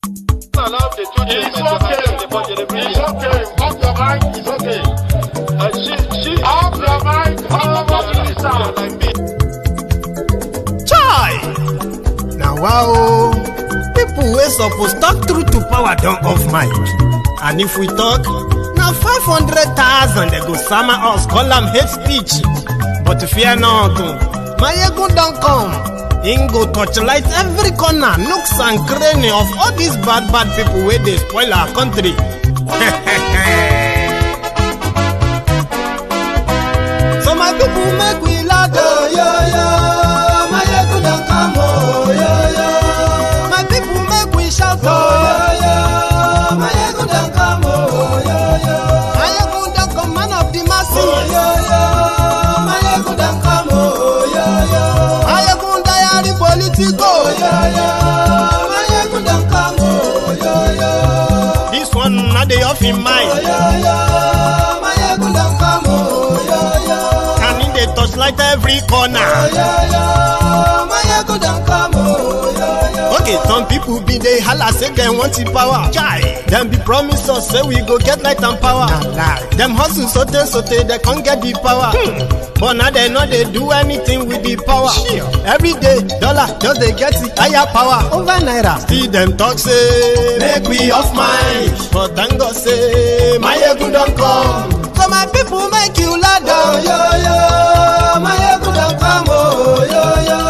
Allow the children. It's okay. It's okay. Off your mind. It's okay. She off your mind. Chai! Now wow, people wey suppose talk truth to power don off mic. And if we talk, now 500,000 they go sama us, call them hate speech. But fear not, Maiyegun don't come. Him go torchlight every corner, nooks and cranny of all these bad people where they spoil our country. So my people make we laugh, oh, yo, yo. Maiyegun don't come, oh, yo, yo. My people make we shout, oh, yo, yo. Maiyegun don't come, oh, yo, yo. Maiyegun don't come, man of the masses, oh, yo, yo. Maiyegun don't come, oh, yo, yo. Maiyegun diary politico, oh, yo, yo. Maiyegun don't come, oh, yo, yo. This one not the off in mind, oh, yo, yo. Maiyegun don't come, oh, yo, yo. And in the touchlight every corner, oh, yo, yo. Maiyegun don't come, oh, yo, yo. Okay, some people be they holla say they want the power. Chai, them be promise us say we go get light and power. Them hustle sote they can't get the power. But now they know they do anything with the power. Every day, dollar just they get the higher power over naira. See them talk say make we off mind, but thank God say Maiyegun don't come. So my people make you loud, oh, yo, yo. Maiyegun don't come, oh, yo, yo.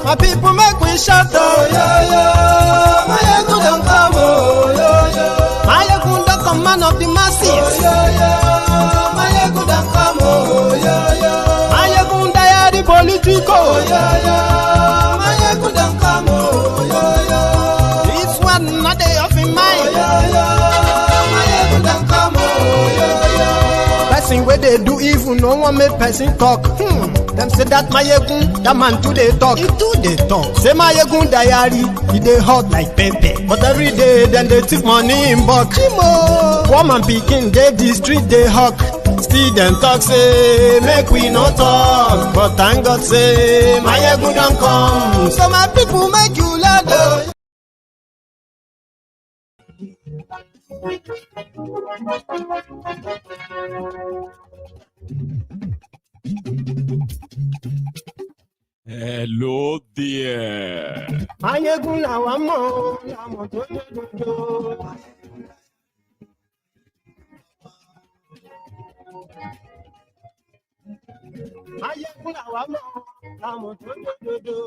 My people make we shout, oh, yo, yo. Maiyegun don't come, oh, yo, yo. Maiyegun don't come, man of the masses, oh, yo, yo. Maiyegun don't come, oh, yo, yo. Maiyegun diary politico, oh, yo, yo. Maiyegun don't come, oh, yo, yo. This one not they off in mind, oh, yo, yo. Maiyegun don't come, oh, yo, yo. Person where they do evil, no one make person talk. Them say that Maiyegun, that man too they talk. He too they talk. Say Maiyegun diary, he they hot like pepper. But every day then they take money in bulk. Poor man picking, they the street they hawk. Still them talk say make we no talk. But thank God say Maiyegun don't come. So my people make you loud, oh. Hello there. Maiyegun làwa mọ̀, làmọ̀ tó dodo. Maiyegun làwa mọ̀, làmọ̀ tó dodo.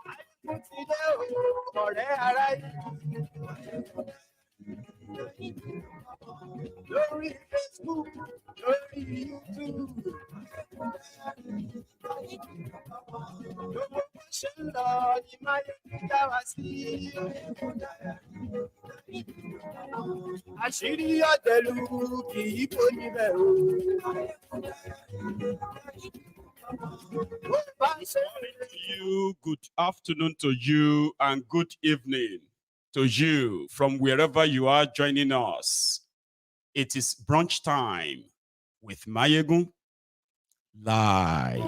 Maiyegun ti dé o, ọ̀rẹ́ ara yìí. Lórí Facebook, lórí YouTube. Gbogbo bó ṣe ń lọ ni Maiyegun dá wa sí. Àṣírí ọ̀tẹ̀lù kì í bò níbẹ̀ o. Good afternoon to you and good evening to you from wherever you are joining us. It is brunch time with Maiyegun live.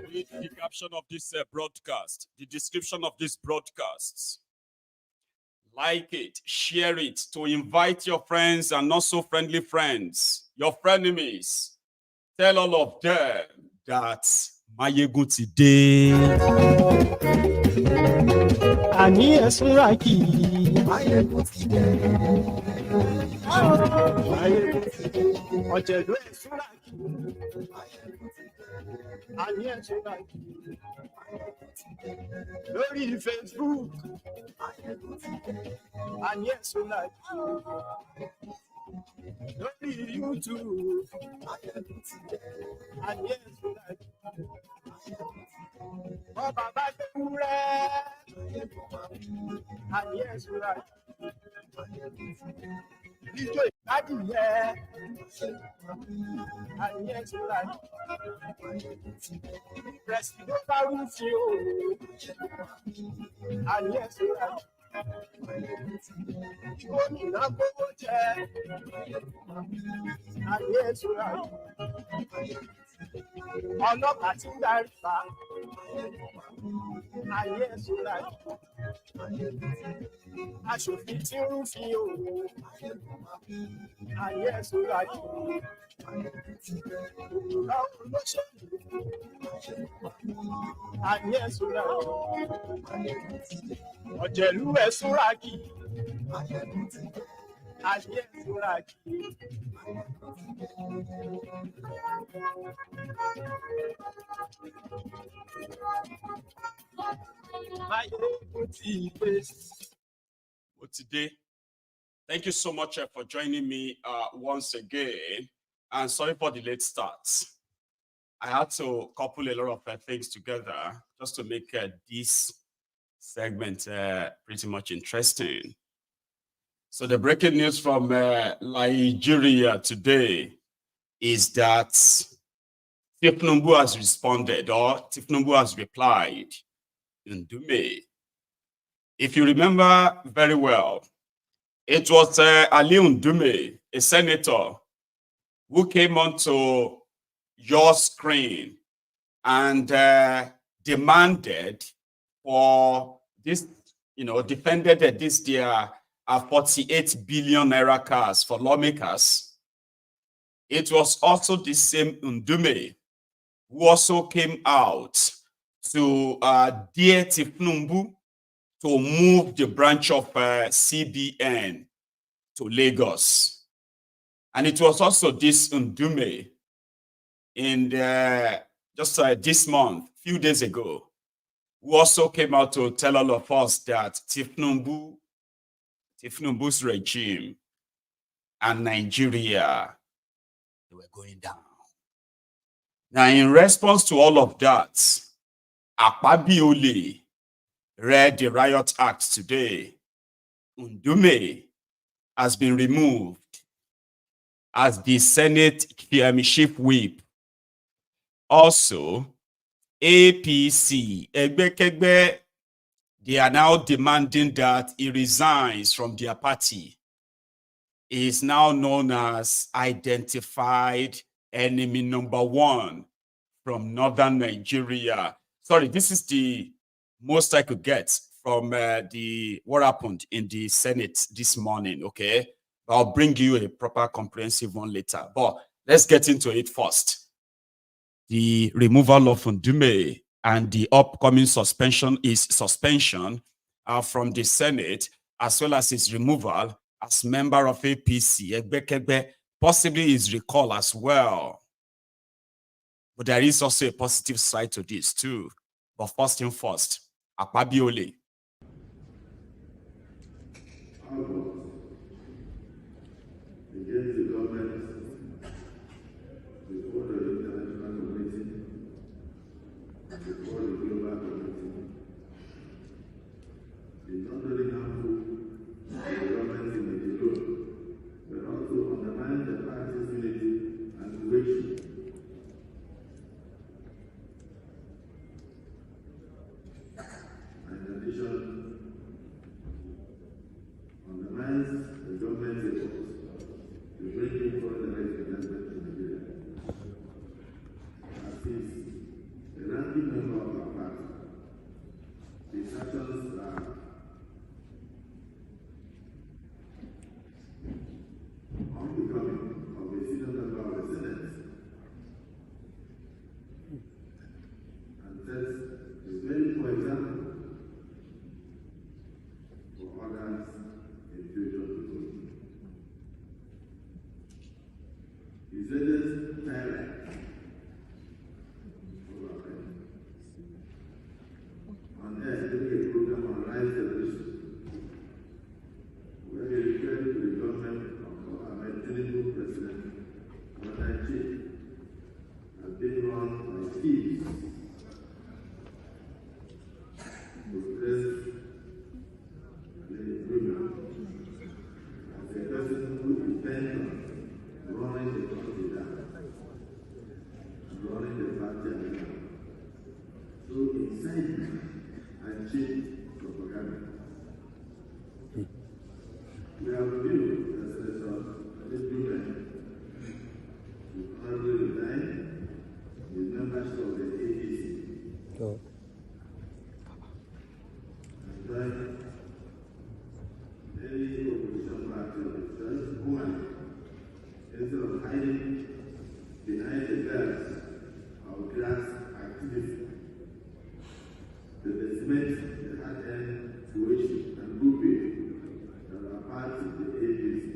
Read the caption of this broadcast, the description of this broadcast. Like it, share it to invite your friends and not so friendly friends, your frenemies. Tell all of them that Maiyegun today. Ani esuraki. Maiyegun today. Ọ̀jẹ̀lú esuraki. Ani esuraki. Lórí Facebook. Ani esuraki. Lórí YouTube. Ani esuraki. Ọba bá dé wúrẹ́. Ani esuraki. ijó ìgbádìyẹ adìyẹ tó ra presidiot rúfi o adìyẹ tó ra gómìnà gbogbo jẹ adìyẹ tó ra ọlọ́pàá tí ń darí pa adìyẹ tó ra aṣòfin tí ń rúfi o adìyẹ tó ra báwo ló ṣe adìyẹ tó ra ọ̀jẹ̀lú ẹ̀ súnra kí adìyẹ tó ra kí. Today, thank you so much for joining me once again, and sorry for the late start. I had to couple a lot of things together just to make this segment pretty much interesting. So the breaking news from Nigeria today is that thiefnubu has responded, or thiefnubu has replied in Ndume. If you remember very well, it was Ali Ndume, a senator, who came onto your screen and demanded for this, defended this their 48 billion naira cars for lawmakers. It was also the same Ndume who also came out to dare thiefnubu to move the branch of CBN to Lagos. And it was also this Ndume in just this month, few days ago, who also came out to tell all of us that thiefnubu's regime and Nigeria, they were going down. Now, in response to all of that, Akpabiole read the Riot Act today. Ndume has been removed as the Senate chief whip. Also, APC, Egbekegbe, they are now demanding that he resigns from their party. He is now known as identified enemy number one from northern Nigeria. Sorry, this is the most I could get from what happened in the Senate this morning, okay? I'll bring you a proper comprehensive one later. But let's get into it first. The removal of Ndume and the upcoming suspension from the Senate, as well as his removal as member of APC, Egbekegbe, possibly his recall as well. But there is also a positive side to this too. But first thing first, Akpabiole. Against the government, before the international community, and before the global community, is not only harmful to the government in the alone, but also undermines the party's unity and cohesion. And in addition, undermines We have reviewed the Sinator Ndume to honorably resign his membership of the APC. Oh. And join any opposition party of the church woman instead of hiding behind the veils of grass activism. The cement the hard-earned tuition and grouping that are part of the APC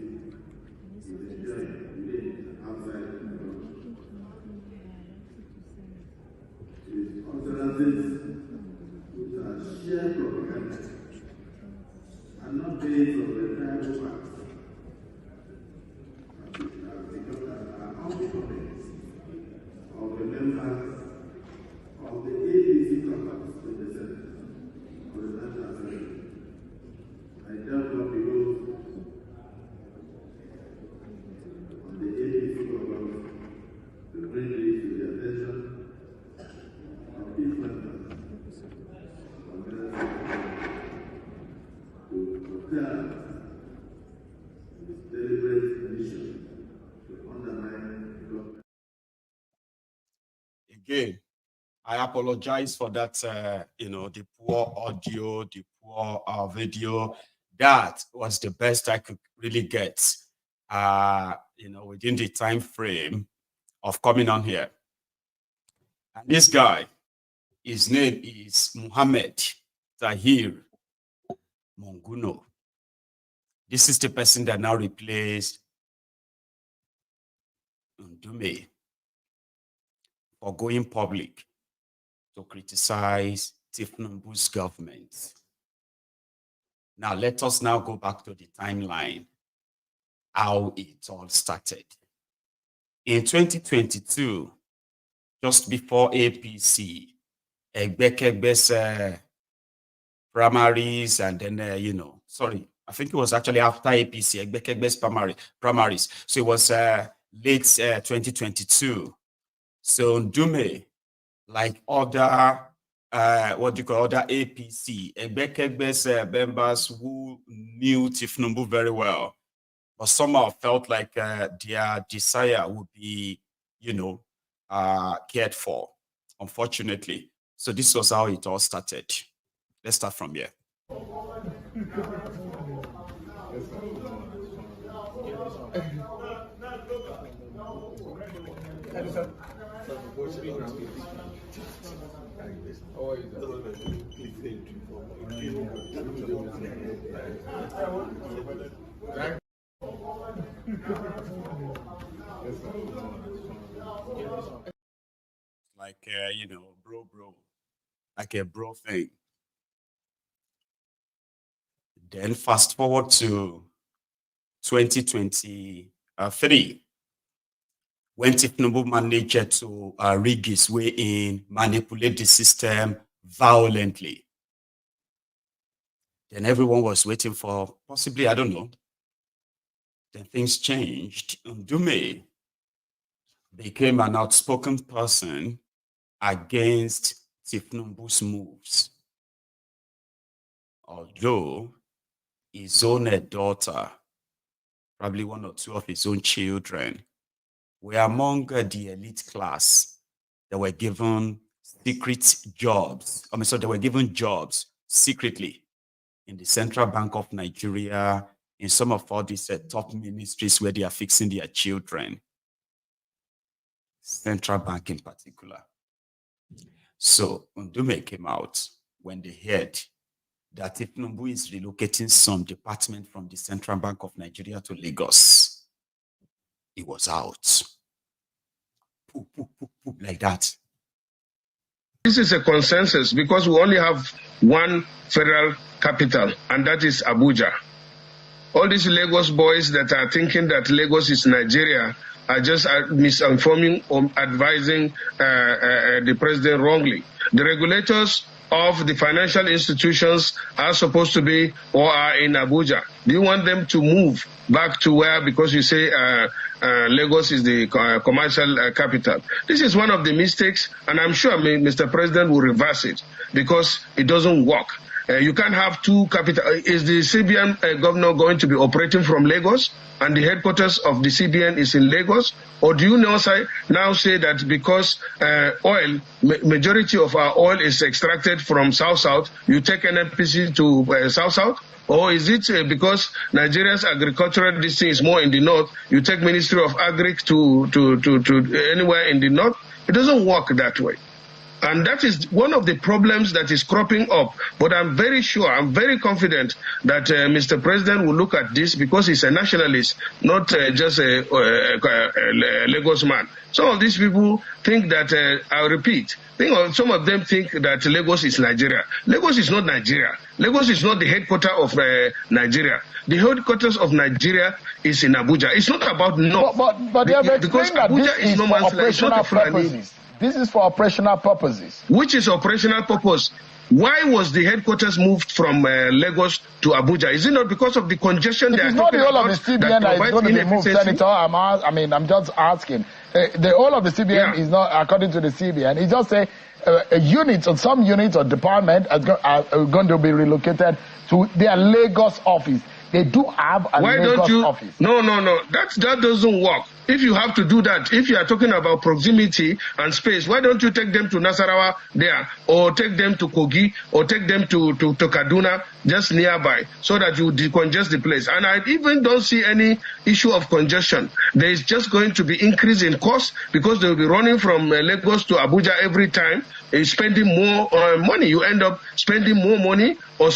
is enjoying within and outside the government. It is utterances which are sheer propaganda and not based on the tribal facts. Are unbecoming of the members of the APC caucus in the Senate of the National Assembly. I therefore behold on the APC caucus to bring this to the attention of each member of the to curtail this deliberate mission to undermine the government. Again, I apologize for that, the poor audio, the poor video. That was the best I could really get, within the time frame of coming on here. And this guy, his name is Muhammad Tahir Monguno. This is the person that now replaced Ndume for going public to criticize thiefnubu's government. Now, let us now go back to the timeline, how it all started. In 2022, just before APC, Egbekegbe's primaries, and then, I think it was actually after APC, Egbekegbe's primaries. So it was late 2022. So Ndume, like other, other APC, Egbekegbe's members who knew thiefnubu very well, but somehow felt like their desire would be, cared for, unfortunately. So this was how it all started. Let's start from here. Like, bro, like a bro thing. Then fast forward to 2023, when thiefnubu managed to rig his way in, manipulate the system violently. Then everyone was waiting for, possibly, I don't know. Then things changed. Ndume became an outspoken person against thiefnubu's moves. Although his own daughter, probably one or two of his own children, were among the elite class that were given secret jobs. They were given jobs secretly in the Central Bank of Nigeria, in some of all these top ministries where they are fixing their children. Central Bank in particular. So Ndume came out when they heard that thiefnubu is relocating some department from the Central Bank of Nigeria to Lagos. He was out. Like that. This is a consensus because we only have one federal capital, and that is Abuja. All these Lagos boys that are thinking that Lagos is Nigeria are just misinforming or advising the president wrongly. The regulators of the financial institutions are supposed to be or are in Abuja. Do you want them to move back to where, because you say Lagos is the commercial capital? This is one of the mistakes, and I'm sure Mr. President will reverse it because it doesn't work. You can't have two capital. Is the CBN governor going to be operating from Lagos and the headquarters of the CBN is in Lagos? Or do you now say that because majority of our oil is extracted from South-South, you take NNPC to South-South? Or is it because Nigeria's agricultural district is more in the north, you take Ministry of Agri to anywhere in the north? It doesn't work that way. And that is one of the problems that is cropping up. But I'm very sure, I'm very confident that Mr. President will look at this because he's a nationalist, not just a Lagos man. Some of these people think that, I'll repeat, some of them think that Lagos is Nigeria. Lagos is not Nigeria. Lagos is not the headquarters of Nigeria. The headquarters of Nigeria is in Abuja. It's not about North. But they have explained that this is for operational purposes. This is for operational purposes. Which is operational purpose? Why was the headquarters moved from Lagos to Abuja? Is it not because of the congestion? It is not the whole of the CBN that is going to be moved, Senator. I'm just asking. The whole of the CBN is not, according to the CBN, it just say a unit or some units or department are going to be relocated to their Lagos office. They do have a Lagos office. No. That doesn't work. If you have to do that, if you are talking about proximity and space, why don't you take them to Nasarawa there, or take them to Kogi, or take them to Kaduna, just nearby, so that you decongest the place? And I even don't see any issue of congestion. There is just going to be increase in cost because they will be running from Lagos to Abuja every time, spending more money. You end up spending more money, or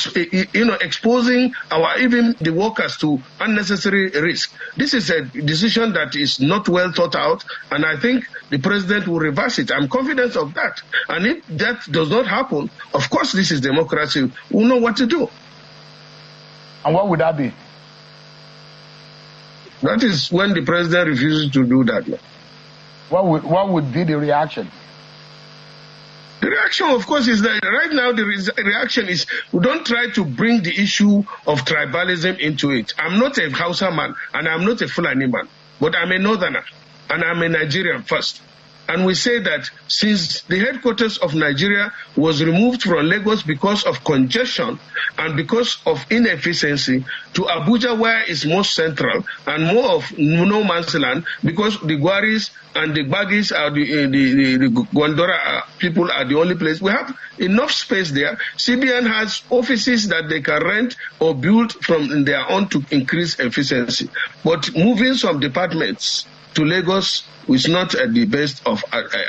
exposing even the workers to unnecessary risk. This is a decision that is not well thought out, and I think the president will reverse it. I'm confident of that. And if that does not happen, of course, this is democracy. We'll know what to do. And what would that be? That is when the president refuses to do that. What would be the reaction? The reaction, of course, is that right now the reaction is we don't try to bring the issue of tribalism into it. I'm not a Hausa man and I'm not a Fulani man, but I'm a northerner and I'm a Nigerian first. And we say that since the headquarters of Nigeria was removed from Lagos because of congestion and because of inefficiency to Abuja, where it's most central and more of no man's land, because the Gwaris and the Bagis are the Gondora people are the only place. We have enough space there. CBN has offices that they can rent or build from their own to increase efficiency. But moving some departments to Lagos is not the best of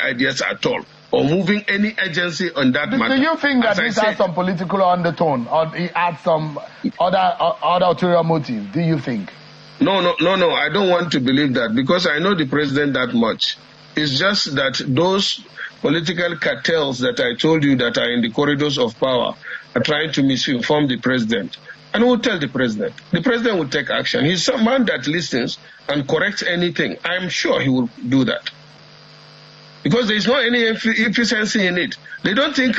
ideas at all, or moving any agency on that matter. Do you think that this has some political undertone, or it has some other ulterior motive? Do you think? No, I don't want to believe that, because I know the president that much. It's just that those political cartels that I told you that are in the corridors of power are trying to misinform the president. And we'll tell the president. The president will take action. He's someone that listens and corrects anything. I'm sure he will do that. Because there is not any efficiency in it. They don't think,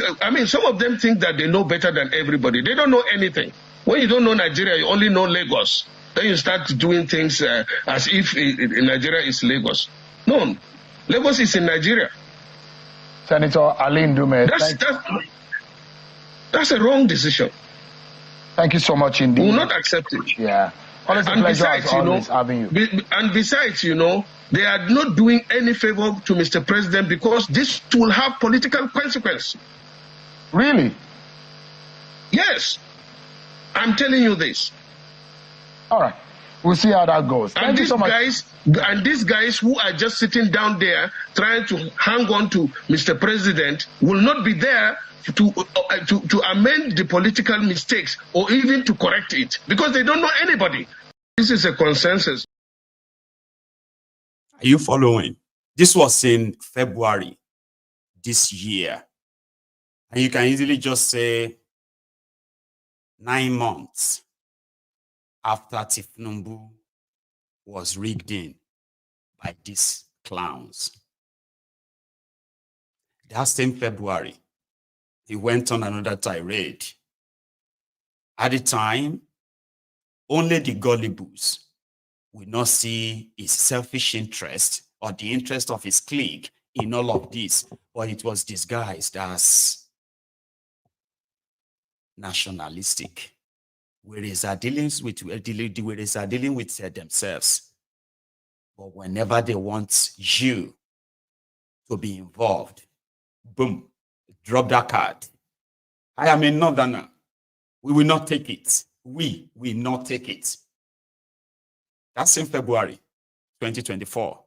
some of them think that they know better than everybody. They don't know anything. When you don't know Nigeria, you only know Lagos. Then you start doing things as if Nigeria is Lagos. No, Lagos is in Nigeria. Senator Ali Ndume, that's a wrong decision. Thank you so much indeed. We will not accept it. Yeah. Always a pleasure as always having you. And besides, they are not doing any favor to Mr. President, because this will have political consequences. Really? Yes. I'm telling you this. All right. We'll see how that goes. Thank you so much. And these guys who are just sitting down there trying to hang on to Mr. President will not be there to amend the political mistakes or even to correct it, because they don't know anybody. This is a consensus. Are you following? This was in February this year. And you can easily just say 9 months after thiefnubu was rigged in by these clowns. That same February, he went on another tirade. At the time, only the gullibles will not see his selfish interest or the interest of his clique in all of this, but it was disguised as nationalistic. Whereas are dealing with themselves. But whenever they want you to be involved, boom, drop that card. I am a northerner. We will not take it. We will not take it. That's in February 2024.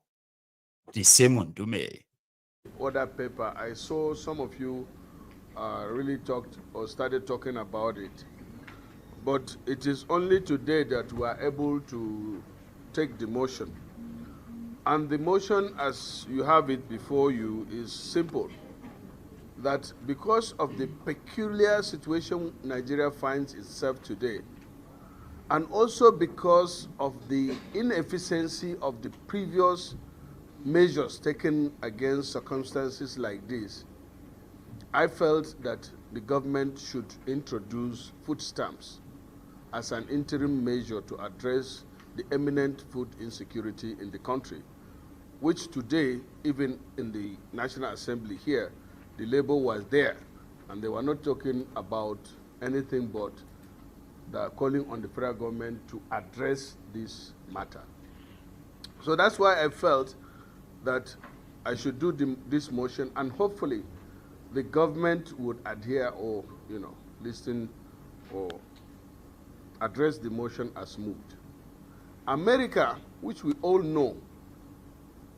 The same Ndume. Other paper, I saw some of you really talked or started talking about it. But it is only today that we are able to take the motion. And the motion, as you have it before you, is simple. That because of the peculiar situation Nigeria finds itself today, and also because of the inefficiency of the previous measures taken against circumstances like this, I felt that the government should introduce food stamps as an interim measure to address the imminent food insecurity in the country, which today, even in the National Assembly here, the Labour was there, and they were not talking about anything but calling on the federal government to address this matter. So that's why I felt that I should do this motion, and hopefully the government would adhere or, listen or address the motion as moved. America, which we all know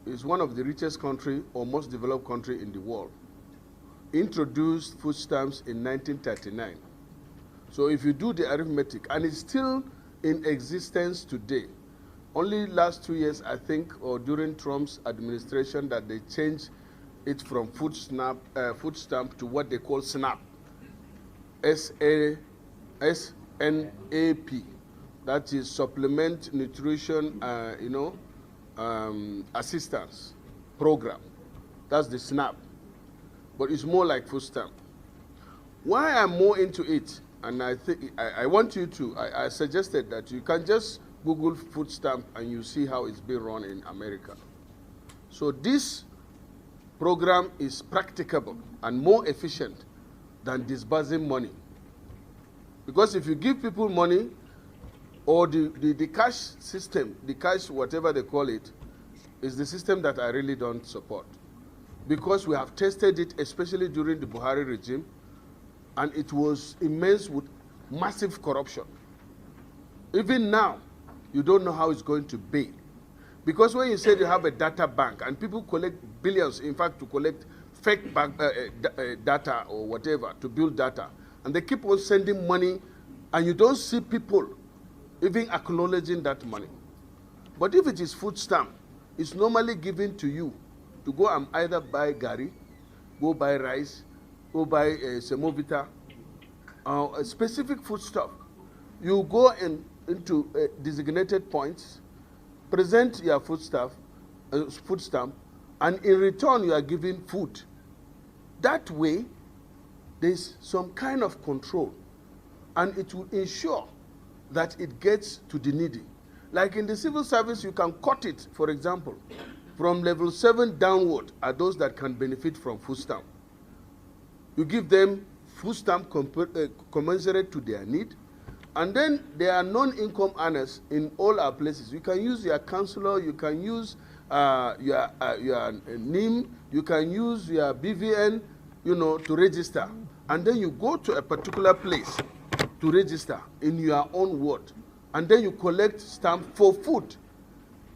is one of the richest country or most developed country in the world, introduced food stamps in 1939. So if you do the arithmetic, and it's still in existence today, only last 2 years, I think, or during Trump's administration, that they changed it from food stamp to what they call SNAP, S-N-A-P. That is Supplement Nutrition, Assistance Program. That's the SNAP. But it's more like food stamp. Why I'm more into it, and I think I want you to, I suggested that you can just Google food stamp and you see how it's being run in America. So this program is practicable and more efficient than disbursing money. Because if you give people money, or the cash system, the cash, whatever they call it, is the system that I really don't support. Because we have tested it, especially during the Bokohari regime, and it was immense with massive corruption. Even now, you don't know how it's going to be. Because when you say you have a data bank, and people collect billions, in fact, to collect fake data or whatever, to build data, and they keep on sending money, and you don't see people even acknowledging that money. But if it is food stamp, it's normally given to you to go and either buy gari, go buy rice, go buy semovita, a specific food stuff. You go into designated points, present your food stamp, and in return you are given food. That way, there's some kind of control, and it will ensure that it gets to the needy. Like in the civil service, you can cut it, for example, from level 7 downward are those that can benefit from food stamp. You give them food stamp commensurate to their need, and then there are non-income earners in all our places. You can use your councillor, you can use your NIM, you can use your BVN, to register. And then you go to a particular place to register in your own ward, and then you collect stamp for food.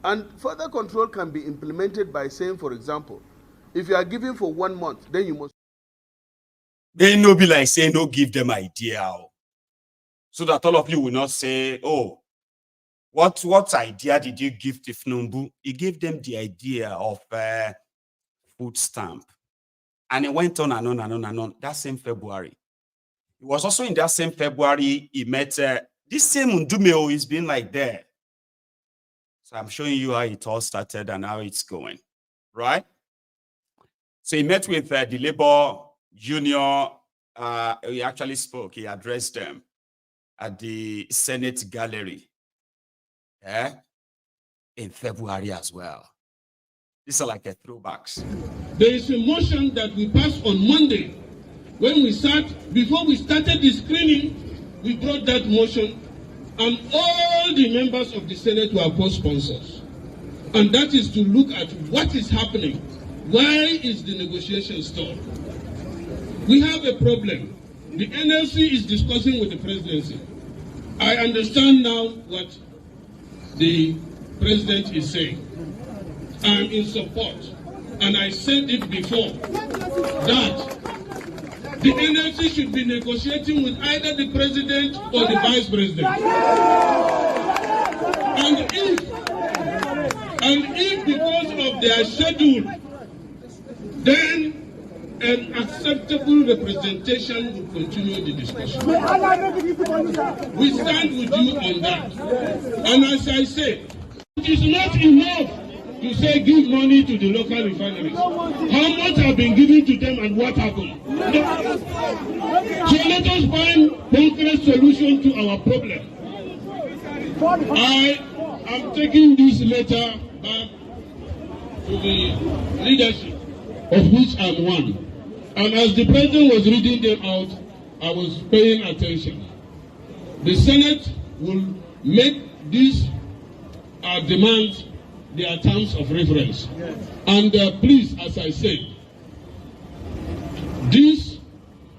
And further control can be implemented by saying, for example, if you are giving for 1 month, then you must. They no be like saying, don't give them idea. So that all of you will not say, oh, what idea did you give thiefnubu? He gave them the idea of food stamp. And it went on and on and on and on. That same February. It was also in that same February he met this same Ndume. He's been like there. So I'm showing you how it all started and how it's going, right? So he met with the labor union. He actually spoke. He addressed them at the Senate gallery in February as well. These are like a throwbacks. There is a motion that we passed on Monday before we started the screening, we brought that motion, and all the members of the Senate were co-sponsors. And that is to look at what is happening. Why is the negotiation stalled? We have a problem. The NLC is discussing with the presidency. I understand now what the president is saying. I'm in support. And I said it before, that the NLC should be negotiating with either the president or the vice president. And if because of their schedule, then an acceptable representation will continue the discussion. We stand with you on that. And as I say, it is not enough to say give money to the local refineries. How much have been given to them and what happened? So let us find concrete solution to our problem. I am taking this letter back to the leadership, of which I'm one. And as the president was reading them out, I was paying attention. The Senate will make these demands their terms of reference. And please, as I said, this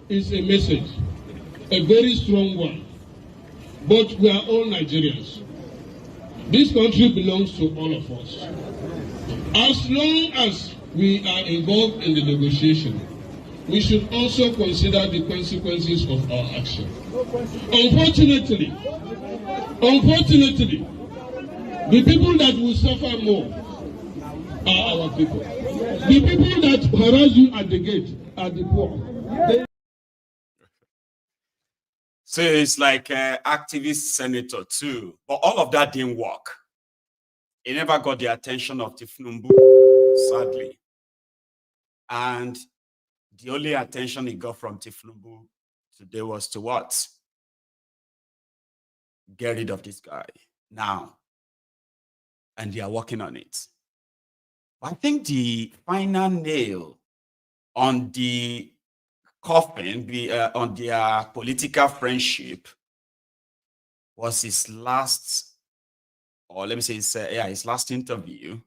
is a message, a very strong one. But we are all Nigerians. This country belongs to all of us. As long as we are involved in the negotiation, we should also consider the consequences of our action. Unfortunately, the people that will suffer more are our people. The people that harass you at the gate are the poor. So it's like activist senator too. But all of that didn't work. It never got the attention of thiefnubu, sadly. And the only attention he got from thiefnubu today was to what? Get rid of this guy now. And they are working on it. I think the final nail on the coffin, on their political friendship, was his last, or let me say, his last interview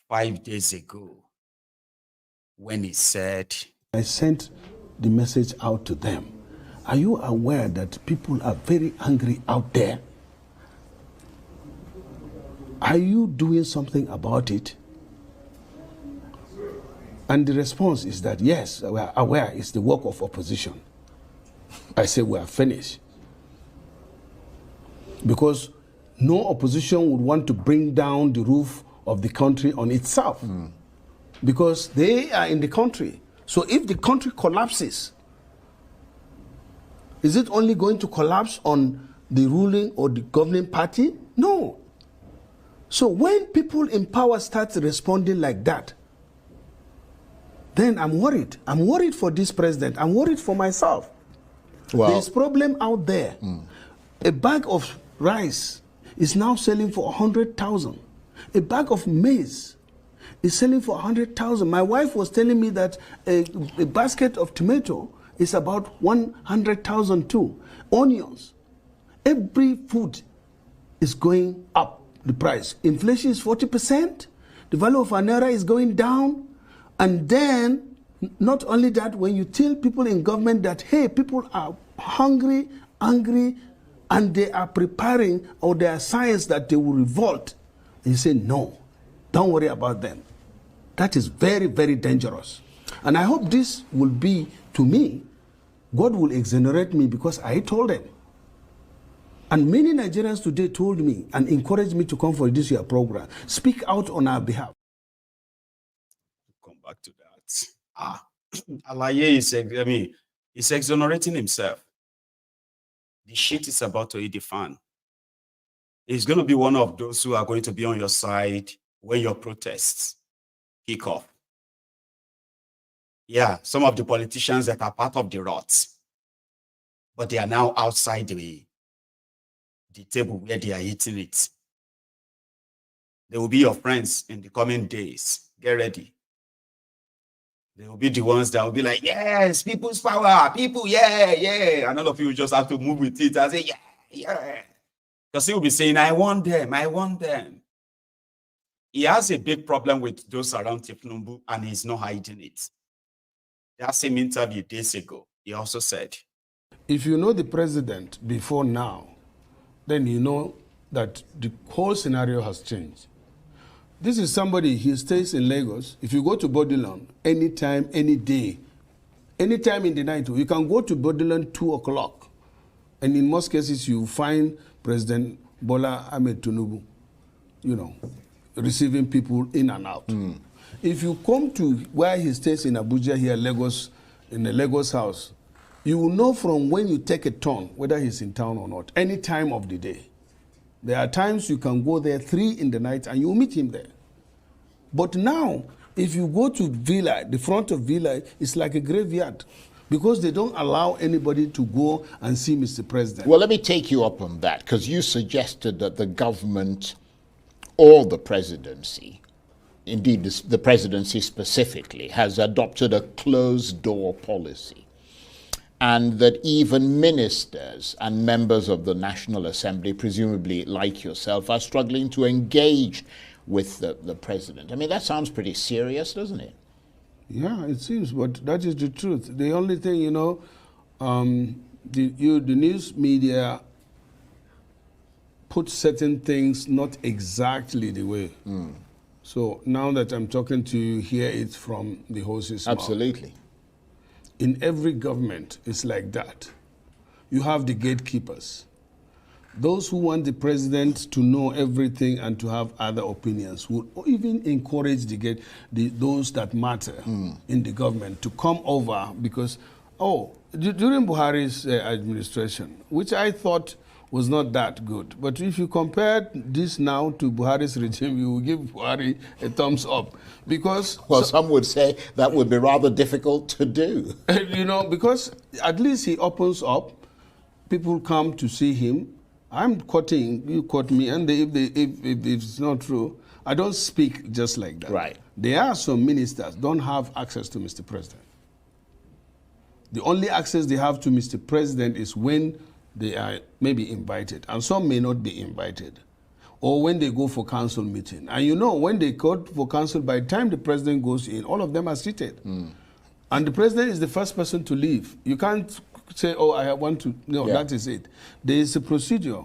5 days ago, when he said, I sent the message out to them. Are you aware that people are very angry out there? Are you doing something about it? And the response is that, yes, we are aware it's the work of opposition. I say we are finished. Because no opposition would want to bring down the roof of the country on itself. Because they are in the country. So if the country collapses, is it only going to collapse on the ruling or the governing party? No. So when people in power start responding like that, then I'm worried. I'm worried for this president. I'm worried for myself. Wow. There's problem out there. A bag of rice is now selling for 100,000. A bag of maize is selling for 100,000. My wife was telling me that a basket of tomato is about 100,000 too. Onions. Every food is going up. The price. Inflation is 40%. The value of our naira is going down. And then, not only that, when you tell people in government that, hey, people are hungry, angry, and they are preparing, or there are signs that they will revolt, and you say, no, don't worry about them. That is very, very dangerous. And I hope this will be, to me, God will exonerate me because I told them. And many Nigerians today told me and encouraged me to come for this year program. Speak out on our behalf. Come back to that. Alaye is, he's exonerating himself. The shit is about to hit the fan. He's going to be one of those who are going to be on your side when your protests kick off. Yeah, some of the politicians that are part of the rot, but they are now outside the table where they are eating it. They will be your friends in the coming days. Get ready. They will be the ones that will be like, yes, people's power, people, yeah, yeah. And all of you just have to move with it and say, yeah, yeah. Because he will be saying, I want them, I want them. He has a big problem with those around thiefnubu, and he's not hiding it. That same interview days ago, he also said, if you know the president before now, then you know that the whole scenario has changed. This is somebody, he stays in Lagos. If you go to Bodilon, anytime, any day, anytime in the night, you can go to Bodilon 2 o'clock. And in most cases, you find President Bola Ahmed Tinubu, you know, receiving people in and out. If you come to where he stays in Abuja here, Lagos, in the Lagos house, you will know from when you take a turn whether he's in town or not, any time of the day. There are times you can go there 3 in the night and you'll meet him there. But now, if you go to Villa, the front of Villa, it's like a graveyard because they don't allow anybody to go and see Mr. President. Well, let me take you up on that because you suggested that the government or the presidency, indeed the presidency specifically, has adopted a closed-door policy, and that even ministers and members of the National Assembly, presumably like yourself, are struggling to engage with the president. I mean, that sounds pretty serious, doesn't it? Yeah, it seems, but that is the truth. The only thing, you know, the news media put certain things not exactly the way. So now that I'm talking to you, hear it from the horse's mouth. Absolutely. In every government, it's like that. You have the gatekeepers. Those who want the president to know everything and to have other opinions will even encourage those that matter in the government to come over because, during Buhari's administration, which I thought was not that good. But if you compare this now to Buhari's regime, you will give Buhari a thumbs up. Because well, some would say that would be rather difficult to do. You know, because at least he opens up, people come to see him. I'm quoting, you quote me, and if it's not true, I don't speak just like that. Right. There are some ministers don't have access to Mr. President. The only access they have to Mr. President is when they are maybe invited, and some may not be invited, or when they go for council meeting. And you know, when they go for council, by the time the president goes in, all of them are seated. And the president is the first person to leave. You can't say, I want to, no, that is it. There is a procedure.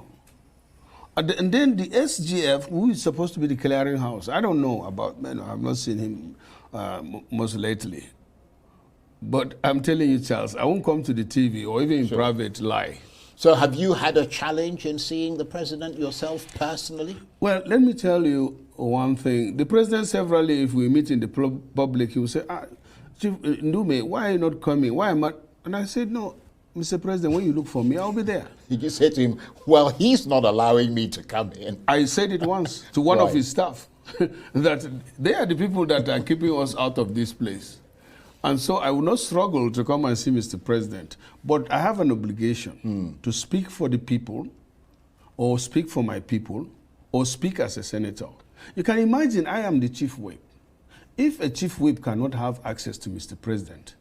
And then the SGF, who is supposed to be the clearing house, I don't know about, I've not seen him most lately. But I'm telling you, Charles, I won't come to the TV or even in private lie. So have you had a challenge in seeing the president yourself personally? Well, let me tell you one thing. The president severally, if we meet in the public, he will say, Chief Ndume, why are you not coming? Why am I? And I said, no, Mr. President, when you look for me, I'll be there. Did you say to him, well, he's not allowing me to come in? I said it once to one of his staff, that they are the people that are keeping us out of this place. And so I will not struggle to come and see Mr. President, but I have an obligation to speak for the people, or speak for my people, or speak as a senator. You can imagine I am the chief whip. If a chief whip cannot have access to Mr. President,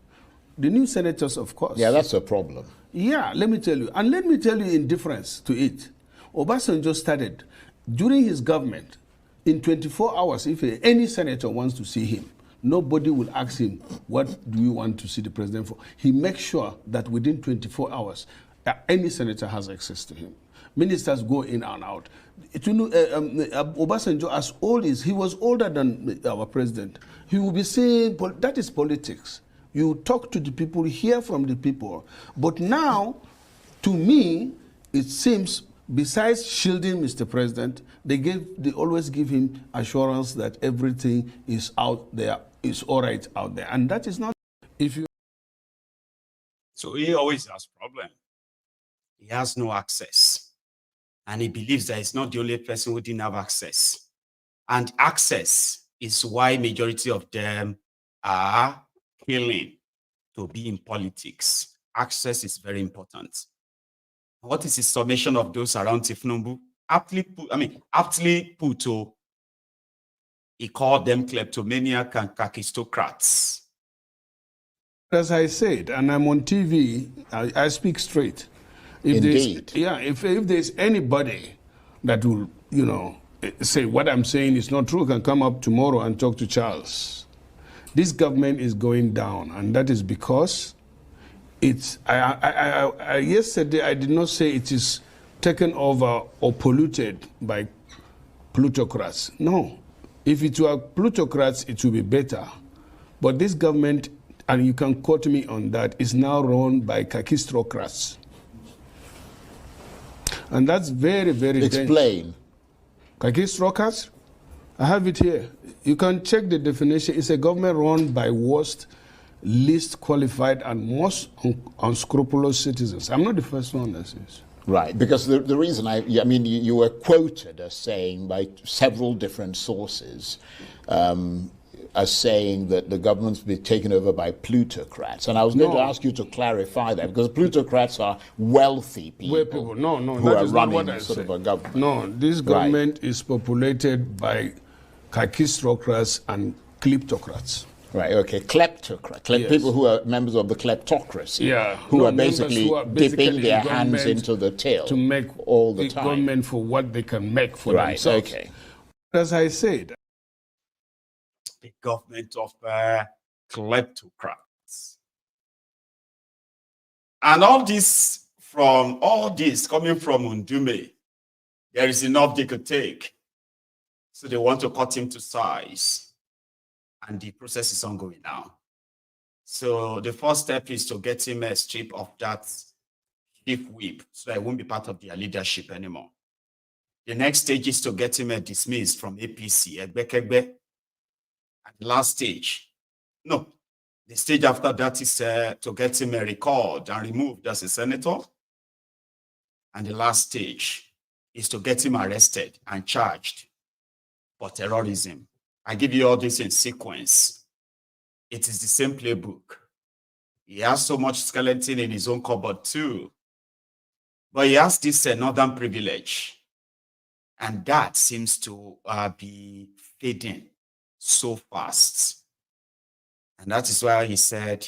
the new senators, of course. Yeah, that's a problem. Yeah, let me tell you. And let me tell you in difference to it. Obasanjo started, during his government, in 24 hours, if any senator wants to see him, nobody will ask him, what do you want to see the president for? He makes sure that within 24 hours, any senator has access to him. Ministers go in and out. Obasanjo, as old as he was older than our president, he will be saying, that is politics. You talk to the people, hear from the people. But now, to me, it seems, besides shielding Mr. President, they always give him assurance that everything is out there, is all right out there. And that is not, if you... So he always has problem. He has no access. And he believes that he's not the only person who didn't have access. And access is why majority of them are killing to be in politics. Access is very important. What is the summation of those around thiefnubu? Aptly put, he called them kleptomaniac and kakistocrats. As I said, and I'm on TV, I speak straight. Indeed. If there's anybody that will, say what I'm saying is not true, can come up tomorrow and talk to Charles. This government is going down, and that is because it's. Yesterday I did not say it is taken over or polluted by plutocrats. No, if it were plutocrats, it would be better. But this government, and you can quote me on that, is now run by kakistocrats. And that's very, very dangerous. Explain. Kakistocrats? I have it here. You can check the definition. It's a government run by worst, least qualified, and most unscrupulous citizens. I'm not the first one that says. Right, because the reason you were quoted as saying by several different sources as saying that the government's been taken over by plutocrats. And I was going to ask you to clarify that, because plutocrats are wealthy people, who are running sort of a government. No, this government is populated by kakistocrats and kleptocrats. Right, okay, kleptocrats, yes. People who are members of the kleptocracy, who are basically dipping their hands into the till to make all the time. Government for what they can make for themselves. Okay. As I said, the government of kleptocrats. And all this coming from Ndume, there is enough they could take. So they want to cut him to size. And the process is ongoing now. So the first step is to get him a strip of that chief whip so that he won't be part of their leadership anymore. The next stage is to get him dismissed from APC, Egbekegbe. And the last stage, the stage after that is to get him recalled and removed as a senator. And the last stage is to get him arrested and charged for terrorism. I give you all this in sequence. It is the same playbook. He has so much skeleton in his own cupboard too. But he has this northern privilege. And that seems to be fading so fast. And that is why he said,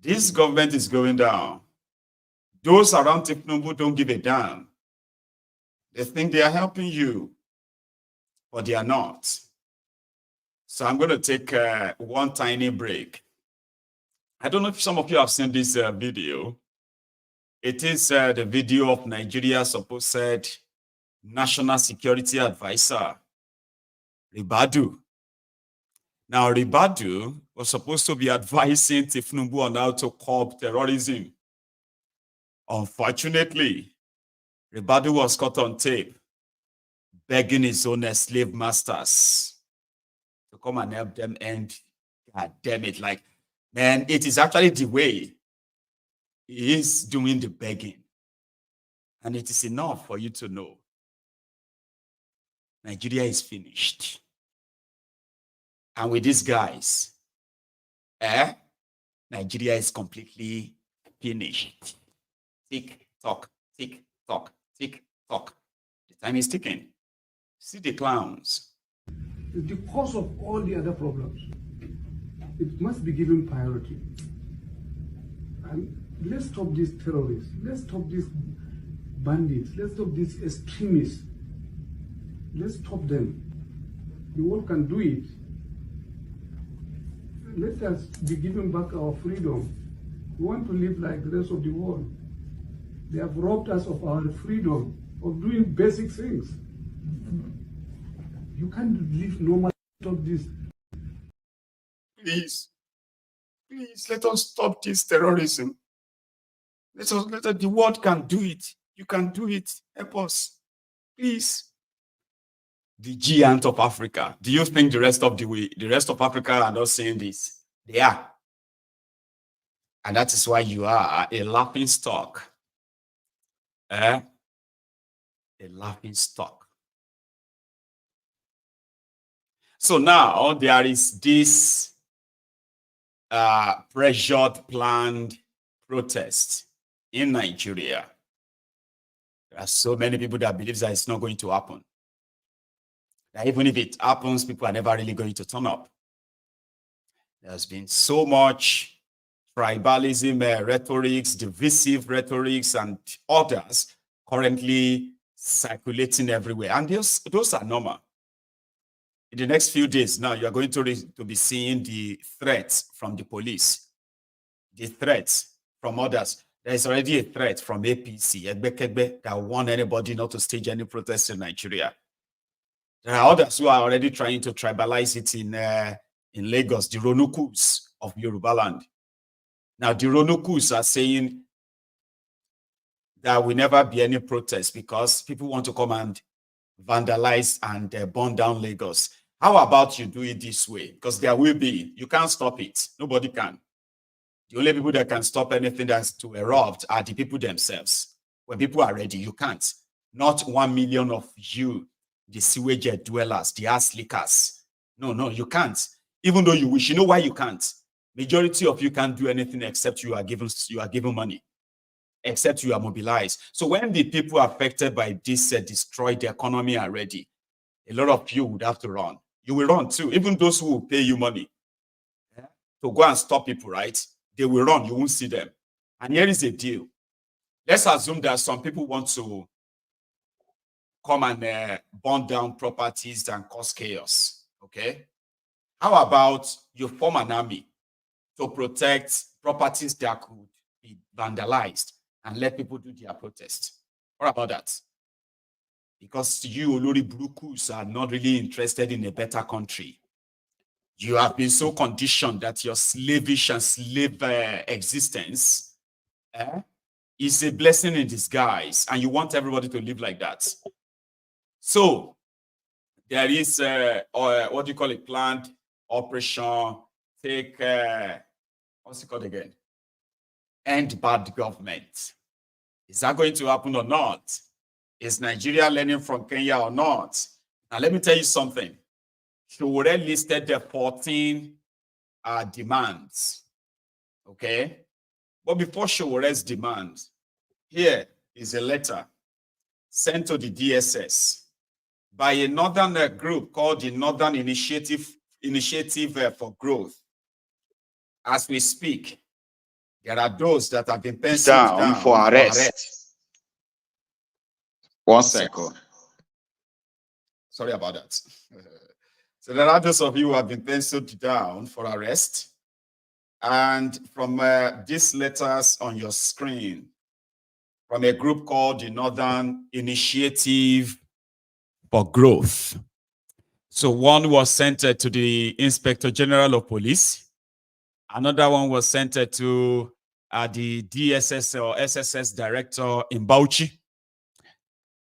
this government is going down. Those around thiefnubu don't give a damn. They think they are helping you, but they are not. So I'm going to take one tiny break. I don't know if some of you have seen this video. It is the video of Nigeria's supposed National Security Advisor, Ribadu. Now, Ribadu was supposed to be advising thiefnubu on how to curb terrorism. Unfortunately, Ribadu was caught on tape begging his own slave masters to come and help them end. God damn it. Like, man, it is actually the way he is doing the begging. And it is enough for you to know Nigeria is finished. And with these guys, Nigeria is completely finished. Tick, tock, tick, tock, tick, tock. The time is ticking. See the clowns. The cause of all the other problems, it must be given priority. And let's stop these terrorists. Let's stop these bandits. Let's stop these extremists. Let's stop them. The world can do it. Let us be given back our freedom. We want to live like the rest of the world. They have robbed us of our freedom, of doing basic things. You can't live normally. Stop this. Please, let us stop this terrorism. The world can do it. You can do it. Help us. Please. The giant of Africa. Do you think the rest of Africa are not saying this? They are. And that is why you are a laughing stock. A laughing stock. So now there is this pressured, planned protest in Nigeria. There are so many people that believe that it's not going to happen. That even if it happens, people are never really going to turn up. There's been so much tribalism rhetorics, divisive rhetorics, and others currently circulating everywhere. And those are normal. In the next few days now, you are going to be seeing the threats from the police, the threats from others. There is already a threat from APC, that want anybody not to stage any protests in Nigeria. There are others who are already trying to tribalize it in Lagos, the Ronukus of Yoruba land. Now, the Ronukus are saying there will never be any protest because people want to come and vandalize and burn down Lagos. How about you do it this way? Because there will be. You can't stop it. Nobody can. The only people that can stop anything that's to erupt are the people themselves. When people are ready, you can't. Not 1 million of you, the sewage dwellers, the ass lickers. No, you can't. Even though you wish. You know why you can't? Majority of you can't do anything except you are given money, except you are mobilized. So when the people affected by this destroy the economy are ready, a lot of you would have to run. You will run too. Even those who will pay you money to go and stop people, right? They will run. You won't see them. And here is the deal. Let's assume that some people want to come and burn down properties and cause chaos. Okay? How about you form an army to protect properties that could be vandalized and let people do their protest? What about that? Because you, Olori Brukus, are not really interested in a better country. You have been so conditioned that your slavish and slave existence is a blessing in disguise, and you want everybody to live like that. So there is what do you call it? Planned operation. Take what's it called again? End bad government. Is that going to happen or not? Is Nigeria learning from Kenya or not? Now let me tell you something. Showore listed the 14 demands. Okay? But before Showore's demands, here is a letter sent to the DSS by a northern group called the Northern Initiative for Growth. As we speak, there are those that have been penciled down for arrest. 1 second. Sorry about that. So there are those of you who have been penciled down for arrest. And from these letters on your screen, from a group called the Northern Initiative for Growth. So one was sent to the Inspector General of Police. Another one was sent to the DSS or SSS Director in Bauchi.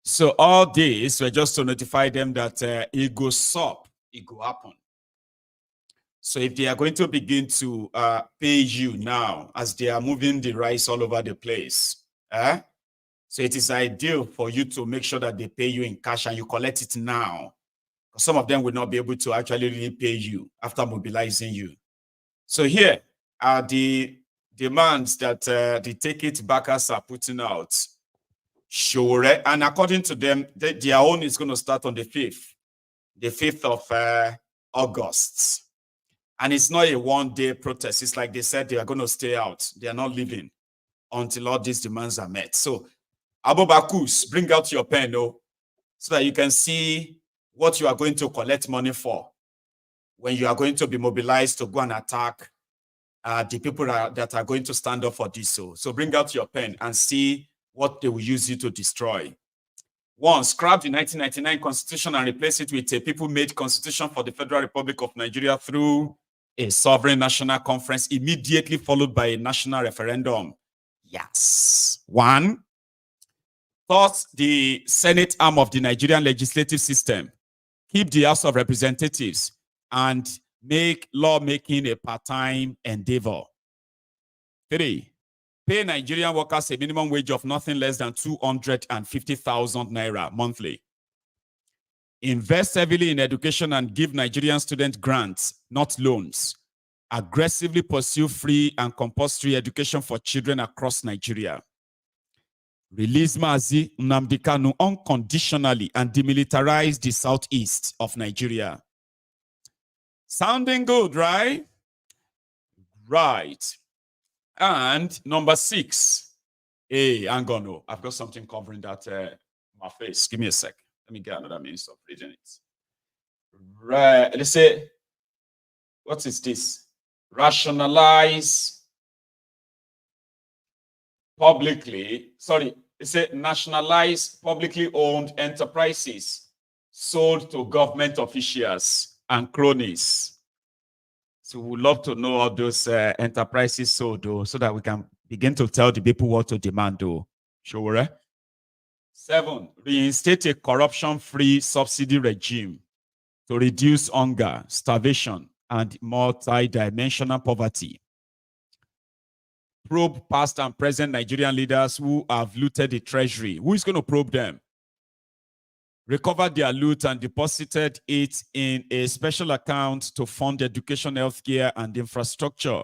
So all these were just to notify them that it goes up, it go happen. So if they are going to begin to pay you now, as they are moving the rice all over the place, so it is ideal for you to make sure that they pay you in cash and you collect it now. Because some of them will not be able to actually really pay you after mobilizing you. So here are the demands that the Take It Backers are putting out. Sure, and according to them, their own is going to start on the 5th of August. And it's not a one-day protest. It's like they said they are going to stay out. They are not leaving until all these demands are met. So, Abobakus, bring out your pen, so that you can see what you are going to collect money for when you are going to be mobilized to go and attack the people that are going to stand up for this. So bring out your pen and see what they will use you to destroy. 1, scrap the 1999 Constitution and replace it with a people-made Constitution for the Federal Republic of Nigeria through a sovereign national conference, immediately followed by a national referendum. Yes. 1, thus the Senate arm of the Nigerian legislative system. Keep the House of Representatives and make lawmaking a part-time endeavor. 3, pay Nigerian workers a minimum wage of nothing less than 250,000 naira monthly. Invest heavily in education and give Nigerian students grants, not loans. Aggressively pursue free and compulsory education for children across Nigeria. Release Mazi Nnamdi Kanu unconditionally and demilitarize the southeast of Nigeria. Sounding good, right? Right. And number 6. Hey, hang on. No, I've got something covering that my face. Give me a sec. Let me get another means of reading it. Right. Let's say, what is this? Rationalize publicly. Sorry. It's a nationalize publicly owned enterprises sold to government officials and cronies. So we'd love to know how those enterprises sold, though, so that we can begin to tell the people what to demand, though. Sure. 7, reinstate a corruption-free subsidy regime to reduce hunger, starvation, and multi-dimensional poverty. Probe past and present Nigerian leaders who have looted the treasury. Who is going to probe them? Recover their loot and deposited it in a special account to fund education, healthcare, and infrastructure.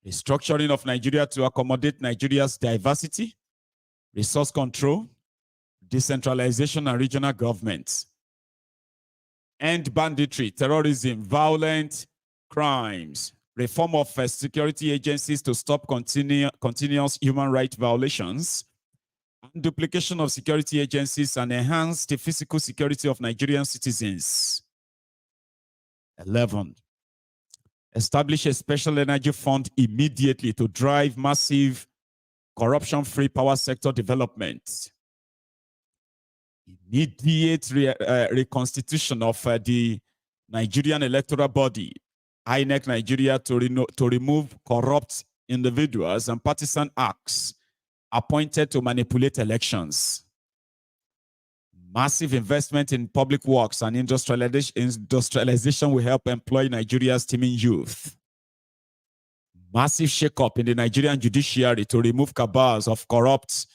Restructuring of Nigeria to accommodate Nigeria's diversity, resource control, decentralization, and regional governments. End banditry, terrorism, violent crimes. Reform of security agencies to stop continuous human rights violations. And duplication of security agencies and enhance the physical security of Nigerian citizens. 11. Establish a special energy fund immediately to drive massive corruption-free power sector development. Immediate reconstitution of the Nigerian electoral body, INEC Nigeria, to remove corrupt individuals and partisan acts appointed to manipulate elections. Massive investment in public works and industrialization will help employ Nigeria's teeming youth. Massive shake-up in the Nigerian judiciary to remove cabals of corrupt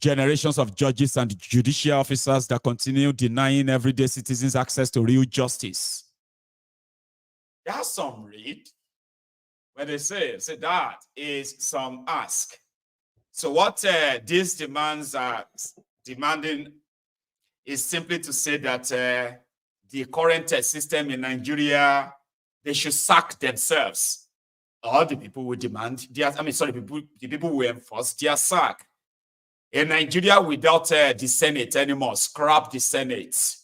generations of judges and judicial officers that continue denying everyday citizens access to real justice. That's some read. When they say that is some ask. So what these demands are demanding is simply to say that the current system in Nigeria, they should sack themselves. All the people will demand the people will enforce their sack. A Nigeria without the Senate anymore, scrap the Senate.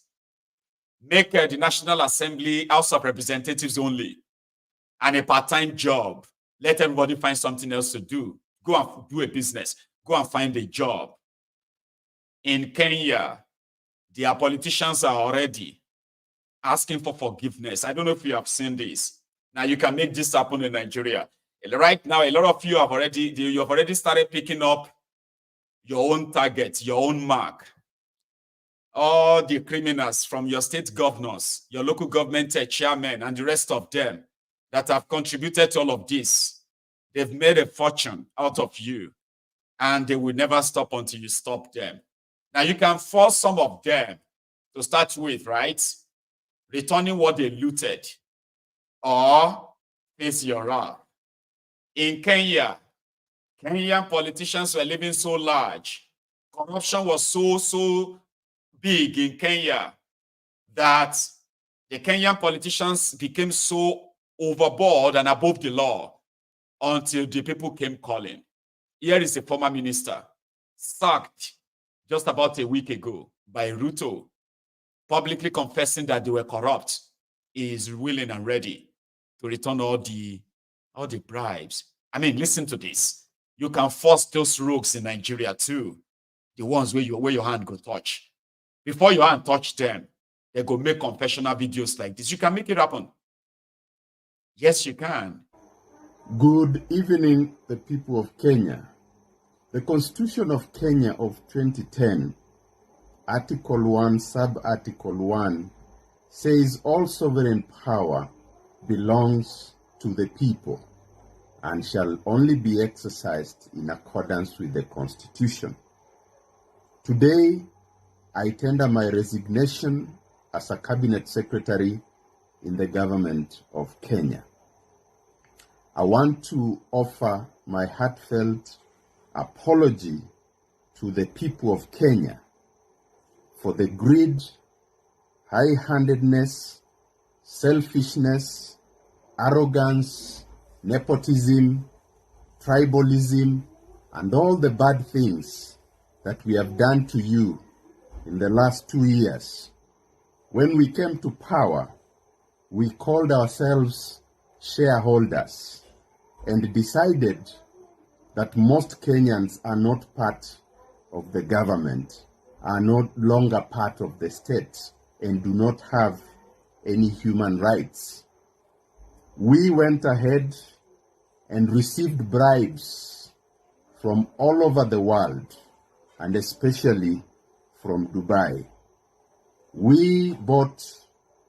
Make the National Assembly House of Representatives only, and a part-time job. Let everybody find something else to do. Go and do a business. Go and find a job. In Kenya, their politicians are already asking for forgiveness. I don't know if you have seen this. Now you can make this happen in Nigeria. Right now, a lot of you have already started picking up your own target, your own mark. All the criminals from your state governors, your local government chairmen, and the rest of them that have contributed to all of this, they've made a fortune out of you, and they will never stop until you stop them. Now, you can force some of them to start with, right? Returning what they looted, or face your wrath. In Kenya, Kenyan politicians were living so large. Corruption was so big in Kenya that the Kenyan politicians became so overboard and above the law until the people came calling. Here is a former minister sacked just about a week ago by Ruto, publicly confessing that they were corrupt. He is willing and ready to return all the bribes. I mean, listen to this. You can force those rogues in Nigeria too, the ones where your hand go touch. Before your hand touch them, they go make confessional videos like this. You can make it happen. Yes, you can. Good evening, the people of Kenya. The Constitution of Kenya of 2010, Article 1, Sub-Article 1, says all sovereign power belongs to the people and shall only be exercised in accordance with the Constitution. Today, I tender my resignation as a Cabinet Secretary in the government of Kenya. I want to offer my heartfelt apology to the people of Kenya for the greed, high-handedness, selfishness, arrogance, nepotism, tribalism, and all the bad things that we have done to you in the last 2 years. When we came to power, we called ourselves shareholders and decided that most Kenyans are not part of the government, are no longer part of the state, and do not have any human rights. We went ahead and received bribes from all over the world, and especially from Dubai. We bought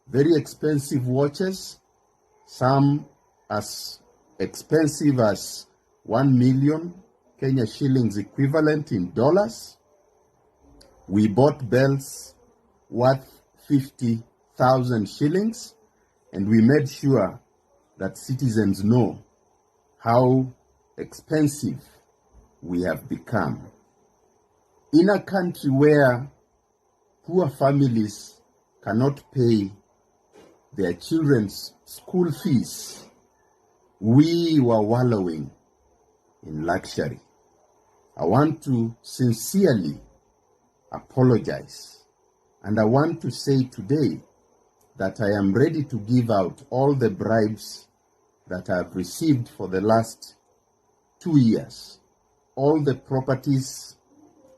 very expensive watches, some as expensive as 1 million Kenya shillings equivalent in dollars. We bought belts worth 50,000 shillings, and we made sure that citizens know how expensive we have become. In a country where poor families cannot pay their children's school fees, we were wallowing in luxury. I want to sincerely apologize, and I want to say today that I am ready to give out all the bribes that I have received for the last 2 years, all the properties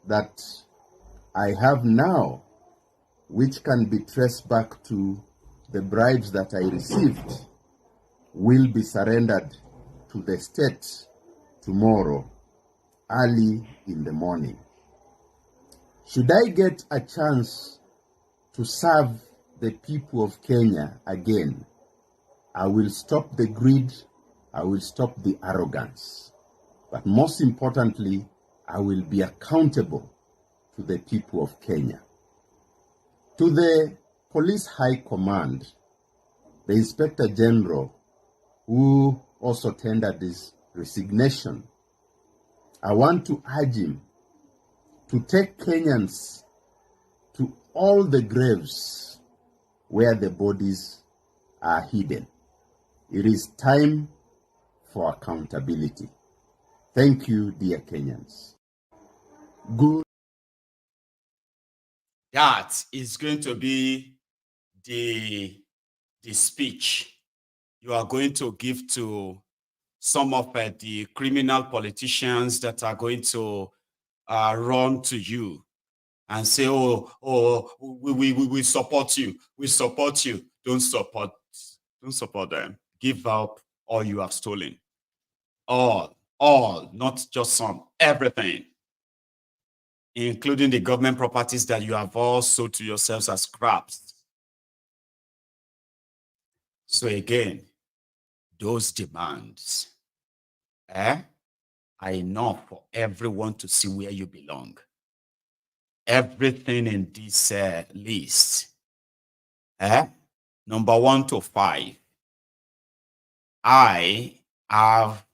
that I have now, which can be traced back to the bribes that I received, will be surrendered to the state tomorrow, early in the morning. Should I get a chance to serve the people of Kenya again, I will stop the greed, I will stop the arrogance. But most importantly, I will be accountable to the people of Kenya. To the Police High Command, the Inspector General, who also tendered his resignation, I want to urge him to take Kenyans to all the graves where the bodies are hidden. It is time for accountability. Thank you, dear Kenyans. Good. That is going to be the speech you are going to give to some of the criminal politicians that are going to run to you and say, we support you. We support you. Don't support them. Give up all you have stolen. All, not just some, everything, including the government properties that you have all sold to yourselves as scraps. So again, those demands are enough for everyone to see where you belong. Everything in this list, number 1 to 5, I have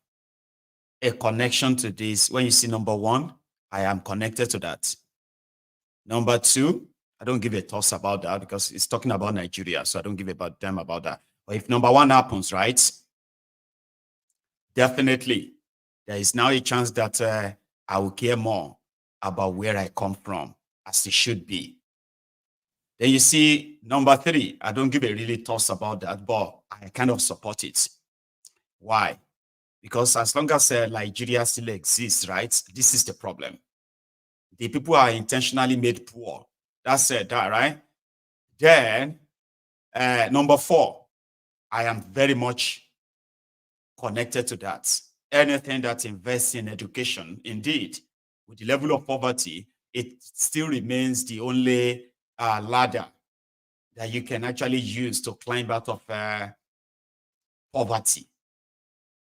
a connection to this. When you see number 1, I am connected to that. Number 2, I don't give a toss about that because it's talking about Nigeria, so I don't give a damn about that. But if number 1 happens, right, definitely there is now a chance that I will care more about where I come from, as it should be. Then you see number 3, I don't give a really toss about that, but I kind of support it. Why? Because as long as Nigeria still exists, right, this is the problem. The people are intentionally made poor. That's that, right? Then number 4, I am very much connected to that. Anything that invests in education, indeed, with the level of poverty, it still remains the only ladder that you can actually use to climb out of poverty.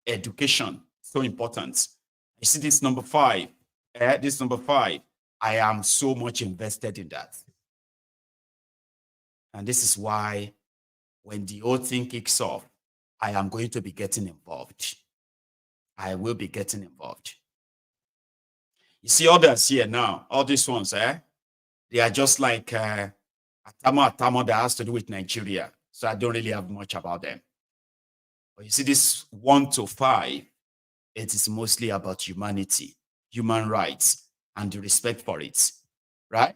Education, so important. You see this number 5. This number 5, I am so much invested in that. And this is why when the whole thing kicks off, I am going to be getting involved. I will be getting involved. You see others here now, all these ones, they are just like Atamo that has to do with Nigeria. So I don't really have much about them. But you see, this 1 to 5, it is mostly about humanity, human rights, and the respect for it, right?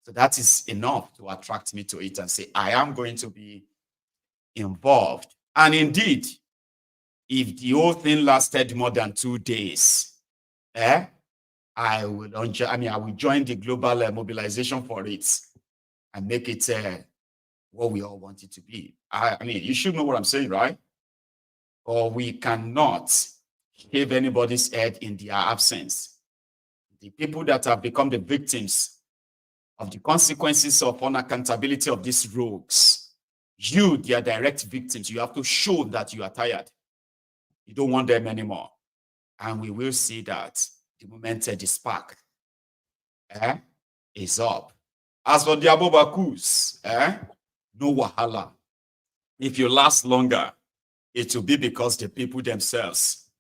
So that is enough to attract me to it and say, I am going to be involved. And indeed, if the whole thing lasted more than 2 days, I will join the global mobilization for it and make it what we all want it to be. I mean, you should know what I'm saying, right? Or we cannot shave anybody's head in their absence. The people that have become the victims of the consequences of unaccountability of these rogues, you, their direct victims, you have to show that you are tired. You don't want them anymore. And we will see that the moment the spark is up. As for the Abobakus, no wahala. If you last longer, it will be because the people themselves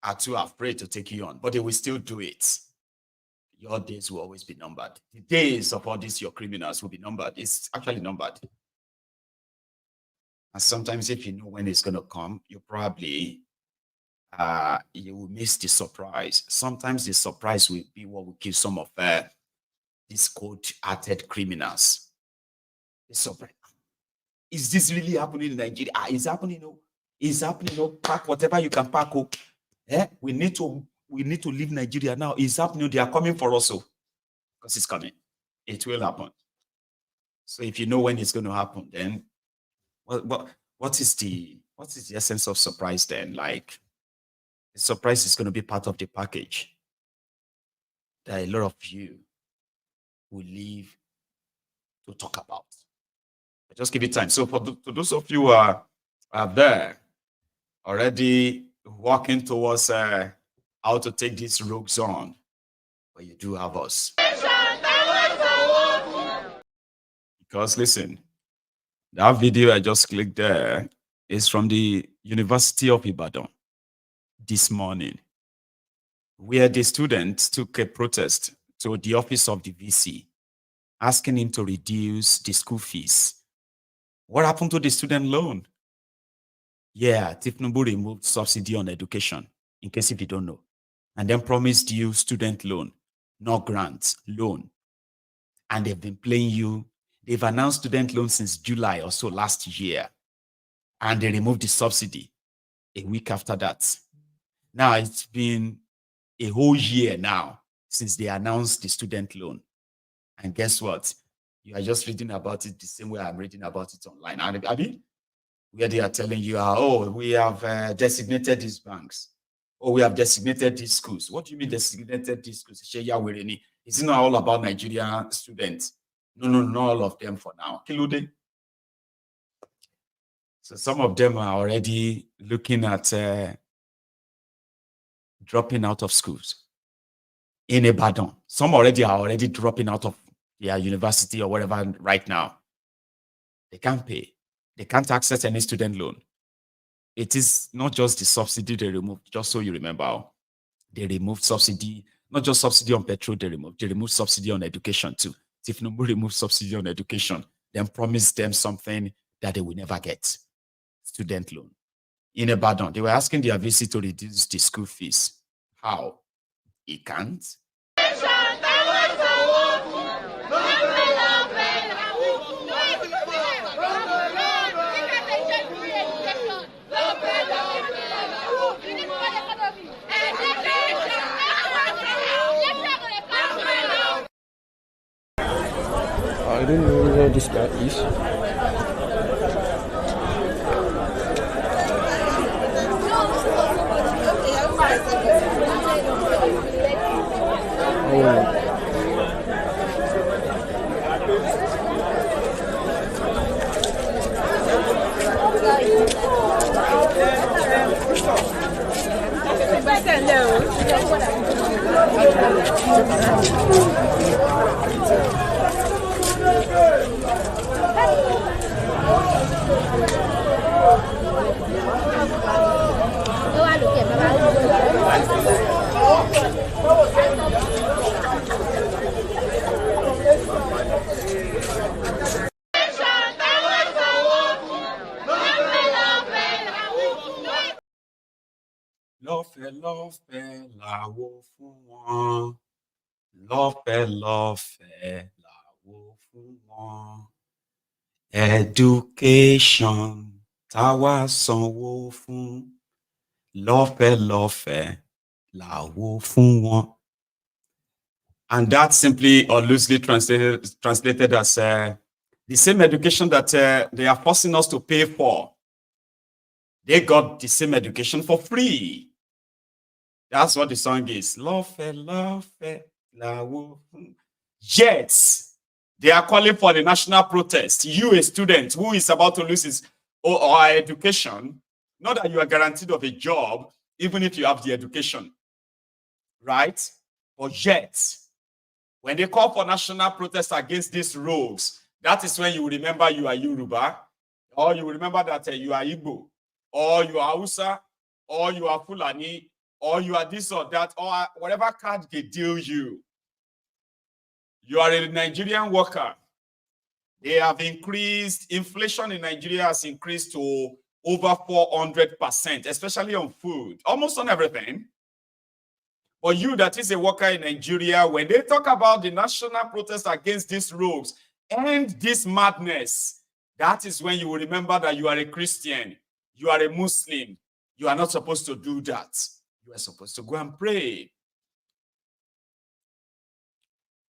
are too afraid to take you on, but they will still do it. Your days will always be numbered. The days of all these your criminals will be numbered. It's actually numbered. And sometimes if you know when it's going to come, you probably you will miss the surprise. Sometimes the surprise will be what will kill some of these cold-hearted criminals. The surprise. Is this really happening in Nigeria? It's happening. It's happening. Pack whatever you can pack. We need to leave Nigeria now. It's happening. They are coming for us. Because it's coming. It will happen. So if you know when it's going to happen, then what is the essence of surprise then? Like, the surprise is going to be part of the package that a lot of you will leave to talk about. But just give it time. So for those of you who are there already walking towards how to take these rogues on, but you do have us. Because listen, that video I just clicked there is from the University of Ibadan this morning, where the students took a protest to the office of the VC, asking him to reduce the school fees. What happened to the student loan? Yeah, thiefnubu removed subsidy on education, in case if you don't know, and then promised you student loan, not grants, loan. And they've been playing you. They've announced student loan since July or so last year, and they removed the subsidy a week after that. Now it's been a whole year now since they announced the student loan. And guess what? You are just reading about it the same way I'm reading about it online. I mean, where they are telling you, oh, we have designated these banks. Oh, we have designated these schools. What do you mean designated these schools? Is it not all about Nigerian students? No, not all of them for now. Kilude. So some of them are already looking at dropping out of schools in Ibadan. Some are already dropping out of their university or whatever right now. They can't pay. They can't access any student loan. It is not just the subsidy they removed, just so you remember. They removed subsidy, not just subsidy on petrol they removed subsidy on education too. thiefnubu removed subsidy on education, then promised them something that they will never get. Student loan. In Ibadan, they were asking their VC to reduce the school fees. How? He can't. I don't know where this guy is. lọ́fẹ̀ẹ́ lọ́fẹ̀ẹ́ làwo fún wọn. Lọ́fẹ̀ẹ́ lọ́fẹ̀ẹ́ làwo fún wọn. Education táwa sanwó fún. Lọ́fẹ̀ẹ́ lọ́fẹ̀ẹ́ làwo fún wọn. And that simply or loosely translated as the same education that they are forcing us to pay for. They got the same education for free. That's what the song is. Lọ́fẹ̀ẹ́ lọ́fẹ̀ẹ́ làwo fún. Yet, they are calling for the national protest. You, a student who is about to lose his or education, not that you are guaranteed of a job, even if you have the education, right? But yet, when they call for national protest against these rogues, that is when you will remember you are Yoruba, or you will remember that you are Igbo, or you are Hausa, or you are Fulani, or you are this or that, or whatever card they deal you. You are a Nigerian worker. They have increased, inflation in Nigeria has increased to over 400%, especially on food, almost on everything. But you that is a worker in Nigeria, when they talk about the national protest against these rogues and this madness, that is when you will remember that you are a Christian, you are a Muslim. You are not supposed to do that. You are supposed to go and pray.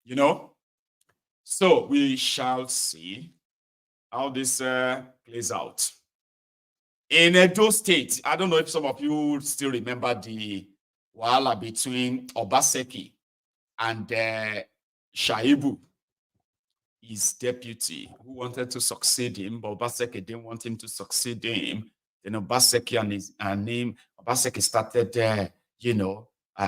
You know? So we shall see how this plays out. In Edo State, I don't know if some of you still remember the wahala between Obaseki and Shaibu, his deputy, who wanted to succeed him, but Obaseki didn't want him to succeed him. Then Obaseki Obaseki started,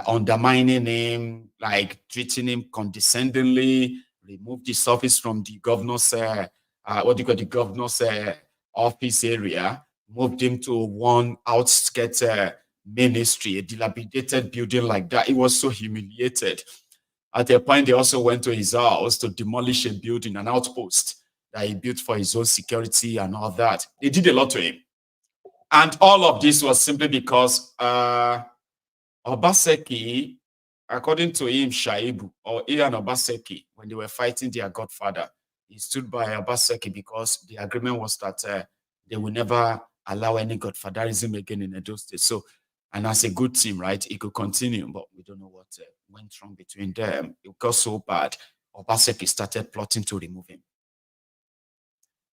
undermining him, like treating him condescendingly, removed his office from the governor's, the governor's office area, moved him to one outskirts ministry, a dilapidated building like that. He was so humiliated. At a point, they also went to his house to demolish a building, an outpost that he built for his own security and all that. They did a lot to him. And all of this was simply because Obaseki, according to him, Shaibu, or Ian Obaseki, when they were fighting their godfather, he stood by Obaseki because the agreement was that they will never allow any godfatherism again in Edo State. So, and as a good team, right, it could continue, but we don't know what went wrong between them. It got so bad, Obaseki started plotting to remove him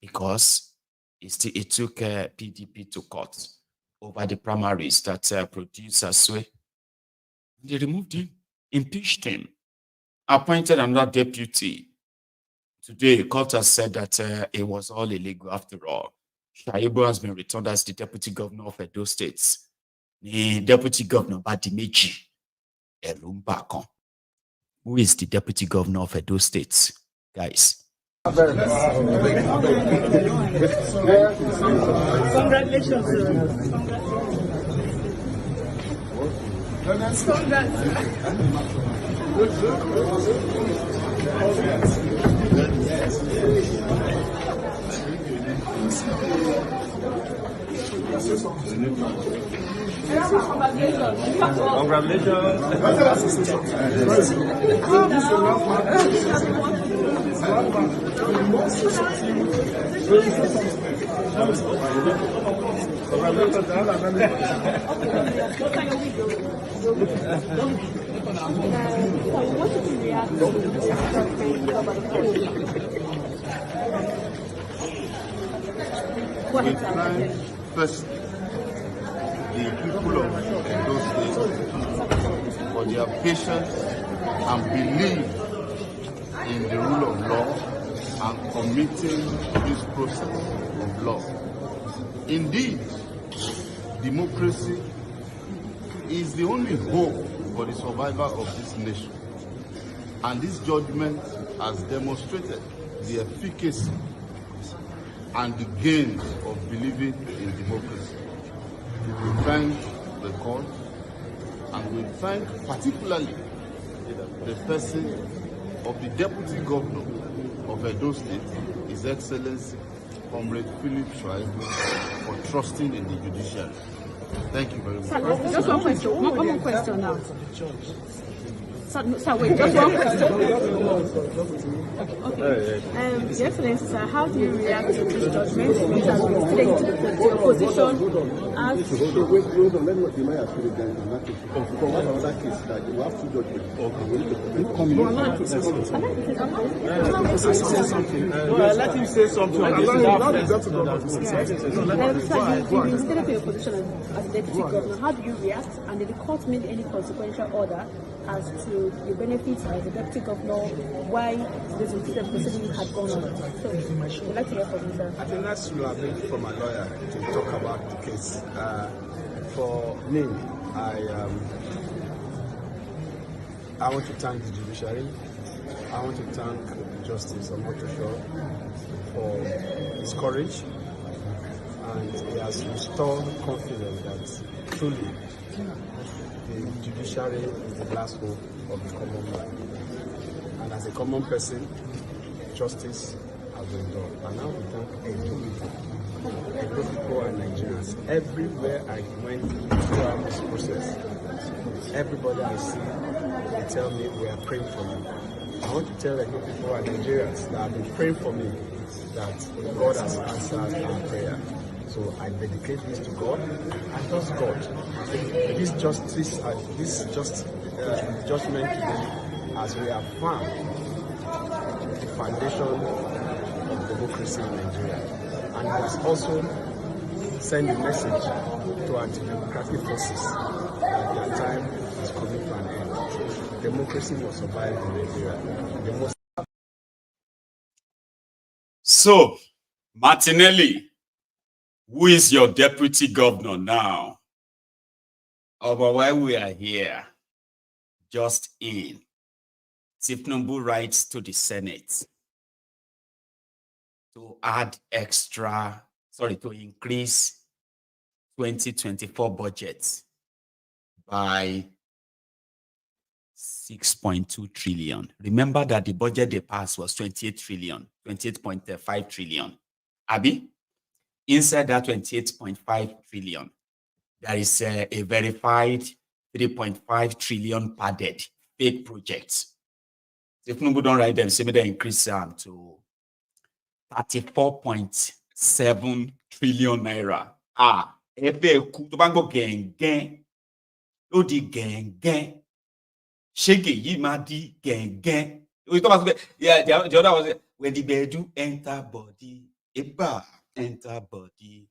because it took PDP to court over the primaries that produced Aswe. They removed him, impeached him, appointed another deputy. Today, court has said that it was all illegal after all. Shaibu has been returned as the deputy governor of Edo State. The deputy governor, Badimeji Elumbakon. Who is the deputy governor of Edo State, guys? Congratulations. First, the people of Edo State for their patience and belief in the rule of law and committing this process of law. Indeed, democracy is the only hope for the survival of this nation. And this judgment has demonstrated the efficacy and the gains of believing in democracy. We thank the court, and we thank particularly the person of the Deputy Governor of Edo State, His Excellency, Comrade Philip Shaibu, for trusting in the judiciary. Thank you very much. Sir, just one question. One more question now. Sir, wait, just one question. Okay. Your Excellency, sir, how do you react to this judgment which has been explained to the opposition as... Wait, hold on, let me be my assurance in that case. Because one other case that you have two judgments. Let him say something. You instead of your position as deputy governor, how do you react? And did the court make any consequential order as to the benefits as a deputy governor, why this proceeding had gone on? So, we'd like to hear from you, sir. I think that's will have been from a lawyer to talk about the case. For me, I want to thank the judiciary. I want to thank Justice Omotosho for his courage, and he has restored confidence that truly the judiciary is the last hope of the common man. And as a common person, justice has been done. And now we thank Edo people and Nigerians. Everywhere I went throughout this process, everybody I see, they tell me we are praying for you. I want to tell Edo people and Nigerians that have been praying for me, that God has answered our prayer. So I dedicate this to God. I trust God. This justice, judgment today has reaffirmed the foundation of democracy in Nigeria, and it has also sent a message to anti-democratic forces that their time is coming to an end. Democracy will survive in Nigeria. So, Martinelli, who is your deputy governor now? But while we are here, just in, thiefnubu writes to the Senate to to increase 2024 budget by 6.2 trillion. Remember that the budget they passed was 28 trillion, 28.5 trillion. Abi? Inside that 28.5 trillion, there is a verified 3.5 trillion padded fake projects. If nobody don't write them, say they increase to 34.7 trillion naira. Ebe kutubango gang. Odi gang. Shege yimadi gang. Yeah, the other was when the bedu enter body. Eba. Enter body.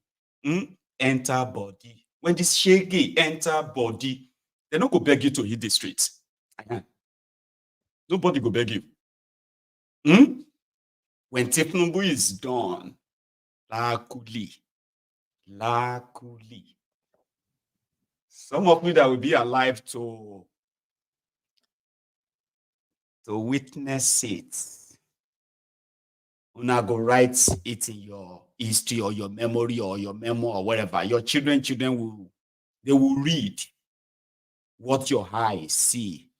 Enter body. When this shaggy enter body, they don't go beg you to hit the streets. Nobody go beg you. When thiefnubu is done, lakuli. Some of you that will be alive to witness it. Una go write it in your history or your memory or your memo or whatever. Your children will read what your eyes see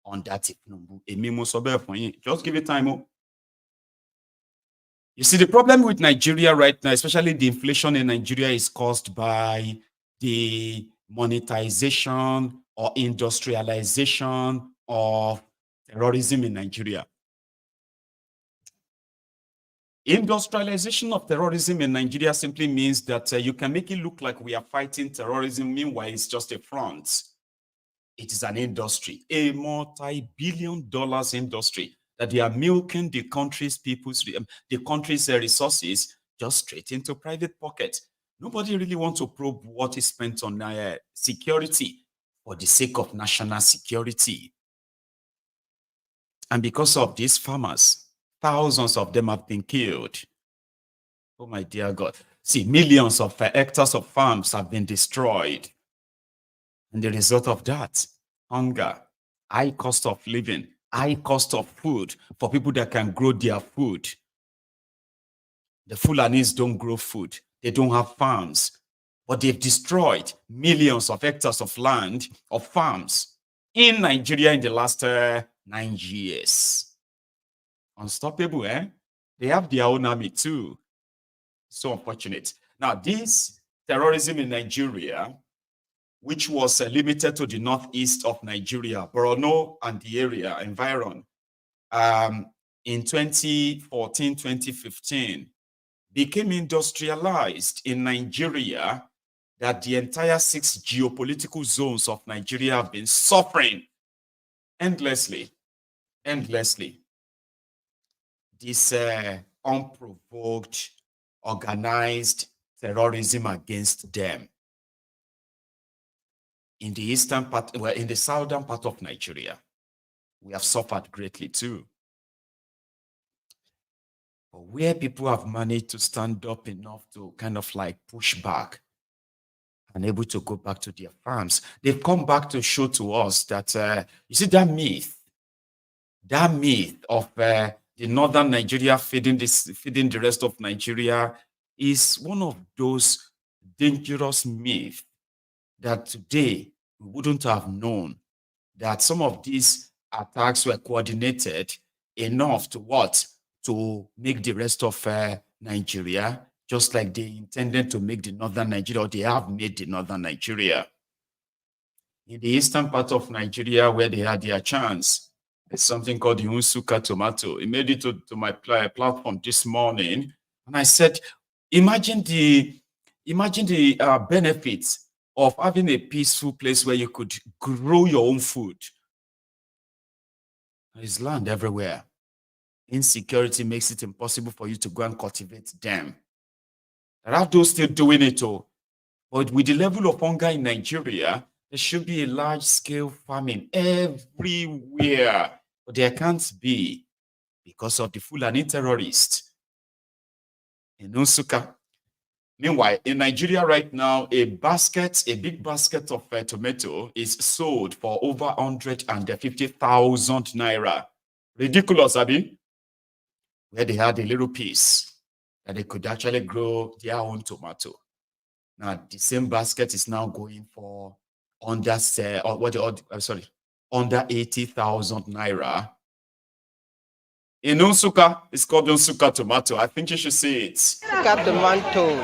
on that thiefnubu. Just give it time. You see, the problem with Nigeria right now, especially the inflation in Nigeria, is caused by the monetization or industrialization of terrorism in Nigeria. Industrialization of terrorism in Nigeria simply means that you can make it look like we are fighting terrorism. Meanwhile, it's just a front. It is an industry, a multi-billion-dollar industry that they are milking the country's resources just straight into private pockets. Nobody really wants to probe what is spent on security for the sake of national security. And because of these farmers, thousands of them have been killed. Oh my dear God. See, millions of hectares of farms have been destroyed. And the result of that, hunger, high cost of living, high cost of food for people that can grow their food. The Fulanis don't grow food. They don't have farms. But they've destroyed millions of hectares of land, of farms in Nigeria in the last 9 years. Unstoppable, eh? They have their own army too. So unfortunate. Now, this terrorism in Nigeria, which was limited to the northeast of Nigeria, Borno and the area, environ, in 2014, 2015, became industrialized in Nigeria, that the entire 6 geopolitical zones of Nigeria have been suffering endlessly. This unprovoked, organized terrorism against them. In the eastern part, well, in the southern part of Nigeria, we have suffered greatly too. But where people have managed to stand up enough to kind of like push back and able to go back to their farms, they've come back to show to us that, you see, that myth of the northern Nigeria feeding the rest of Nigeria is one of those dangerous myths that today we wouldn't have known that some of these attacks were coordinated enough to make the rest of Nigeria just like they intended to make the northern Nigeria, or they have made the northern Nigeria. In the eastern part of Nigeria, where they had their chance, there's something called the Unsuka tomato. It made it to my platform this morning, and I said, imagine the benefits of having a peaceful place where you could grow your own food. There's land everywhere. Insecurity makes it impossible for you to go and cultivate them. There are those still doing it all. But with the level of hunger in Nigeria, there should be a large-scale famine everywhere. But there can't be because of the Fulani terrorists in Nsukka. Meanwhile, in Nigeria right now, a big basket of tomato is sold for over 150,000 naira. Ridiculous, Abi. Where they had a little piece that they could actually grow their own tomato. Now, the same basket is now going for under 80,000 naira. In Nsukka, it's called Nsukka tomato. I think you should see it. Nsukka tomato.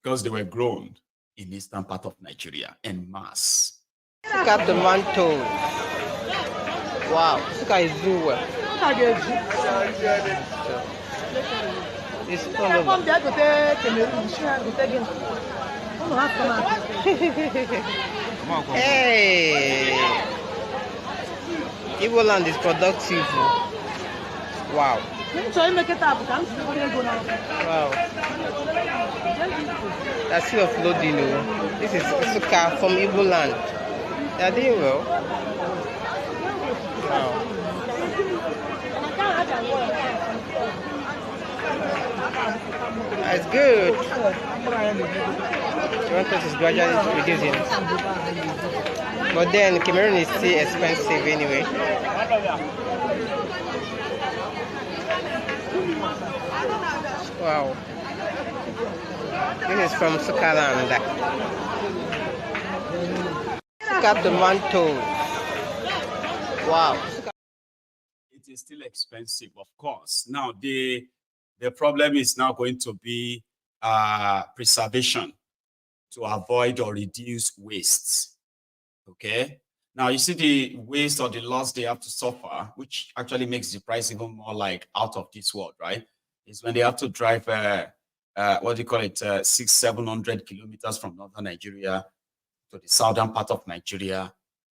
Because they were grown in the eastern part of Nigeria en masse. Nsukka tomato. Wow, Nsukka is everywhere. It's all over. Hey, Igbo land is productive. Wow. Wow. That's still offloading. This is Nsukka from Igbo land. They are doing well. Wow. That's good. Toronto is gradually reducing. But then Cameroon is still expensive anyway. Wow. This is from Sukaland. Nsukka tomato. Wow. It is still expensive, of course. Now, the problem is now going to be preservation to avoid or reduce wastes. Okay? Now, you see the waste or the loss they have to suffer, which actually makes the price even more like out of this world, right? Is when they have to drive, 600-700 kilometers from northern Nigeria to the southern part of Nigeria,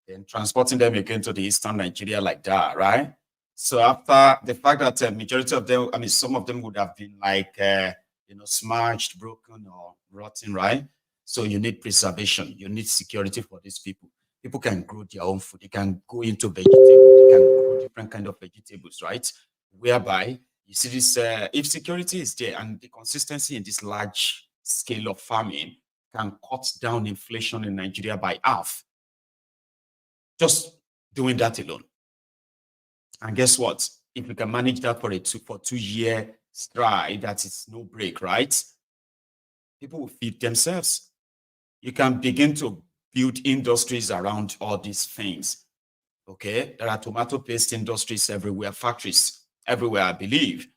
then transporting them again to the eastern Nigeria like that, right? So after the fact that majority of them, I mean, some of them would have been like, smashed, broken, or rotten, right? So you need preservation. You need security for these people. People can grow their own food. They can go into vegetables. They can grow different kind of vegetables, right? Whereby you see this, if security is there and the consistency in this large scale of farming can cut down inflation in Nigeria by half. Just doing that alone. And guess what? If we can manage that for 2-year stride, that is no break, right? People will feed themselves. You can begin to build industries around all these things. Okay? There are tomato paste industries everywhere, factories everywhere, I believe.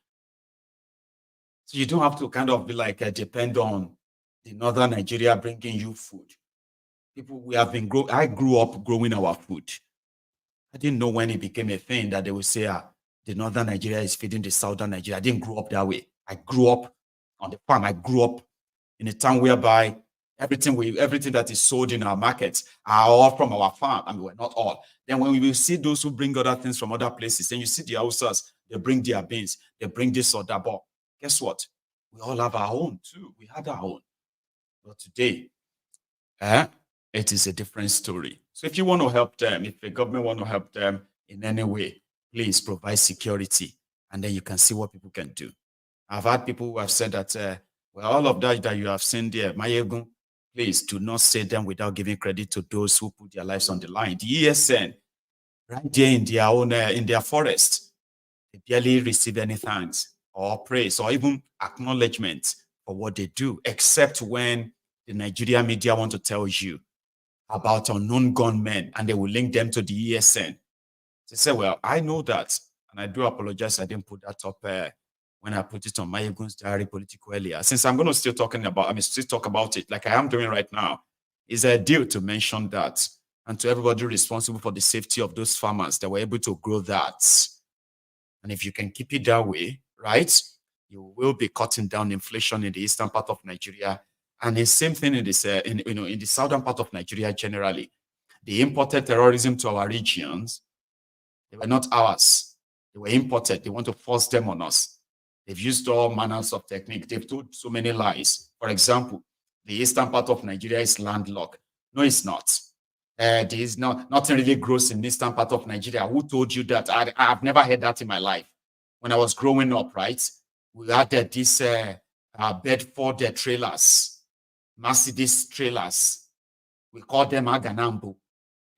So you don't have to kind of be like depend on the northern Nigeria bringing you food. People, I grew up growing our food. I didn't know when it became a thing that they would say, the northern Nigeria is feeding the southern Nigeria. I didn't grow up that way. I grew up on the farm. I grew up in a town whereby everything that is sold in our markets are all from our farm. I mean, we're not all. Then when we will see those who bring other things from other places, then you see the Hausas, they bring their beans, they bring this or that. But guess what? We all have our own too. We had our own. But today, it is a different story. So if you want to help them, if the government want to help them in any way, please provide security, and then you can see what people can do. I've had people who have said that, well, all of that you have seen there, Maiyegun, please do not say them without giving credit to those who put their lives on the line. The ESN, right there in their own, in their forest, they barely receive any thanks or praise or even acknowledgement for what they do, except when the Nigerian media want to tell you about unknown gunmen and they will link them to the ESN. They say, well, I know that, and I do apologize I didn't put that up when I put it on Maiyegun's diary political earlier. Since I'm going to still talk about it like I am doing right now, it's a deal to mention that, and to everybody responsible for the safety of those farmers that were able to grow that. And if you can keep it that way, right, you will be cutting down inflation in the eastern part of Nigeria. And the same thing in this, in the southern part of Nigeria generally. They imported terrorism to our regions. They were not ours. They were imported. They want to force them on us. They've used all manners of technique. They've told so many lies. For example, the eastern part of Nigeria is landlocked. No, it's not. There is nothing really grows in the eastern part of Nigeria. Who told you that? I've never heard that in my life. When I was growing up, right, we had these Bedford trailers, Mercedes trailers. We call them Aganambu.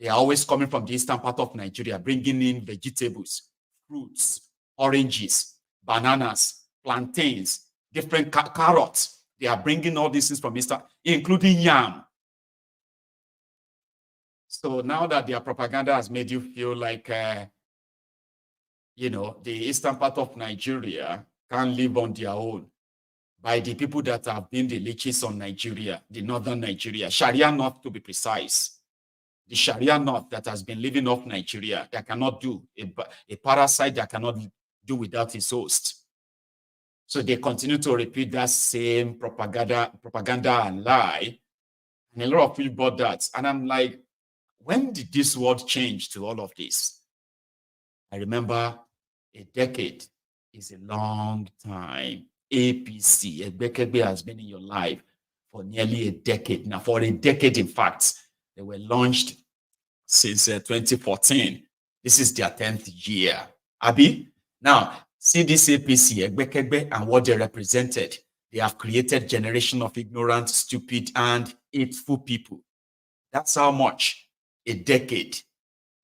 They are always coming from the eastern part of Nigeria, bringing in vegetables, fruits, oranges, bananas, plantains, different carrots. They are bringing all these things from eastern, including yam. So now that their propaganda has made you feel like, the eastern part of Nigeria can't live on their own, by the people that have been the leeches on Nigeria, the northern Nigeria, Sharia North to be precise. The Sharia North that has been living off Nigeria, that cannot do, a parasite that cannot do without its host. So they continue to repeat that same propaganda and lie. And a lot of people bought that. And I'm like, when did this world change to all of this? I remember a decade is a long time. APC, Egbekegbe, has been in your life for nearly a decade. Now, for a decade, in fact, they were launched since 2014. This is their 10th year. Abi? Now, see this APC, Egbekegbe, and what they represented. They have created a generation of ignorant, stupid, and hateful people. That's how much a decade,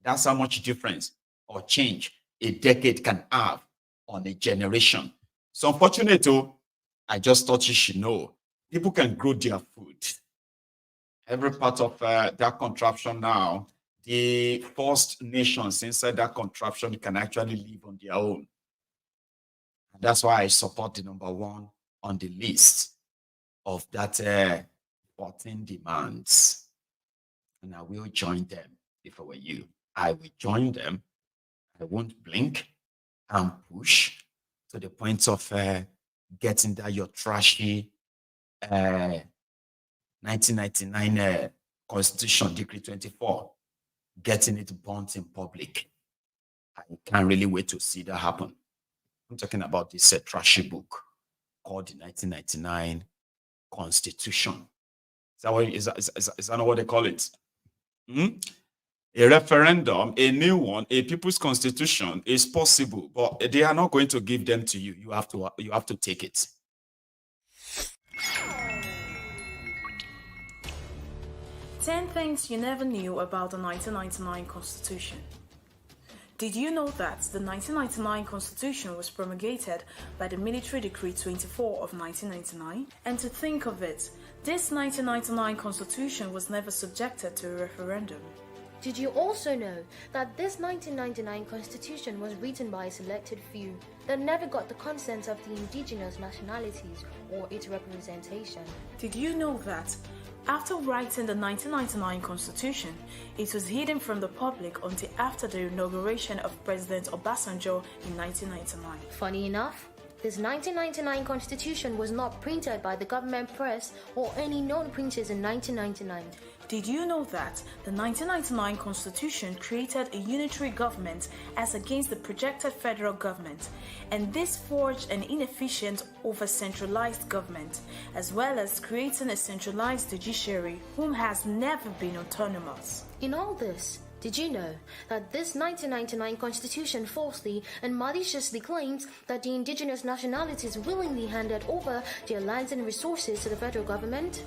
that's how much difference or change a decade can have on a generation. So unfortunately, I just thought you should know, people can grow their food. Every part of that contraption now, the first nations inside that contraption can actually live on their own. And that's why I support the number one on the list of that 14 demands. And I will join them if I were you. I will join them. I won't blink and push to the point of getting that your trashy 1999 Constitution, Decree 24, getting it burnt in public. I can't really wait to see that happen. I'm talking about this trashy book called the 1999 Constitution. Is that not what they call it? A referendum, a new one, a people's constitution is possible, but they are not going to give them to you. You have to take it. Ten things you never knew about the 1999 Constitution. Did you know that the 1999 Constitution was promulgated by the Military Decree 24 of 1999? And to think of it, this 1999 Constitution was never subjected to a referendum. Did you also know that this 1999 constitution was written by a selected few that never got the consent of the indigenous nationalities or its representation? Did you know that after writing the 1999 constitution, it was hidden from the public until after the inauguration of President Obasanjo in 1999? Funny enough, this 1999 constitution was not printed by the government press or any known printers in 1999. Did you know that the 1999 constitution created a unitary government as against the projected federal government, and this forged an inefficient over-centralized government, as well as creating a centralized judiciary whom has never been autonomous? In all this, did you know that this 1999 constitution falsely and maliciously claims that the indigenous nationalities willingly handed over their lands and resources to the federal government?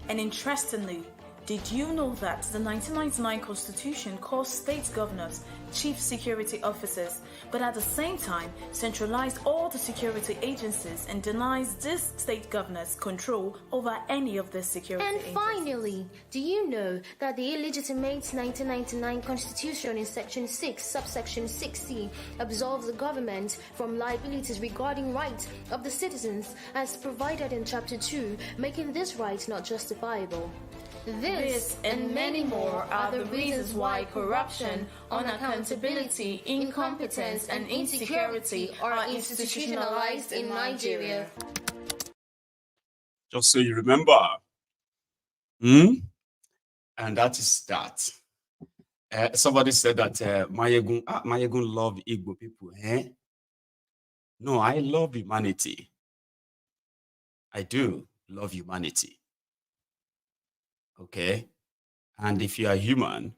And interestingly, did you know that the 1999 constitution calls state governors chief security officers, but at the same time centralized all the security agencies and denies these state governors control over any of the security agencies? And finally, do you know that the illegitimate 1999 constitution in section 6, subsection 6c, absolves the government from liabilities regarding rights of the citizens as provided in chapter 2, making this right not justifiable? This and many more are the reasons why corruption, unaccountability, incompetence, and insecurity are institutionalized in Nigeria. Just so you remember. And that is that. Somebody said that Maiyegun love Igbo people. No, I love humanity. I do love humanity. Okay, and if you are human,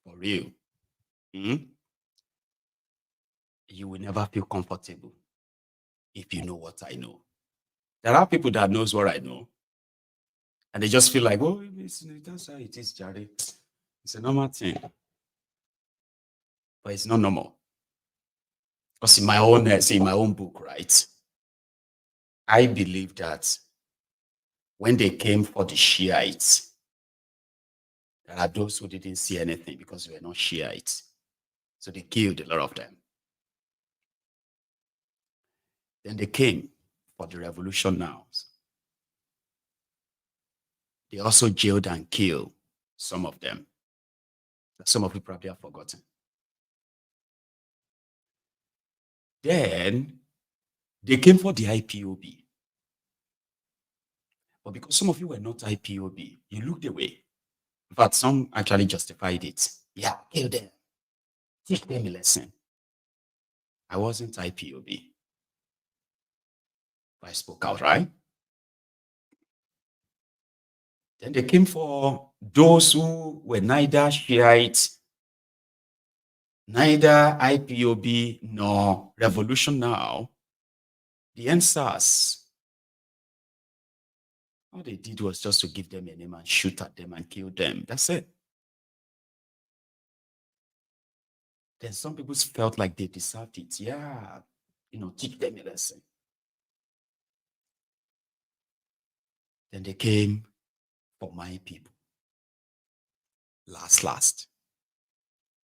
for real, you will never feel comfortable if you know what I know. There are people that knows what I know, and they just feel like, oh, that's how it is, Jerry. It's a normal thing, but it's not normal. Because in my own book, right, I believe that when they came for the Shiites, there are those who didn't see anything because they were not Shiites. So they killed a lot of them. Then they came for the revolution now. They also jailed and killed some of them. Some of you probably have forgotten. Then they came for the IPOB. But because some of you were not IPOB, you looked away. In fact, some actually justified it. Yeah, kill them. Teach them a lesson. I wasn't IPOB. But I spoke out, right? Then they came for those who were neither Shiites, neither IPOB, nor Revolution Now. The NSAS. All they did was just to give them a name and shoot at them and kill them. That's it. Then some people felt like they deserved it. Yeah, teach them a lesson. Then they came for my people. Last.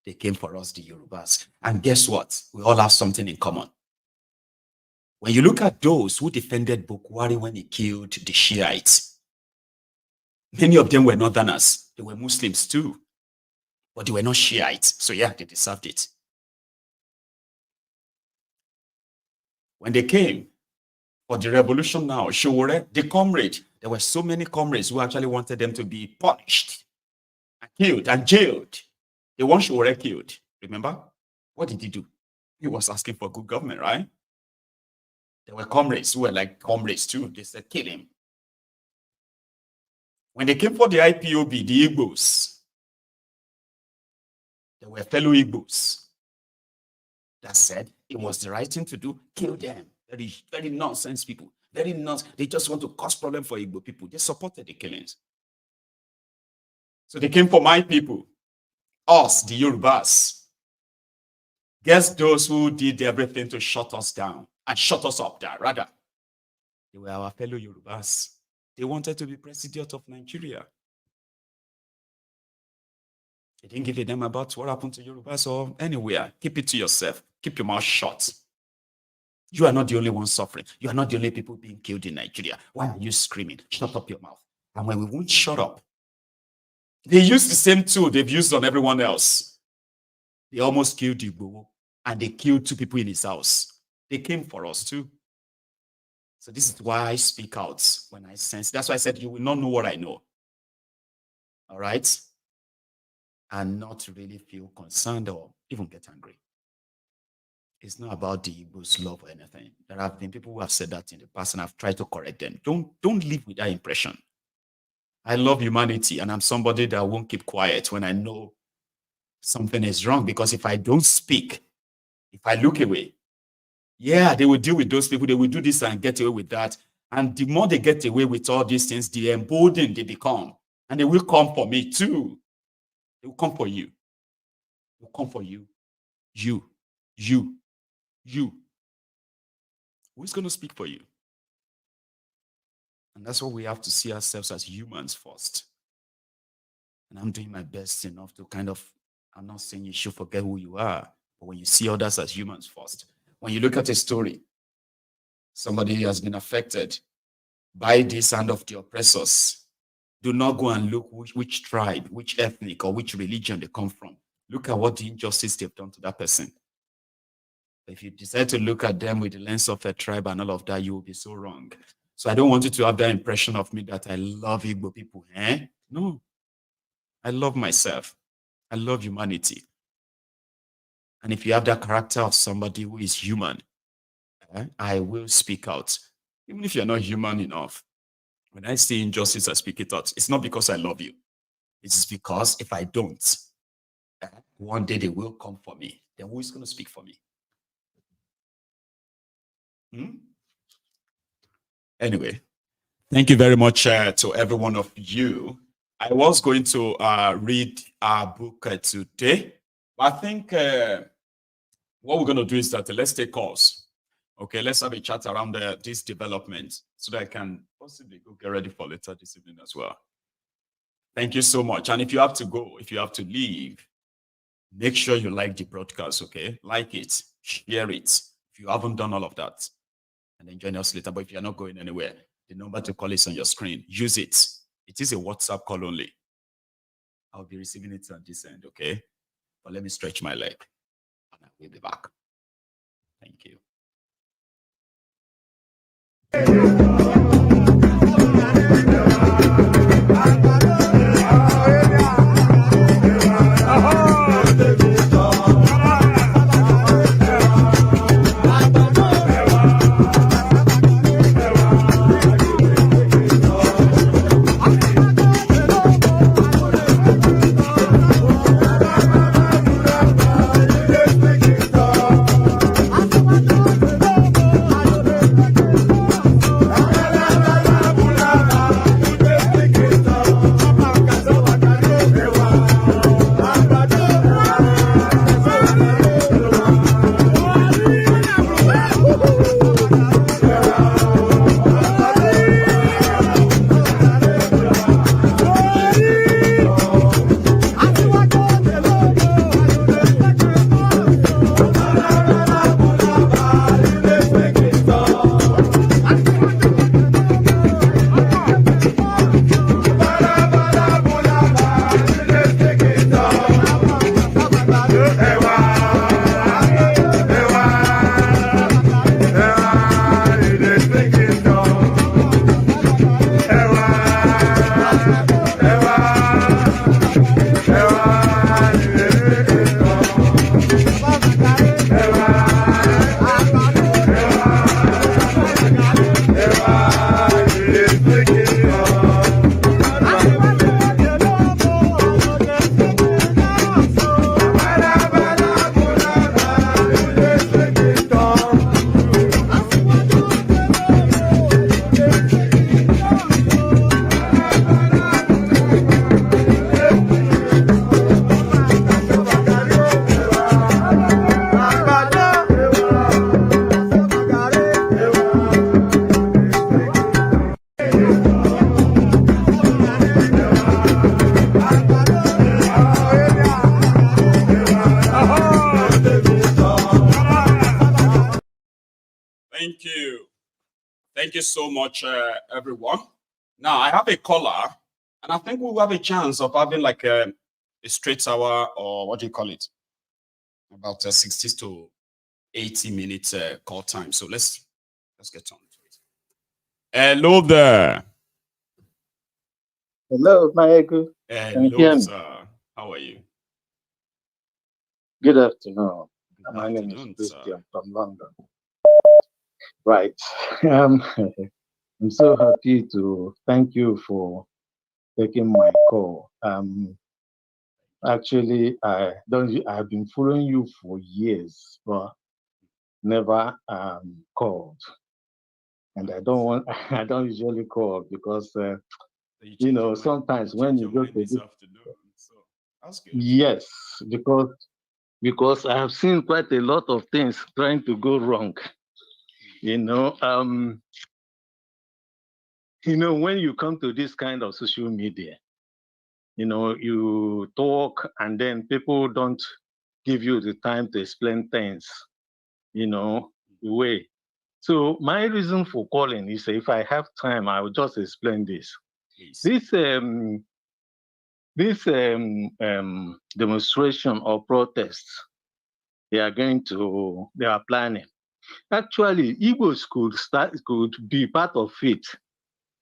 They came for us, the Yorubas. And guess what? We all have something in common. When you look at those who defended Bokohari when he killed the Shiites, many of them were Northerners. They were Muslims too. But they were not Shiites. So yeah, they deserved it. When they came for the revolution now, Showore, the comrade, there were so many comrades who actually wanted them to be punished and killed and jailed. They want Showore killed. Remember? What did he do? He was asking for good government, right? There were comrades who were like comrades too. They said, kill him. When they came for the IPOB, the Igbos, there were fellow Igbos that said it was the right thing to do, kill them. Very, very nonsense people. Very nonsense. They just want to cause problem for Igbo people. They supported the killings. So they came for my people, us, the Yorubas. Guess those who did everything to shut us down and shut us up there, rather. They were our fellow Yorubas. They wanted to be presidiot of Nigeria. They didn't give a damn about what happened to Yorubas or anywhere. Keep it to yourself. Keep your mouth shut. You are not the only one suffering. You are not the only people being killed in Nigeria. Why are you screaming? Shut up your mouth. And when we won't shut up, they use the same tool they've used on everyone else. They almost killed Igbo, and they killed 2 people in his house. They came for us too. So this is why I speak out when I sense. That's why I said you will not know what I know. All right? And not really feel concerned or even get angry. It's not about the Igbo's love or anything. There have been people who have said that in the past, and I've tried to correct them. Don't live with that impression. I love humanity, and I'm somebody that won't keep quiet when I know something is wrong, because if I don't speak, if I look away, yeah, they will deal with those people. They will do this and get away with that. And the more they get away with all these things, the emboldened they become. And they will come for me too. They will come for you. They will come for you. You. Who's going to speak for you? And that's what we have to see ourselves as humans first. And I'm doing my best enough to I'm not saying you should forget who you are, but when you see others as humans first, when you look at a story, somebody has been affected by this hand of the oppressors, do not go and look which tribe, which ethnic, or which religion they come from. Look at what the injustice they've done to that person. If you decide to look at them with the lens of a tribe and all of that, you will be so wrong. So I don't want you to have that impression of me that I love Igbo people. No. I love myself. I love humanity. And if you have that character of somebody who is human, I will speak out. Even if you're not human enough. When I see injustice, I speak it out. It's not because I love you. It's because if I don't, one day they will come for me. Then who is going to speak for me? Anyway, thank you very much to every one of you. I was going to read our book today. I think what we're going to do is that let's take calls. Okay, let's have a chat around this development so that I can possibly go get ready for later this evening as well. Thank you so much. And if you have to go, if you have to leave, make sure you like the broadcast, okay? Like it, share it. If you haven't done all of that, and then join us later. But if you're not going anywhere, the number to call is on your screen. Use it. It is a WhatsApp call only. I'll be receiving it on this end, okay? But let me stretch my leg, and I will be back. Thank you. Thank you so much, everyone. Now, I have a caller, and I think we'll have a chance of having like a straight hour, or what do you call it? About 60 to 80 minutes call time. So let's get on to it. Hello there. Hello, Maiyegun. Hello, sir. How are you? Good afternoon. My name is Christian from London. Right. I'm so happy to thank you for taking my call. Actually, I've been following you for years, but never called. And I don't usually call because you know, sometimes when you go to this, yes, because I have seen quite a lot of things trying to go wrong. You know, when you come to this kind of social media, you know, you talk and then people don't give you the time to explain things, you know, the way. So my reason for calling is if I have time, I will just explain this. Please. This demonstration or protests they are planning. Actually, Igbos could be part of it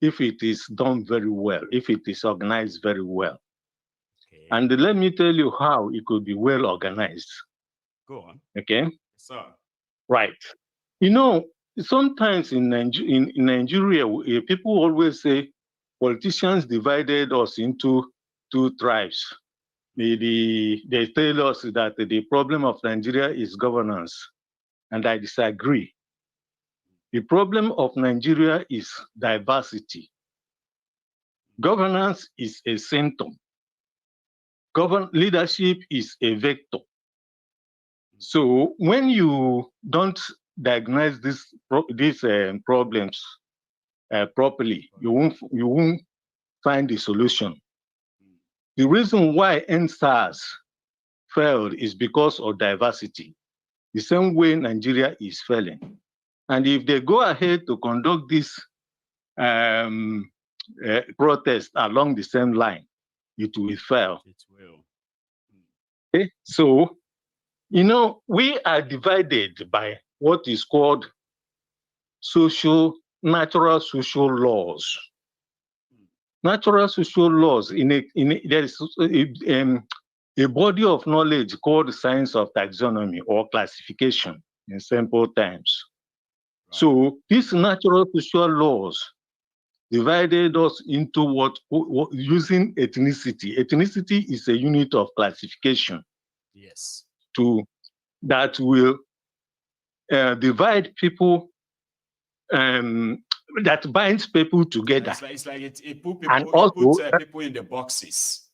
if it is done very well, if it is organized very well. Okay. And let me tell you how it could be well organized. Go on. Okay? Sir. Right. You know, sometimes in Nigeria, people always say politicians divided us into two tribes. They tell us that the problem of Nigeria is governance, and I disagree. The problem of Nigeria is diversity. Governance is a symptom. Leadership is a vector. So when you don't diagnose these problems properly, you won't find the solution. The reason why NSAS failed is because of diversity. The same way Nigeria is failing. And if they go ahead to conduct this protest along the same line, it will fail. It will. Okay? So, you know, we are divided by what is called natural social laws. Natural social laws, there is a body of knowledge called the science of taxonomy or classification in simple terms. Right. So these natural social laws divided us into what using ethnicity. Ethnicity is a unit of classification. Yes. That will divide people, that binds people together. It's like it put people in the boxes.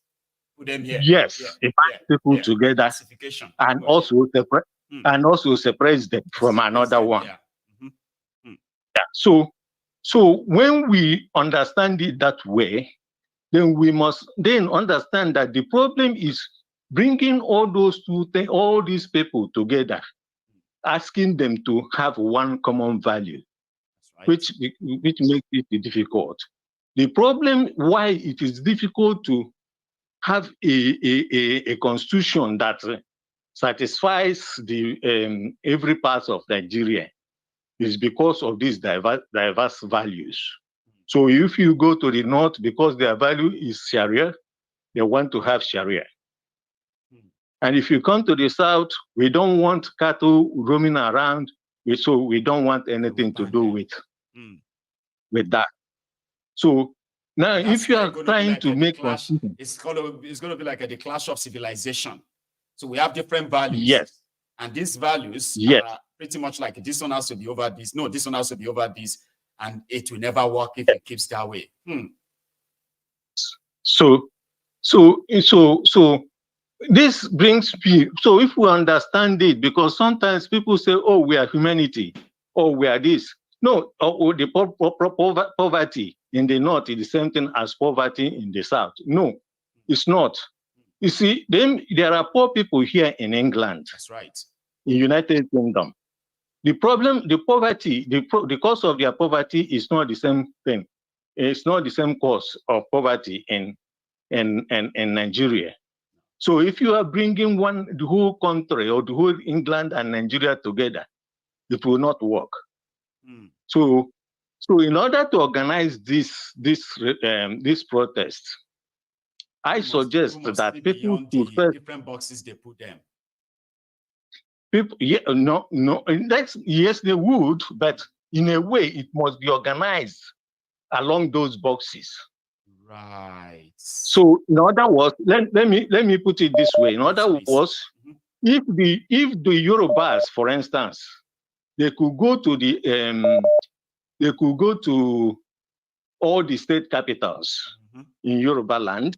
Put them here. Yes, it binds people together. Classification. And also separates them from another one. Yeah. Mm-hmm. Yeah. So when we understand it that way, then we must then understand that the problem is bringing all these people together, asking them to have one common value, right, which makes it difficult. The problem why it is difficult to have a constitution that satisfies the every part of Nigeria is because of these diverse values. So if you go to the north, because their value is Sharia, they want to have Sharia. And if you come to the south, we don't want cattle roaming around, so we don't want anything to do with that. So now, if you are trying to make it's going to be like the clash of civilization. So we have different values. Yes. And these values are pretty much like this one has to be over this. No, this one has to be over this. And it will never work if it keeps that way. So this brings people. So if we understand it, because sometimes people say, oh, we are humanity, or we are this. No, the poverty in the north is the same thing as poverty in the south. No, it's not. You see, there are poor people here in England. That's right. In United Kingdom. The problem, the poverty, the cause of their poverty is not the same thing. It's not the same cause of poverty in Nigeria. So if you are bringing the whole country or the whole England and Nigeria together, it will not work. So in order to organize this protest, I suggest that people should first, different boxes they put them. People, yeah, no, yes, they would, but in a way, it must be organized along those boxes. Right. So, in other words, let me put it this way. In other words, if the Yorubas, for instance, they could go to all the state capitals in Yoruba land.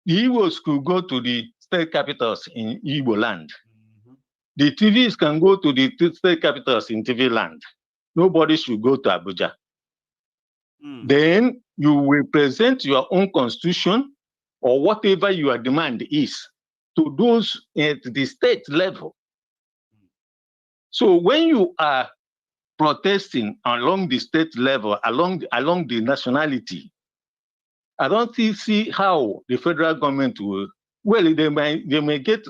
The Igbos could go to the state capitals in Igbo land. The TVs can go to the state capitals in TV land. Nobody should go to Abuja. Then you will present your own constitution or whatever your demand is to those at the state level. So when you are protesting along the state level, along the nationality, I don't see how the federal government will. Well, they may get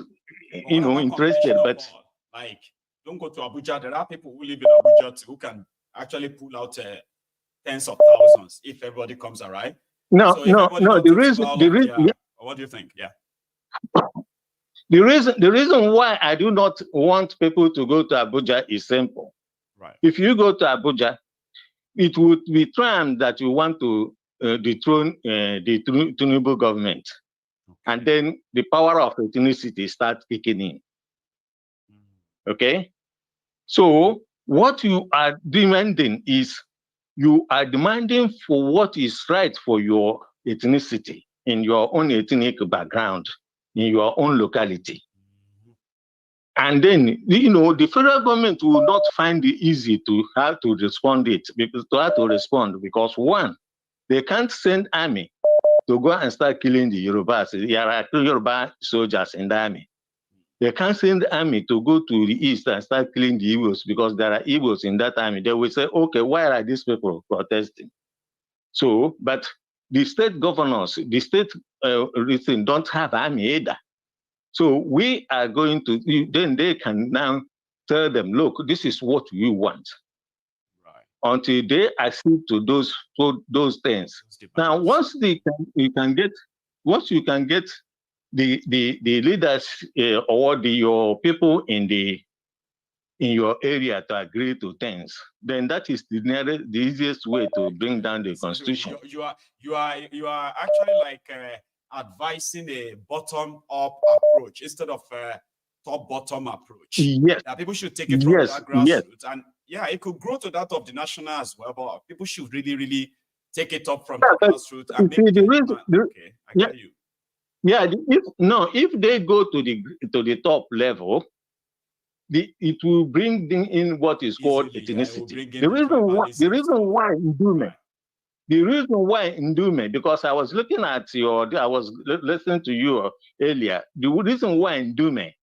interested, but like, don't go to Abuja. There are people who live in Abuja too, who can actually pull out tens of thousands if everybody comes around. No. The reason. What do you think? Yeah. The reason why I do not want people to go to Abuja is simple. Right. If you go to Abuja, it would be termed that you want to dethrone the Tinubu government. And then the power of ethnicity starts kicking in. Okay? So what you are demanding is, you are demanding for what is right for your ethnicity, in your own ethnic background, in your own locality. And then, the federal government will not find it easy to have to respond because one, they can't send army to go and start killing the Yorubas. There are Yoruba soldiers in the army. They can't send the army to go to the east and start killing the Igbos because there are Igbos in that army. They will say, okay, why are these people protesting? So, but the state governors, the state don't have army either. So we are going to, then they can now tell them, look, this is what we want. Until they accede to those things. Now, once you can get the leaders or your people in your area to agree to things, then that is the easiest way to bring down the constitution. You are actually like advising a bottom-up approach instead of a top-bottom approach. Yes. That people should take it from that grassroots. And yeah, it could grow to that of the national as well, but people should really, really take it up from the grassroots and make it. Okay, I get you. Yeah, if they go to the top level, it will bring in what is called ethnicity. The reason why Ndume, because I was looking at I was listening to you earlier. The reason why Ndume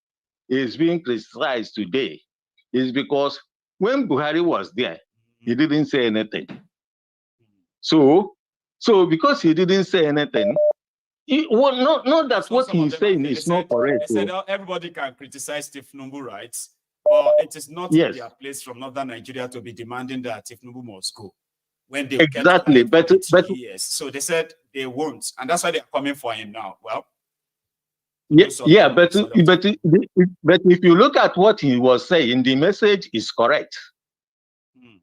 is being criticized today is because when Buhari was there, he didn't say anything. So because he didn't say anything, not that what he's saying is not correct. They said everybody can criticize thiefnubu, right? But it is not in their place from northern Nigeria to be demanding that thiefnubu must go. When they exactly, but years. So they said they won't, and that's why they're coming for him now. Well, but if you look at what he was saying, the message is correct.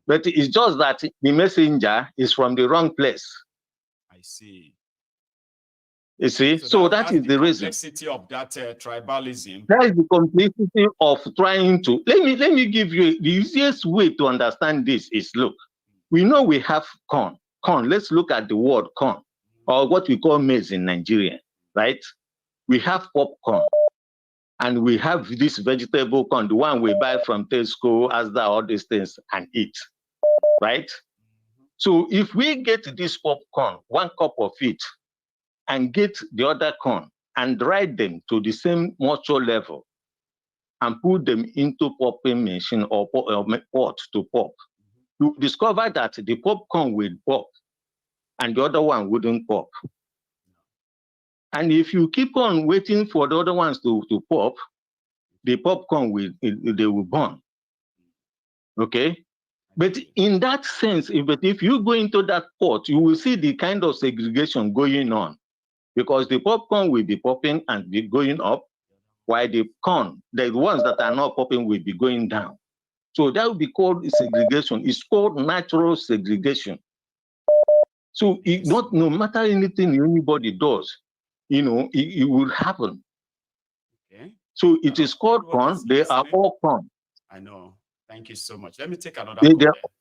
But it's just that the messenger is from the wrong place. I see. You see, so that is the reason. Complexity of that tribalism. That is the complexity of trying to. Let me give you the easiest way to understand this is, look, we know we have corn. Corn. Let's look at the word corn, or what we call maize in Nigeria, right? We have popcorn, and we have this vegetable corn, the one we buy from Tesco, Asda, all these things, and eat, right? So if we get this popcorn, 1 cup of it, and get the other corn and dry them to the same moisture level, and put them into popping machine or pot to pop, you discover that the popcorn will pop and the other one wouldn't pop. And if you keep on waiting for the other ones to pop, the popcorn they will burn. Okay? But in that sense, if you go into that pot, you will see the kind of segregation going on, because the popcorn will be popping and be going up, while the corn, the ones that are not popping, will be going down. So that would be called segregation. It's called natural segregation. So no matter anything anybody does, it will happen. Okay. So it is called corn. They are all corn. I know. Thank you so much. Let me take another call.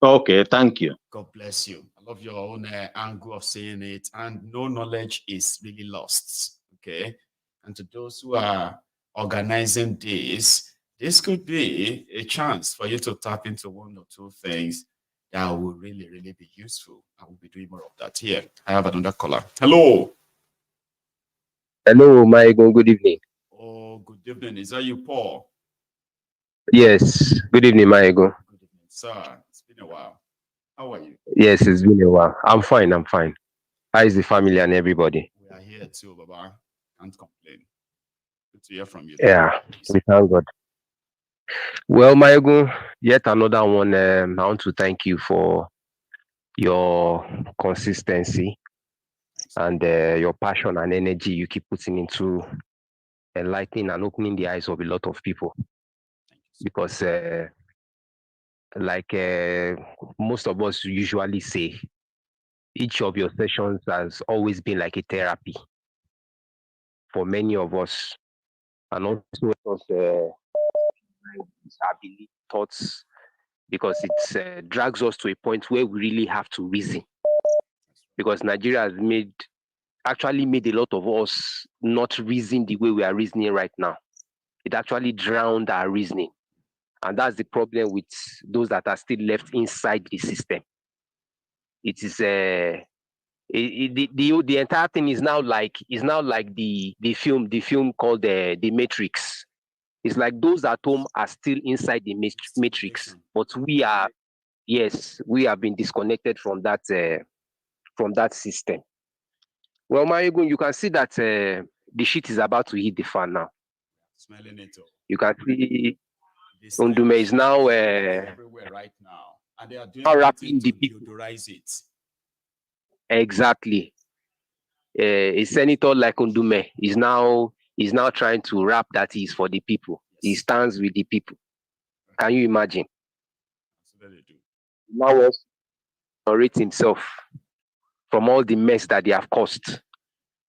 Okay, thank you. God bless you. I love your own angle of saying it. And no knowledge is really lost. Okay. And to those who are organizing this could be a chance for you to tap into one or two things that will really, really be useful. I will be doing more of that here. I have another caller. Hello. Hello, Maiyegun. Good evening. Oh, good evening. Is that you, Paul? Yes. Good evening, Maiyegun. Good evening, sir. It's been a while. How are you? Yes, it's been a while. I'm fine. I'm fine. How is the family and everybody? We are here too, Baba. Can't complain. Good to hear from you. Yeah, we thank God. Well, Maiyegun, yet another one. I want to thank you for your consistency and your passion and energy you keep putting into enlightening and opening the eyes of a lot of people. Because most of us usually say, each of your sessions has always been like a therapy for many of us, and also belief thoughts, because it drags us to a point where we really have to reason. Because Nigeria has actually made a lot of us not reason the way we are reasoning right now. It actually drowned our reasoning. And that's the problem with those that are still left inside the system. It is the entire thing is now like the film called the Matrix. It's like those at home are still inside the Matrix, but we have been disconnected from that system. Well, Maiyegun, you can see that the shit is about to hit the fan now. Smelling it all. You can see Ndume is now everywhere right now, and they are doing wrapping the people to deodorize it. Exactly. A senator like Ndume is now trying to rap that he is for the people. Yes. He stands with the people. Can you imagine? Absolutely. Now wants to separate himself from all the mess that they have caused.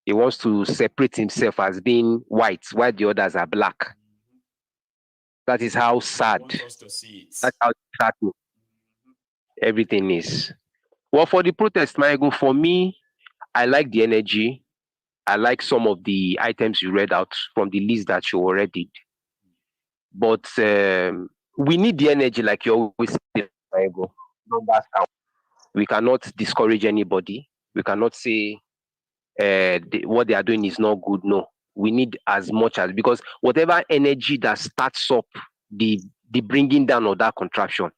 He wants to separate himself as being white, while the others are black. Mm-hmm. That is how sad. That's how sad everything is. Well, for the protest, Maiyegun, for me, I like the energy. I like some of the items you read out from the list that you already did. But we need the energy, like you always say, Maiyegun. Numbers count. We cannot discourage anybody. We cannot say what they are doing is not good. No, we need as much as, because whatever energy that starts up the bringing down of that contraption,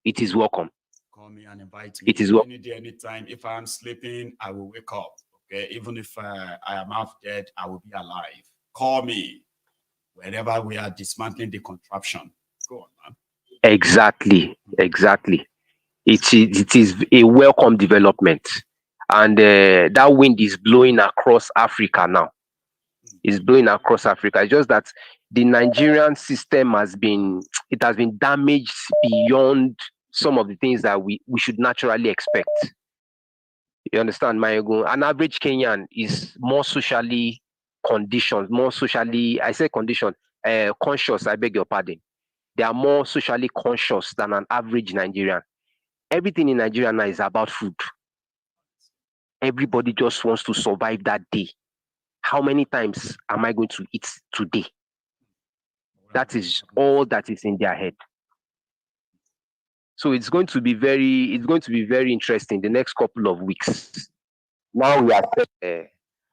it is welcome. Call me and invite me. It is welcome. Any day, anytime. If I'm sleeping, I will wake up. Okay, even if I am half dead, I will be alive. Call me wherever we are dismantling the contraption. Go on, man. Exactly. It is a welcome development, and that wind is blowing across Africa now. It's blowing across Africa. It's just that the Nigerian system has been damaged beyond some of the things that we should naturally expect. You understand, Maiyegun? An average Kenyan is more socially conditioned, conscious, I beg your pardon. They are more socially conscious than an average Nigerian. Everything in Nigeria now is about food. Everybody just wants to survive that day. How many times am I going to eat today? That is all that is in their head. So it's going to be very interesting the next couple of weeks. Now we have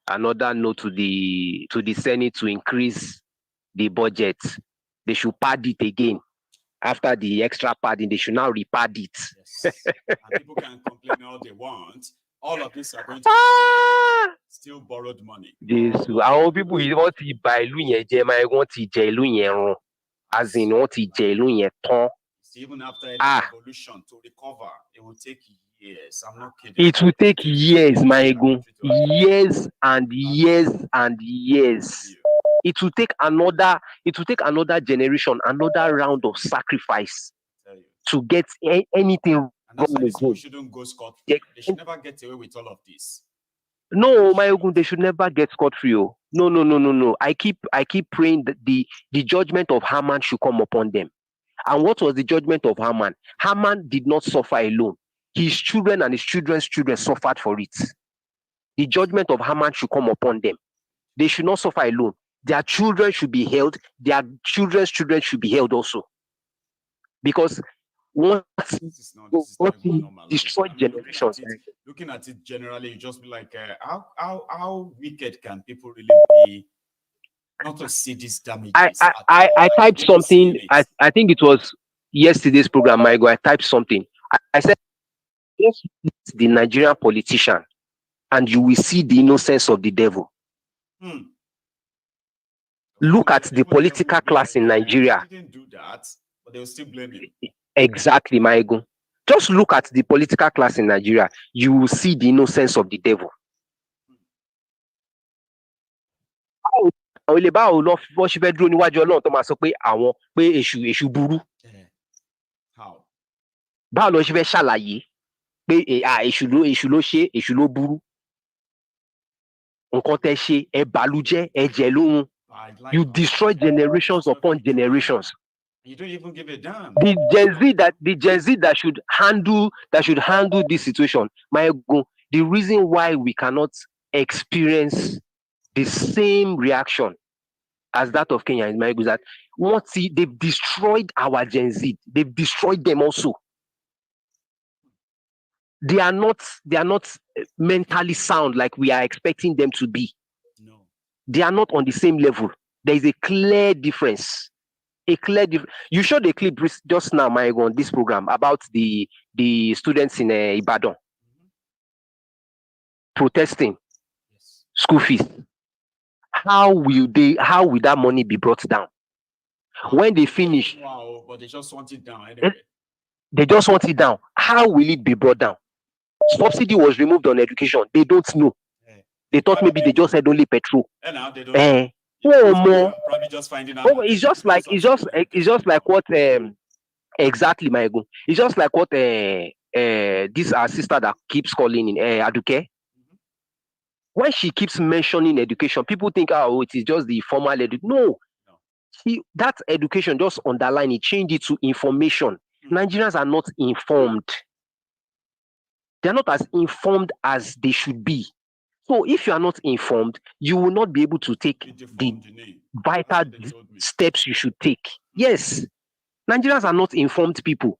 another note to the Senate to increase the budget. They should pad it again. After the extra padding, they should now repad it. Yes. And people can complain all they want. All of these are going to still borrowed money. This, our people want to buy want to jail as in want to jail even after any revolution to recover, it will take years. I'm not kidding. It will take years, Maiyegun. Years and years and years. It will take another generation, another round of sacrifice to get anything wrong. People shouldn't go scot-free. They should never get away with all of this. No, Maiyegun, they should never get scot-free. No. I keep praying that the judgment of Haman should come upon them. And what was the judgment of Haman? Haman did not suffer alone. His children and his children's children suffered for it. The judgment of Haman should come upon them. They should not suffer alone. Their children should be held. Their children's children should be held also. Because once destroyed generations. Looking at it generally, you just be like, how wicked can people really be? Not to see this damage. I typed something. I think it was yesterday's program, Maiyegun. I typed something. I said, just the Nigerian politician, and you will see the innocence of the devil. Look at the political class in Nigeria. They didn't do that, but they will still blame him. Exactly, Maiyegun. Just look at the political class in Nigeria. You will see the innocence of the devil. How? Báwo ló ṣe fẹ́ ṣàlàyé pé èṣù ló ṣe, èṣù ló burú. Nǹkan tẹ́ ṣe, ẹ bàlújẹ́, ẹ jẹ lóhun. You destroy generations upon generations. You don't even give a damn. The Gen Z that should handle this situation, Maiyegun, the reason why we cannot experience the same reaction as that of Kenya is, Maiyegun, that they've destroyed our Gen Z. They've destroyed them also. They are not mentally sound like we are expecting them to be. No. They are not on the same level. There is a clear difference. You showed a clip just now, Maiyegun, on this program about the students in Ibadan protesting school fees. How will that money be brought down? When they finish, wow, but they just want it down anyway. They just want it down. How will it be brought down? Subsidy was removed on education. They don't know. They thought maybe they just said only petrol. And now they don't. Probably just finding out. It's just like what exactly, Maiyegun. It's just like what this our sister that keeps calling in Aduke. When she keeps mentioning education, people think, oh, it is just the formal education. No. That education just underline it, change it to information. Nigerians are not informed. They're not as informed as they should be. So if you are not informed, you will not be able to take the vital steps you should take. Yes, Nigerians are not informed people.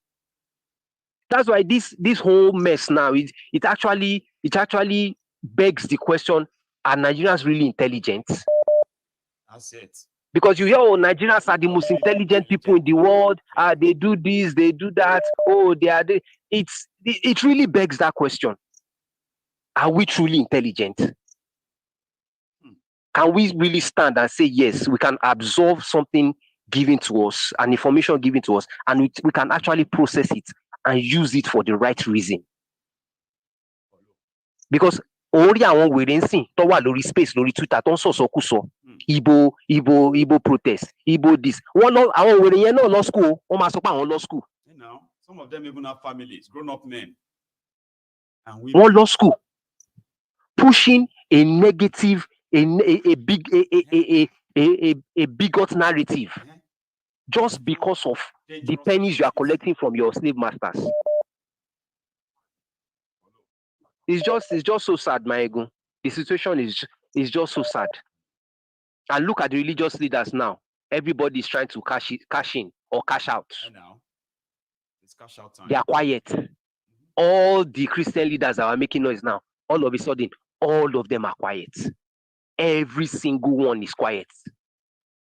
That's why this whole mess now, it actually begs the question, are Nigerians really intelligent? That's it. Because you hear, oh, Nigerians are the most intelligent people in the world. They do this, they do that. Oh, it really begs that question. Are we truly intelligent? Can we really stand and say, yes, we can absorb something given to us, an information given to us, and we can actually process it and use it for the right reason? Because only àwọn wèrè ń sìn tó wà lórí space lórí Twitter tó ń sọ̀sọ̀kúsọ Igbo protest, Igbo this. Àwọn wèrè yẹn náà lọ school, wọ́n máa sọ pé àwọn lọ school. You know, some of them even have families, grown-up men. And wọ́n lọ school, pushing a negative, a bigot narrative, just because of the pennies you are collecting from your slave masters. It's just so sad, Maiyegun. The situation is just so sad. And look at the religious leaders now. Everybody is trying to cash in or cash out. It's cash out time. They are quiet. All the Christian leaders that are making noise now, all of a sudden, all of them are quiet. Every single one is quiet.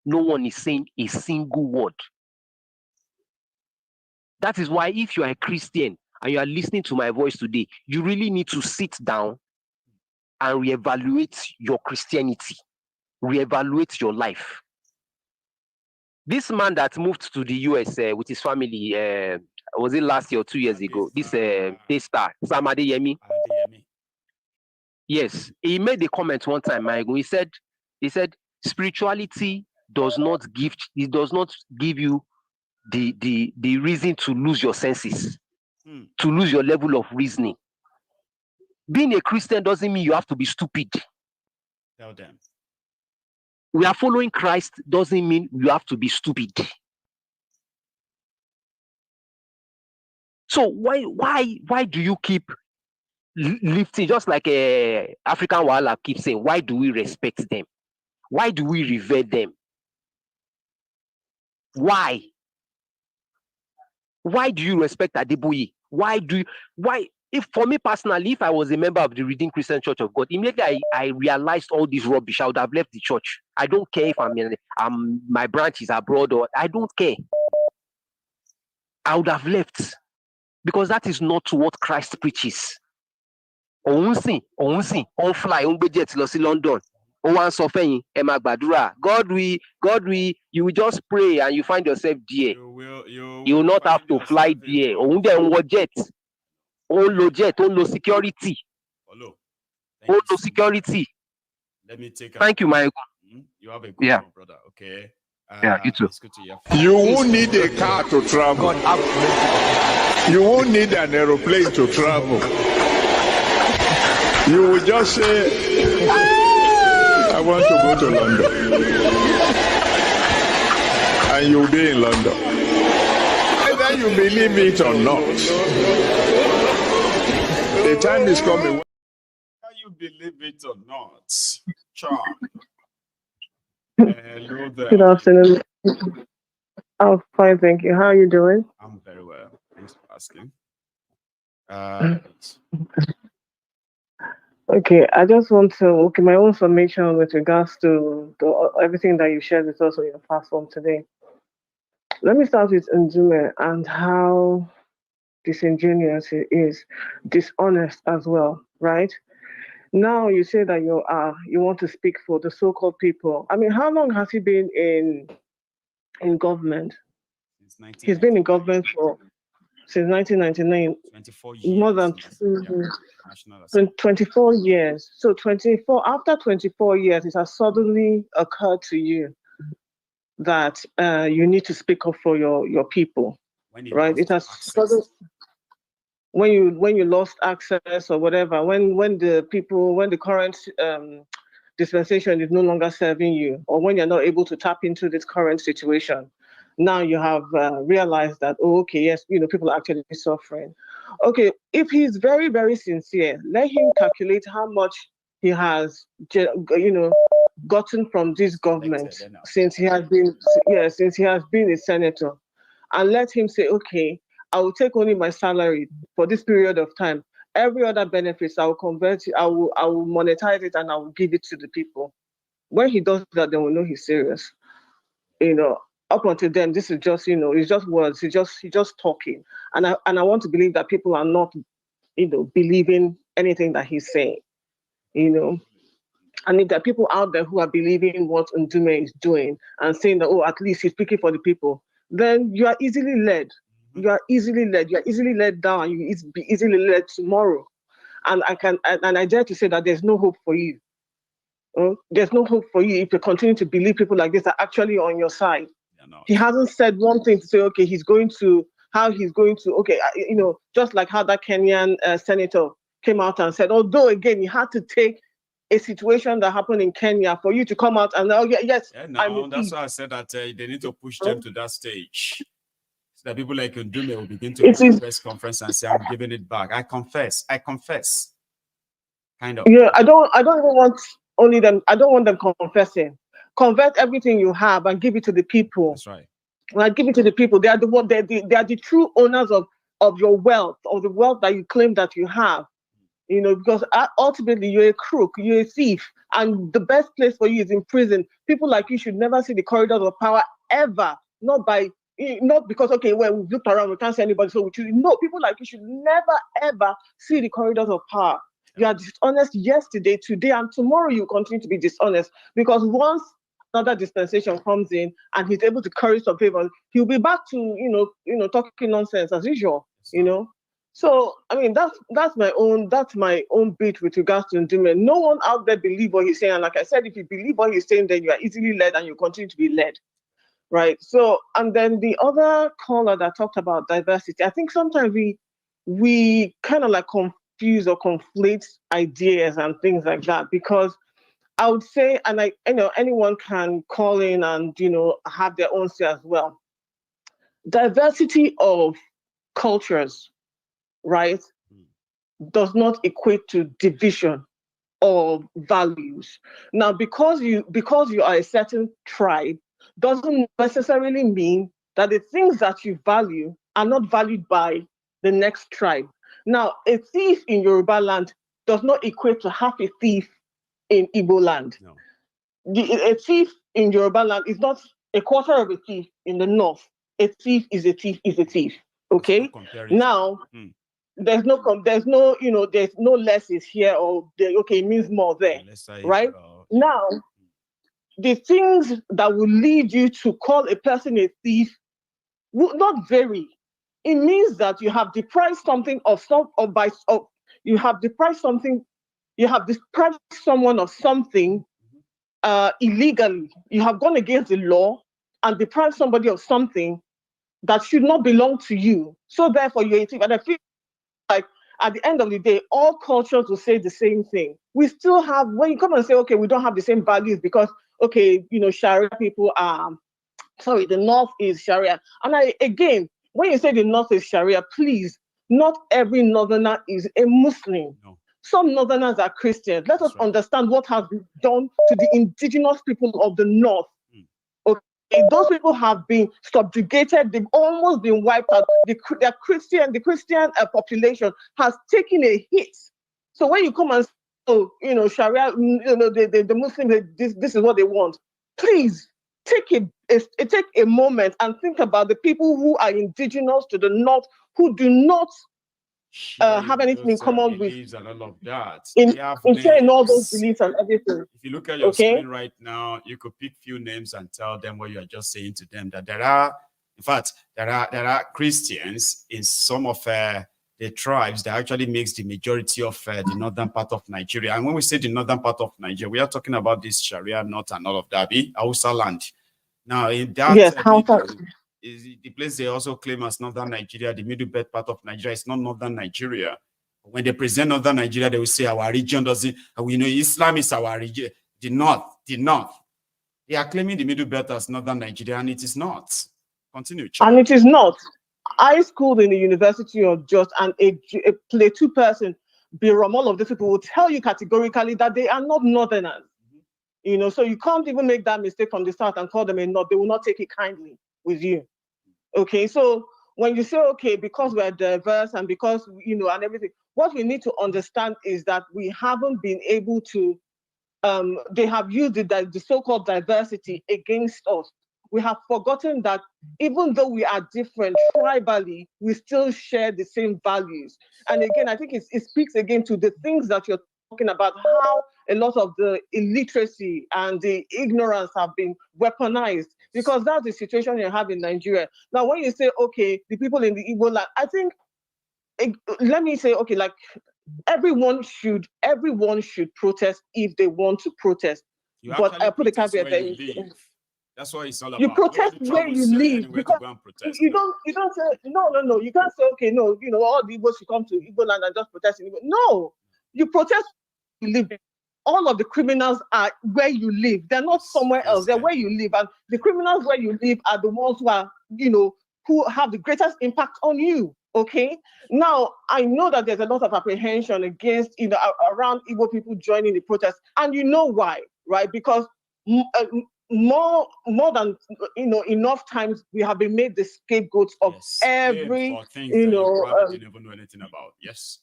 No one is saying a single word. That is why if you are a Christian and you are listening to my voice today, you really need to sit down and reevaluate your Christianity, reevaluate your life. This man that moved to the US with his family, was it last year or 2 years ago? This Daystar, Sam Adeyemi. Yes, he made a comment one time, Maiyegun. He said, spirituality does not give you the reason to lose your senses, to lose your level of reasoning. Being a Christian doesn't mean you have to be stupid. Tell them. We are following Christ doesn't mean you have to be stupid. So why do you keep lifting, just like African Wahala keeps saying, why do we respect them? Why do we revere them? Why? Why do you respect Adeboye? If for me personally, if I was a member of the Redeemed Christian Church of God, immediately I realized all this rubbish, I would have left the church. I don't care if my branch is abroad, or I don't care. I would have left, because that is not what Christ preaches. On fly, on budget to London. God, you will just pray and you find yourself there. You will not have to fly there. On jet. On jet, on security. On security. Let me take Thank you, Maiyegun. You have a good one, brother. Okay. Yeah, you too. It's good to hear. You won't need a car to travel. You won't need an aeroplane to travel. You will just say, I want to go to London. And you'll be in London. Whether you believe it or not, the time is coming. Whether you believe it or not. Charm. Hello there. Good afternoon. I'm fine, thank you. How are you doing? I'm very well. Thanks for asking. Okay, I just want to my own summation with regards to everything that you shared with us on your platform today. Let me start with Ndume and how disingenuous he is, dishonest as well, right? Now you say that you want to speak for the so-called people. I mean, how long has he been in government? He's been in government since 1999. 24 years. More than 24 years. So after 24 years, it has suddenly occurred to you that you need to speak up for your people, right? It has suddenly, when you lost access or whatever, when the current dispensation is no longer serving you, or when you're not able to tap into this current situation, now you have realized that, oh, okay, yes, people are actually suffering. Okay, if he's very, very sincere, let him calculate how much he has, gotten from this government since he has been a senator, and let him say, okay, I will take only my salary for this period of time. Every other benefits, I will convert it, I will monetize it, and I will give it to the people. When he does that, they will know he's serious. Up until then, this is just, it's just words. He's just talking. And I want to believe that people are not, believing anything that he's saying, And if there are people out there who are believing what Ndume is doing and saying that, oh, at least he's speaking for the people, then you are easily led. You are easily led. You are easily led down, and you will be easily led tomorrow. And I dare to say that there's no hope for you. There's no hope for you if you continue to believe people like this are actually on your side. He hasn't said one thing to say, okay, just like how that Kenyan senator came out and said, although again, he had to take a situation that happened in Kenya for you to come out and, yes. Yeah, that's why I said that they need to push them to that stage. So that people like Ndume will begin to do a press conference and say, I'm giving it back. I confess. Kind of. Yeah, I don't even want only them. I don't want them confessing. Convert everything you have and give it to the people. That's right. Like, give it to the people. They are the one. They are the true owners of your wealth, or the wealth that you claim that you have. you know, because ultimately you're a crook, you're a thief, and the best place for you is in prison. People like you should never see the corridors of power ever, not because, okay, well, we've looked around, we can't see anybody, so we choose. No, people like you should never, ever see the corridors of power. You are dishonest yesterday, today, and tomorrow you continue to be dishonest, because once another dispensation comes in and he's able to curry some favor, he'll be back to, you know, talking nonsense as usual, you know. So, I mean, that's my own bit with regards to Ndume. No one out there believe what he's saying. And like I said, if you believe what he's saying, then you are easily led and you continue to be led, right? So, and then the other caller that talked about diversity, I think sometimes we kind of like confuse or conflate ideas and things like that, because I would say, and anyone can call in and, you know, have their own say as well. Diversity of cultures, right, does not equate to division of values. Now, because you are a certain tribe, doesn't necessarily mean that the things that you value are not valued by the next tribe. Now, a thief in Yoruba land does not equate to half a thief in Igbo land. No. A thief in Yoruba land is not a quarter of a thief in the north. A thief is a thief is a thief. Okay. Now, there's no, you know, there's no less is here or okay, it means more there, right? Now, the things that will lead you to call a person a thief will not vary. It means that you have deprived something you have deprived someone of something illegally. You have gone against the law and deprived somebody of something that should not belong to you. So therefore, you're a thief. And I feel like at the end of the day, all cultures will say the same thing. We still have, when you come and say, okay, we don't have the same values because, okay, you know, Sharia people the North is Sharia. And again, when you say the North is Sharia, please, not every Northerner is a Muslim. No. Some Northerners are Christians. Let us understand what has been done to the indigenous people of the North. Okay, those people have been subjugated. They've almost been wiped out. The Christian population has taken a hit. So when you come and say, oh, you know, Sharia, you know, the Muslims, this is what they want. Please take a moment and think about the people who are indigenous to the North, who do not have anything in common with and all of that. in sharing all those beliefs and everything. If you look at your screen right now, you could pick few names and tell them what you are just saying to them, that there are Christians in some of the tribes that actually makes the majority of the northern part of Nigeria. And when we say the northern part of Nigeria, we are talking about this Sharia North and all of that, Hausa land. Now, in that is the place they also claim as northern Nigeria, the middle belt part of Nigeria is not northern Nigeria. When they present northern Nigeria, they will say our region doesn't, we know Islam is our region, the north. They are claiming the middle belt as northern Nigeria, and it is not. Continue, Chief. And it is not. I schooled in the University of Jos, and a Plateau person, Birom, all of these people will tell you categorically that they are not northerners. You know, so you can't even make that mistake from the start and call them a north. They will not take it kindly with you. Okay, so when you say, okay, because we're diverse and because, you know, and everything, what we need to understand is that we haven't been able to, they have used the so-called diversity against us. We have forgotten that even though we are different tribally, we still share the same values. And again, I think it speaks again to the things that you're talking about, how a lot of the illiteracy and the ignorance have been weaponized, because that's the situation you have in Nigeria. Now, when you say, okay, the people in the Igbo land, I think, let me say, okay, like everyone should protest if they want to protest. But I put a caveat there. That's what it's all about. You protest where you live, because you don't say no. You can't say, okay, no, you know, all the Igbos should come to Igbo land and just protest in Igbo. No, you protest where you live. All of the criminals are where you live. They're not somewhere else. They're where you live. And the criminals where you live are the ones who are, you know, who have the greatest impact on you. Okay. Now, I know that there's a lot of apprehension against, you know, around Igbo people joining the protest. And you know why, right? Because more than, you know, enough times we have been made the scapegoats of every, you know, didn't even know anything about. Yes.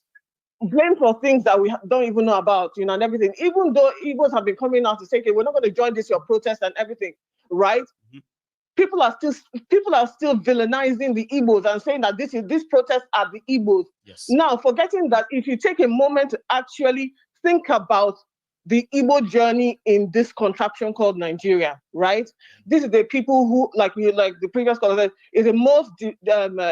blamed for things that we don't even know about, you know, and everything. Even though Igbos have been coming out to say, okay, we're not going to join this, your protest and everything, right? Mm-hmm. People are still villainizing the Igbos and saying that these protests are the Igbos. Yes. Now, forgetting that if you take a moment to actually think about the Igbo journey in this contraption called Nigeria, right? This is the people who, like the previous caller said, is the most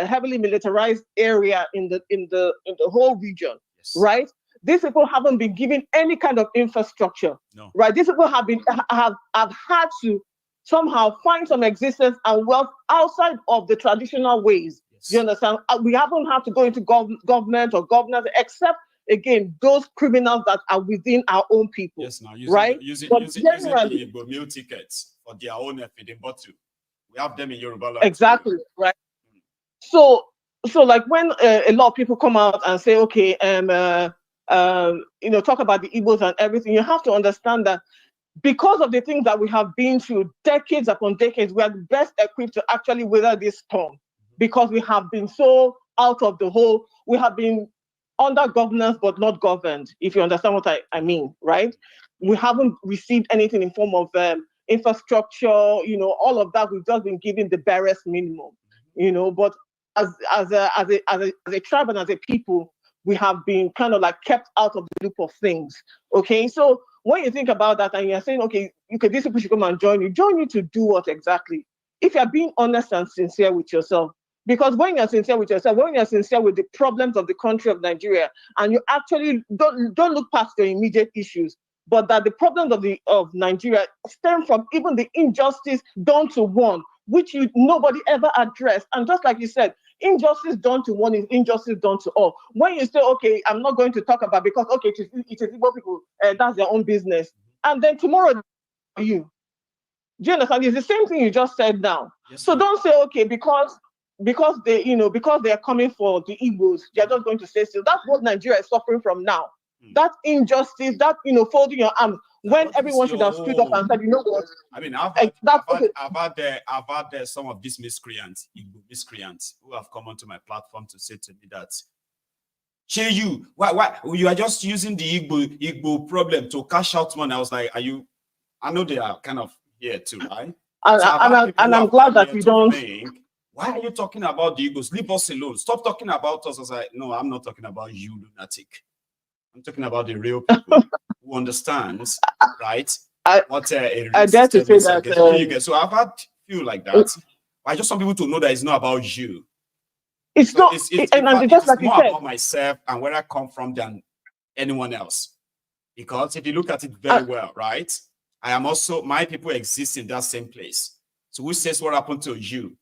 heavily militarized area in the whole region, yes. Right? These people haven't been given any kind of infrastructure, no. Right? These people have had to somehow find some existence and wealth outside of the traditional ways. Yes. Do you understand? We haven't had to go into government or governors, except again, those criminals that are within our own people. Yes, now using the Igbo meal tickets for their own feeding bottle. We have them in Yoruba land. Exactly, too. Right. So like when a lot of people come out and say, okay, talk about the Igbos and everything, you have to understand that because of the things that we have been through decades upon decades, we are best equipped to actually weather this storm, because we have been so out of the hole. We have been under governance but not governed, if you understand what I mean, right? We haven't received anything in form of infrastructure, all of that. We've just been given the barest minimum, but as a tribe and as a people, we have been kind of like kept out of the loop of things. Okay, so when you think about that and you're saying, okay, these people should come and join you to do what exactly? If you're being honest and sincere with yourself, because when you're sincere with yourself, when you're sincere with the problems of the country of Nigeria, and you actually don't look past your immediate issues, but that the problems of Nigeria stem from even the injustice done to one, which nobody ever addressed. And just like you said, injustice done to one is injustice done to all. When you say, okay, I'm not going to talk about, because okay, it is Igbo people, that's their own business, and then tomorrow you. Do you understand? It's the same thing you just said now. Yes, so don't say, okay, because they are coming for the Igbos, they're just going to stay still. That's what Nigeria is suffering from now. That injustice, that folding your arms, when everyone should have stood up and said, you know what? I mean, I've had some of these miscreants, Igbo miscreants, who have come onto my platform to say to me that, you, why you are just using the Igbo problem to cash out money. I was like, I know they are kind of here too, right? I'm glad that you don't think, why are you talking about the Igbos? Leave us alone. Stop talking about us. I was like, no, I'm not talking about you, lunatic. I'm talking about the real people who understands, right? I dare to say that. So I've had few like that. I just want people to know that it's not about you. It's not. It's more about myself and where I come from than anyone else. Because if you look at it very well, right? I am also, my people exist in that same place. So who says what happened to you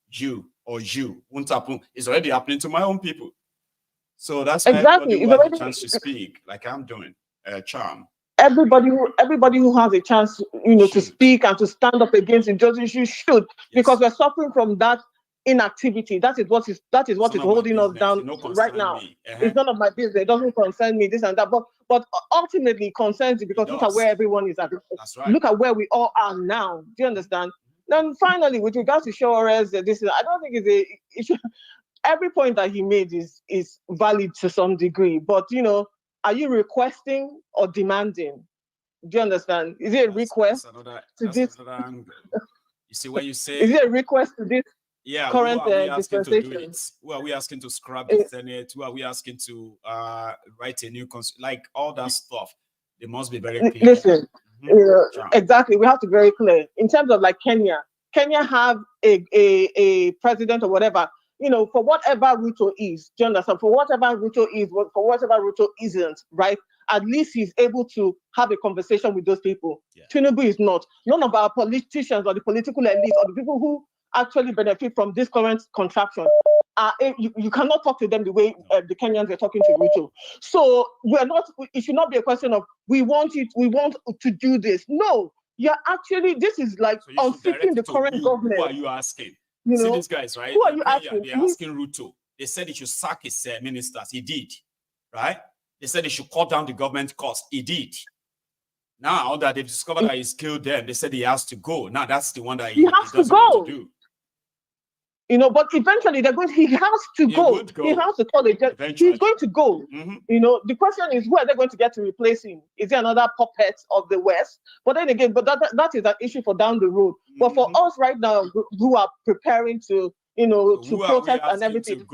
won't happen? It's already happening to my own people. So that's exactly why everybody who has a chance to speak, like I'm doing, Charm. Everybody who has a chance, to speak and to stand up against injustice, you should, because we're suffering from that inactivity. That is what is holding us down right now. It's none of my business. It doesn't concern me. This and that, but ultimately it concerns you, because look at where everyone is at. That's right. Look at where we all are now. Do you understand? Then finally, with regards to Shower's, I don't think it's every point that he made is valid to some degree. But are you requesting or demanding? Do you understand? Is it a request to this? You see, when you say, is it a request to this? Yeah, current dispensation? Who are we asking to scrap the Senate? Who are we asking to write a new constitution? Like all that stuff, they must be very clear. Listen, exactly. We have to be very clear in terms of like Kenya. Kenya have a president or whatever, for whatever Ruto is. Do you understand? For whatever Ruto is, for whatever Ruto isn't, right? At least he's able to have a conversation with those people. Yeah. Tinubu is not. None of our politicians or the political elite or the people who actually benefit from this current contraction, you cannot talk to them the way the Kenyans are talking to Ruto. So it should not be a question of we want to do this. No, you're actually, this is like unseating the current government. Who are you asking? See these guys, right? Who are you asking? They're asking Ruto. They said he should sack his ministers. He did, right? They said he should cut down the government cost. He did. Now that they've discovered that he's killed them, they said he has to go. Now that's the one that he has to go. To do. You know, but eventually he has to go. He has to call it. He's going to go. You know, the question is, who are they going to get to replace him? Is he another puppet of the West? But then again, that is an issue for down the road. But for us right now, who are preparing to, you know, so to protest and everything,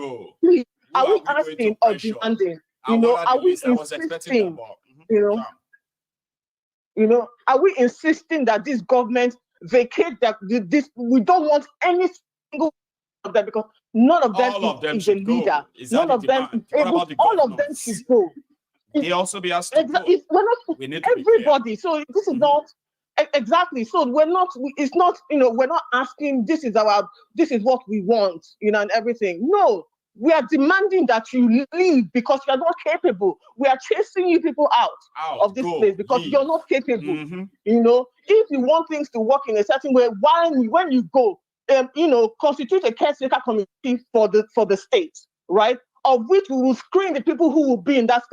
please, are we asking or demanding? You know, are we insisting? You know, are we insisting that this government vacate that this? We don't want any single of them, because none of them is a leader. None of them is able. All of them should go. They also be asked to go. We need everybody. So this is not exactly. So we're not. It's not. You know, we're not asking. This is what we want. You know, and everything. No, we are demanding that you leave because you are not capable. We are chasing you people out of this place because you're not capable. You know, if you want things to work in a certain way, when you go, you know, constitute a caretaker committee for the state, right? Of which we will screen the people who will be in that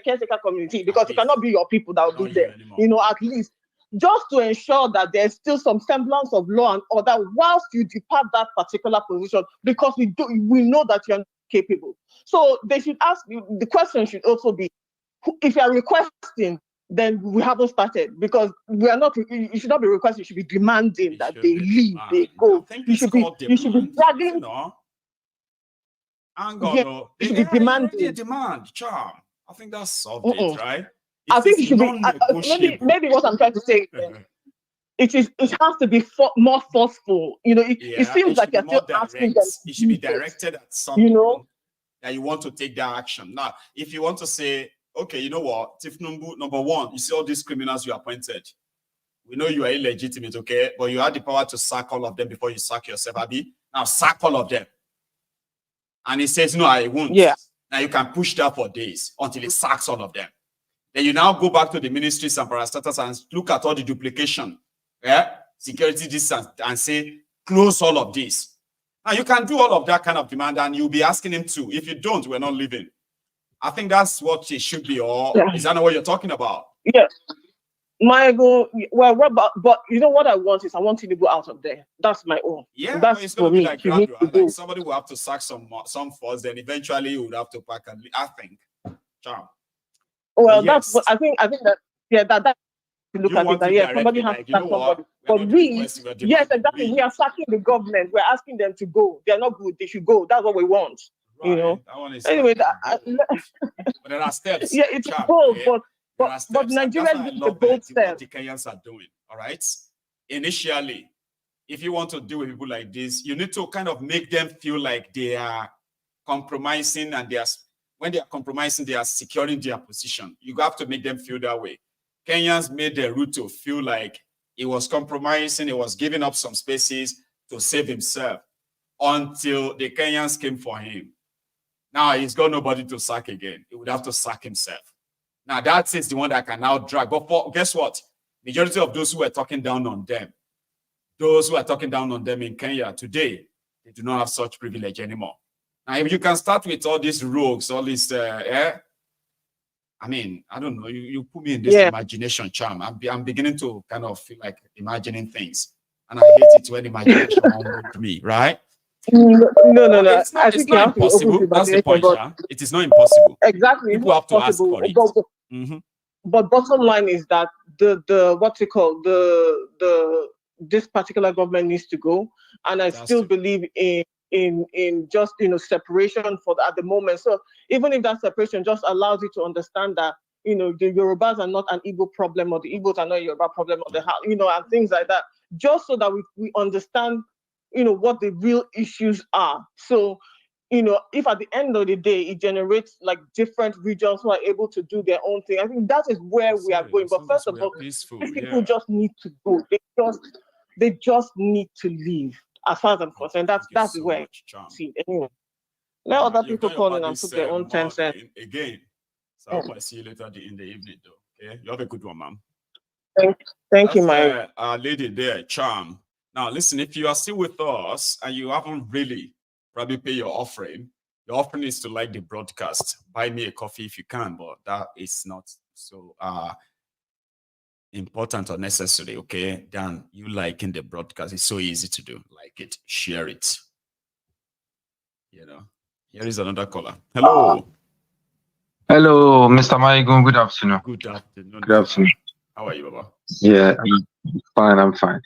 caretaker community, because it cannot be your people that will be there. You know, at least just to ensure that there's still some semblance of law and order whilst you depart that particular position, because we know that you're not capable. So they should ask you. The question should also be, if you are requesting, then we haven't started, because we are not. You should not be requesting. You should be demanding that they leave, they go. You should be dragging. They should be demanding. Demand, charm. I think that's solved it, right? I think it should be maybe what I'm trying to say. It has to be more forceful. You know, it seems like you're still asking them. It should be directed at something, you know, that you want to take that action. Now, if you want to say, okay, you know what, thiefnubu, number one, you see all these criminals you appointed. We know you are illegitimate, okay, but you had the power to sack all of them before you sack yourself, Abi. Now sack all of them. And he says, no, I won't. Yeah. Now you can push that for days until he sacks all of them. Then you now go back to the ministries and parastatals and look at all the duplication, security distance, and say, close all of this. Now you can do all of that kind of demand, and you'll be asking him to. If you don't, we're not leaving. I think that's what it should be, or is that not what you're talking about? Yes. Maiyegun, well, but you know what I want is I want Tinubu out of there. That's my own. Yeah, that's it's going to be like gradual. Like somebody will have to sack some first, then eventually you would have to pack and leave. I think. Charm. Well, that's what I think that that look at it. That, yeah, somebody has to sack somebody. But yes, exactly. We are sacking the government. We're asking them to go. They are not good. They should go. That's what we want. Right. You know. That one is anyway, but there are steps. Yeah, it's bold, but Nigeria is a bold step. What the Kenyans are doing, all right? Initially, if you want to deal with people like this, you need to kind of make them feel like they are compromising, and when they are compromising, they are securing their position. You have to make them feel that way. Kenyans made the Ruto feel like he was compromising, he was giving up some spaces to save himself until the Kenyans came for him. Now he's got nobody to sack again. He would have to sack himself. Now that is the one that can now drag. But guess what? Majority of those who are talking down on them, in Kenya today, they do not have such privilege anymore. Now, if you can start with all these rogues, all this, I mean, I don't know. You put me in this imagination charm. I'm beginning to kind of feel like imagining things, and I hate it when imagination won't me, right? No. It's not impossible. That's the point, yeah? It is not impossible. Exactly. People have to ask for it. But bottom line is that this particular government needs to go, and I still believe in just separation at the moment. So even if that separation just allows you to understand that the Yorubas are not an Igbo problem, or the Igbos are not a Yoruba problem, or and things like that, just so that we understand what the real issues are. So if at the end of the day it generates like different regions who are able to do their own thing, I think that is where we are going. But first of all, people just need to go. They just need to leave. As far as I'm concerned, that's the way. See, anyway, let other people call in and put their own 10 cents. Again, so I will see you later in the evening, though. Okay, you have a good one, ma'am. Thank you, my lady there, Charm. Now, listen, if you are still with us and you haven't really probably pay your offering is to like the broadcast. Buy me a coffee if you can, but that is not so important or necessary, okay? Then you liking the broadcast. It's so easy to do. Like it, share it. You know, here is another caller. Hello. Hello, Mr. Maiyegun. Good afternoon. Good afternoon. Good afternoon. How are you, Baba? Yeah, I'm fine. I'm fine.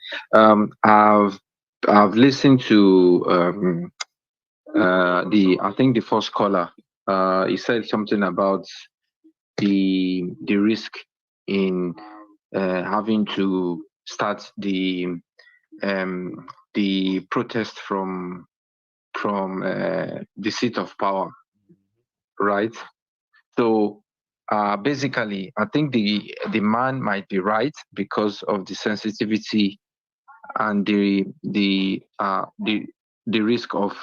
I've listened to I think the first caller. He said something about the risk in having to start the protest from the seat of power, right? So basically, I think the man might be right because of the sensitivity and the risk of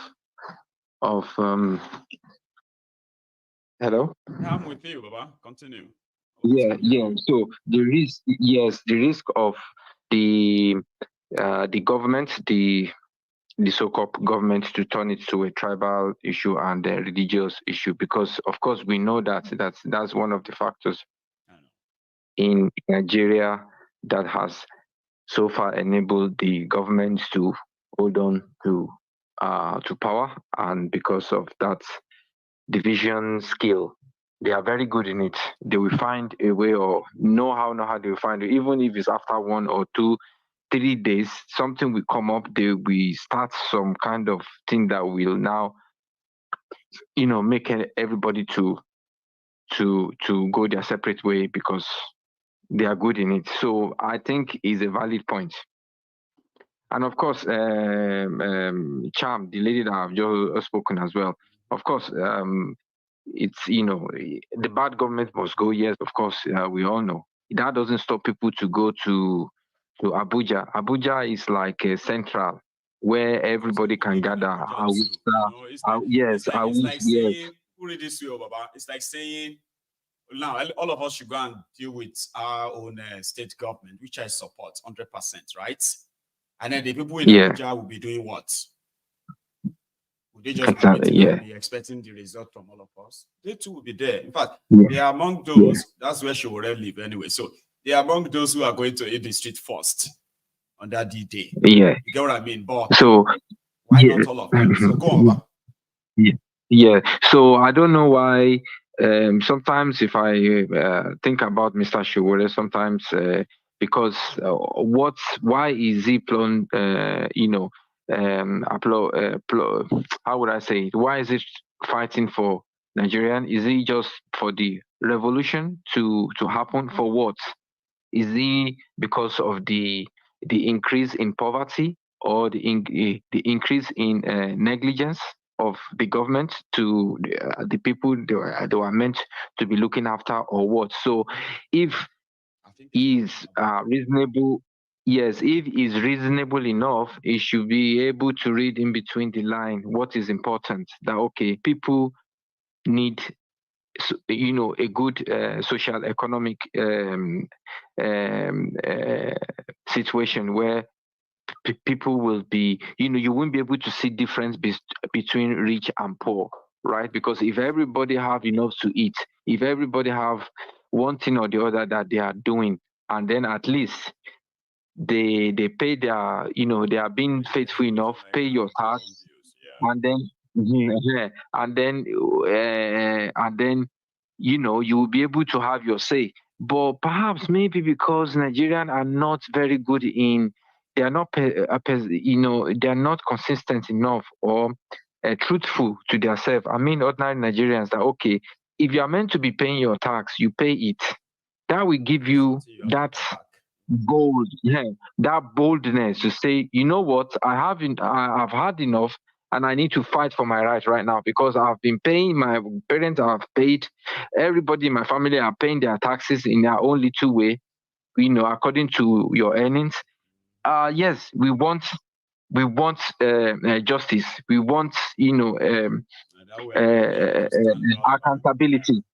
hello. I'm with you, Baba. Continue. Yeah. So the risk of the government, the so-called government, to turn it to a tribal issue and a religious issue, because of course we know that's one of the factors in Nigeria that has so far enabled the government to hold on to power, and because of that division skill, they are very good in it. They will find a way, or know how they will find it, even if it's after 1 or 2, 3 days, something will come up. They will start some kind of thing that will now, make everybody to go their separate way, because they are good in it. So I think is a valid point. And of course, Charm, the lady that I've just spoken as well. Of course, it's the bad government must go. Yes, of course, we all know that doesn't stop people to go to Abuja. Abuja is like a central where everybody can gather. Yes. Put it this way, Baba. It's like saying, now all of us should go and deal with our own state government, which I support 100%, right? And then the people in Abuja will be doing what? Would they just be expecting the result from all of us? They too will be there. In fact, they are among those. That's where she will live anyway. So they are among those who are going to hit the street first on that D-Day. Yeah. You get what I mean? But so why not all of them? So go on, Baba. Yeah. So I don't know why. Sometimes if I think about Mr. Shiwore, sometimes because why is he how would I say it? Why is he fighting for Nigerian? Is he just for the revolution to happen? For what? Is he because of the increase in poverty, or the increase in negligence of the government to the people they were meant to be looking after, or what? So if he's reasonable, yes, if he's reasonable enough, he should be able to read in between the line what is important. That okay, people need a good social economic situation where people will be, you won't be able to see difference between rich and poor, right? Because if everybody have enough to eat, if everybody have one thing or the other that they are doing, and then at least they pay their, they are being faithful enough, pay your tax, and then you will be able to have your say. But perhaps maybe because Nigerians are not very good in, they are not they are not consistent enough, or truthful to themselves. I mean, ordinary Nigerians, that okay, if you are meant to be paying your tax, you pay it. That will give you that that boldness to say, you know what, I've had enough, and I need to fight for my rights right now, because I've been paying, my parents have paid, everybody in my family are paying their taxes in their own little way, according to your earnings. Yes, we want justice. We want, accountability.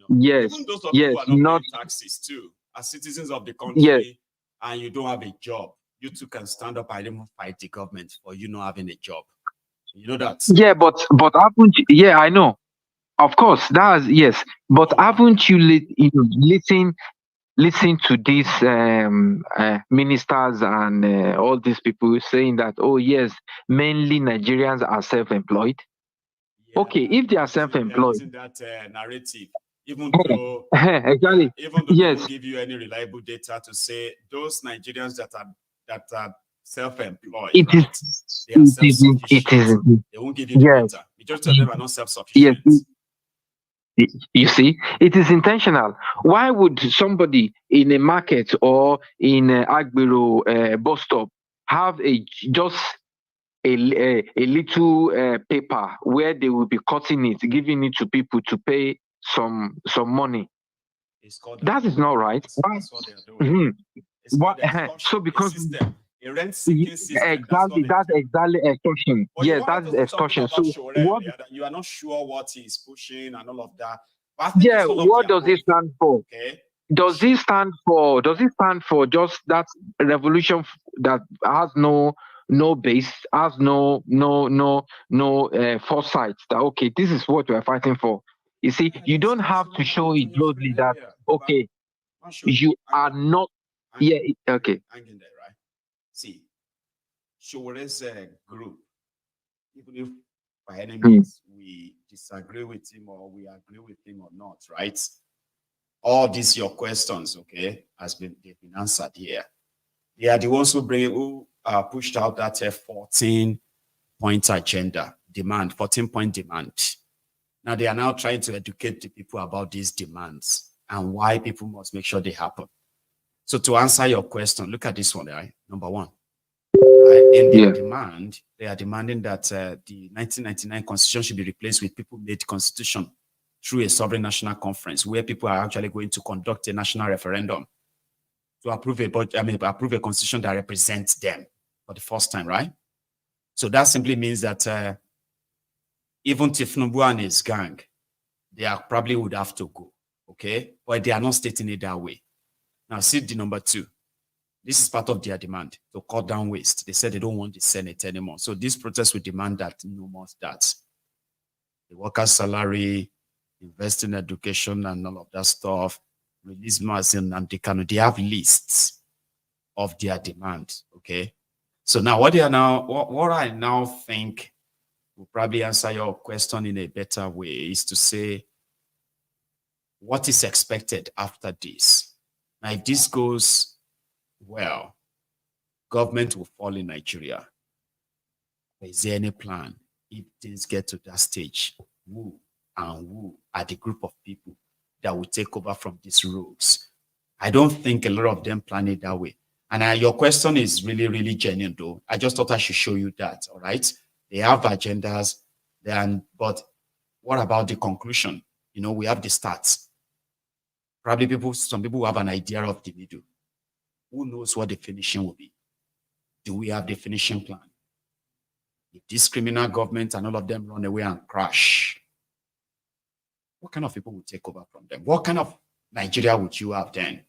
Yes, even those of yes, you who are not paying taxes too, as citizens of the country, and you don't have a job, you too can stand up and even fight the government for you not having a job. You know that? Yeah, but haven't you, I know. Of course, that's yes. But haven't you listen to these ministers and all these people saying that, oh yes, mainly Nigerians are self-employed? Okay, if they are self-employed, using that narrative, even though exactly, even though yes, they don't give you any reliable data to say those Nigerians that are self-employed, it right? is, They are self-sufficient. They won't give you the yes, data. Majority of them are not yes. self-sufficient. You see, it is intentional. Why would somebody in a market or in a Agbero bus stop have just a little paper where they will be cutting it, giving it to people to pay some money? That is not right. That's what they are doing. It's called extortion. So because a rent-seeking system. exactly, that's exactly extortion. But Yes, that is extortion. So what? You are not sure what he's pushing and all of that. But Yeah, what does it stand for? Okay. Does it stand for just that revolution that has no base, has no foresight that okay, this is what we're fighting for? You see, you don't have to show it broadly that okay, you are not. Yeah, okay. Hang in there, right? See, Showere's group, even if by any means we disagree with him or we agree with him or not, right? All these your questions, okay, they've been answered here. They are the ones who pushed out that 14-point agenda demand, 14-point demand. Now they are now trying to educate the people about these demands and why people must make sure they happen. So to answer your question, look at this one, right? Number one, in their demand, they are demanding that the 1999 constitution should be replaced with people-made constitution through a sovereign national conference where people are actually going to conduct a national referendum to approve a constitution that represents them for the first time, right? So that simply means that even thiefnubu and his gang, they probably would have to go, okay? But they are not stating it that way. Now, see the number two. This is part of their demand to cut down waste. They said they don't want the Senate anymore. So this protest will demand that no more that. The workers' salary, invest in education and all of that stuff, release Mazin and they have lists of their demand, okay? So now what I now think will probably answer your question in a better way is to say, what is expected after this? Now, if this goes well, government will fall in Nigeria. Is there any plan if things get to that stage? Who are the group of people that will take over from these rogues? I don't think a lot of them plan it that way. And your question is really, really genuine, though. I just thought I should show you that, all right? They have agendas, but what about the conclusion? You know, we have the stats. Probably some people have an idea of the middle. Who knows what the finishing will be? Do we have the finishing plan? If this criminal government and all of them run away and crash, what kind of people will take over from them? What kind of Nigeria would you have then?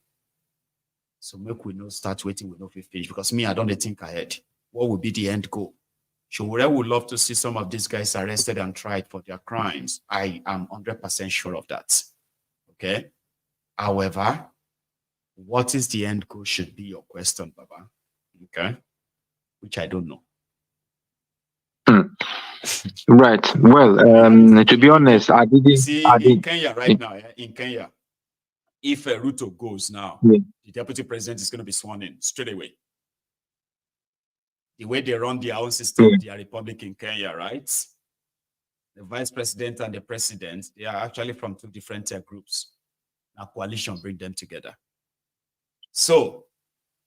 So make we not start waiting, we not finish. Because me, I don't think ahead. What would be the end goal? Showore would love to see some of these guys arrested and tried for their crimes. I am 100% sure of that. Okay? However, what is the end goal should be your question, Baba. Okay? Which I don't know. Right. Well, to be honest, I didn't see in Kenya right now. In Kenya, if Ruto goes now, the deputy president is going to be sworn in straight away. The way they run their own system, their republic in Kenya, right? The vice president and the president, they are actually from two different groups. A coalition bring them together. So,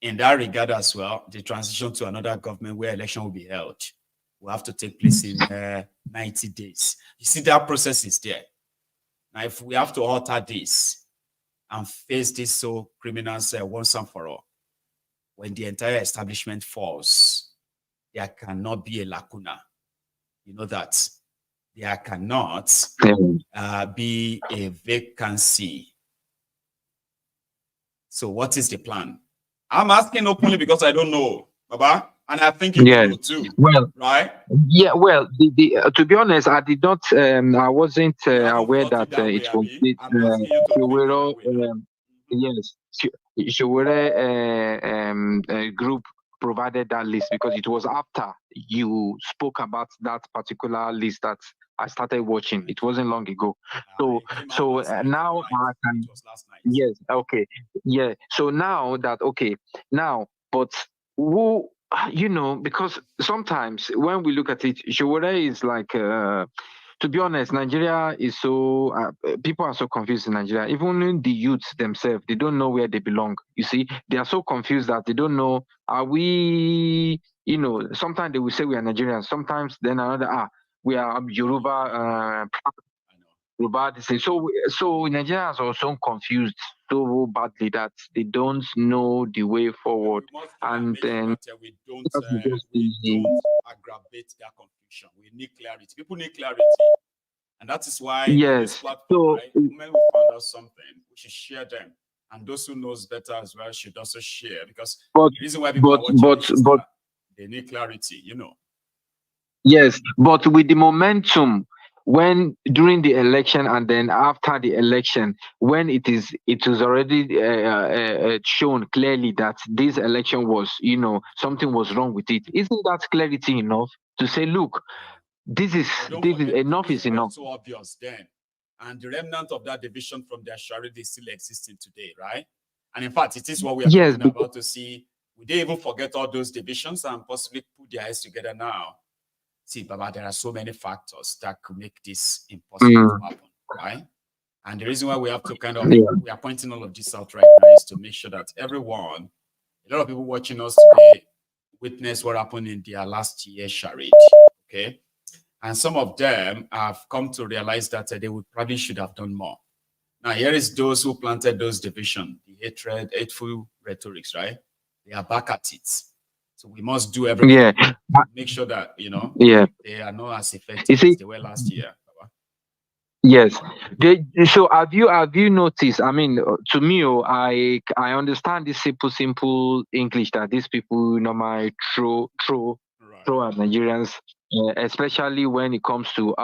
in that regard as well, the transition to another government where election will be held will have to take place in 90 days. You see, that process is there. Now, if we have to alter this and face this so criminals once and for all, when the entire establishment falls, there cannot be a lacuna. You know that. There cannot be a vacancy. So what is the plan? I'm asking openly because I don't know, Baba, and I think you know too. Well, right? Yeah. Well, to be honest, I did not. I wasn't aware that it was Showore group provided that list because it was after you spoke about that particular list that I started watching. It wasn't long ago. So now I can. Yes. Okay. Yeah. So now that but who, because sometimes when we look at it, Showore is like, to be honest, Nigeria is so, people are so confused in Nigeria. Even the youths themselves, they don't know where they belong. You see, they are so confused that they don't know, are we, sometimes they will say we are Nigerians, sometimes then another, we are Yoruba, so Nigerians are so confused so badly that they don't know the way forward, and then we don't aggravate that confusion. We need clarity. People need clarity, and that is why on this platform, when we found out something, we should share them, and those who knows better as well should also share, because the reason why people are watching is that they need clarity. Yes, but with the momentum, when during the election and then after the election, when it is already shown clearly that this election was, something was wrong with it, isn't that clarity enough to say, look, this is enough is enough? So obvious then, and the remnant of that division from their charity is still existing today, right? And in fact, it is what we are about to see. We didn't even forget all those divisions and possibly put their heads together now. See, Baba, there are so many factors that could make this impossible to happen, right? And the reason why we have to we are pointing all of this out right now is to make sure that everyone, a lot of people watching us today, witness what happened in their last year charade, okay? And some of them have come to realize that they would probably should have done more. Now, here is those who planted those divisions, the hateful rhetorics, right? They are back at it. So we must do everything to make sure that, they are not as effective as they were last year. Yes. So have you noticed? I mean, to me, I understand this simple English that these people normally throw at Nigerians, especially when it comes to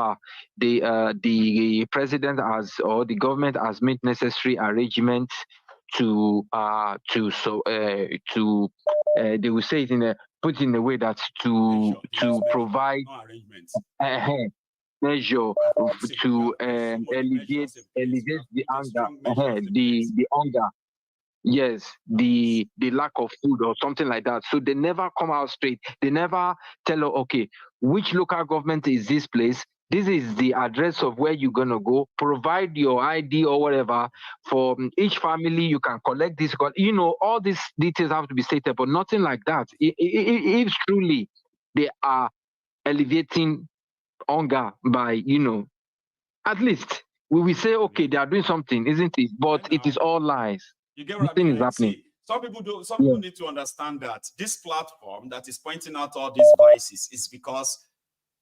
the president or the government has made necessary arrangements to they will say it put in a way that to provide measure to alleviate the anger, the hunger. Yes, the lack of food or something like that. So they never come out straight. They never tell her, okay, which local government is this place? This is the address of where you're gonna go. Provide your ID or whatever for each family. You can collect this. All these details have to be stated, but nothing like that. If truly they are alleviating hunger by, at least we will say, okay, they are doing something, isn't it? But it is all lies. You get what I mean? Like, see, some people need to understand that this platform that is pointing out all these vices is because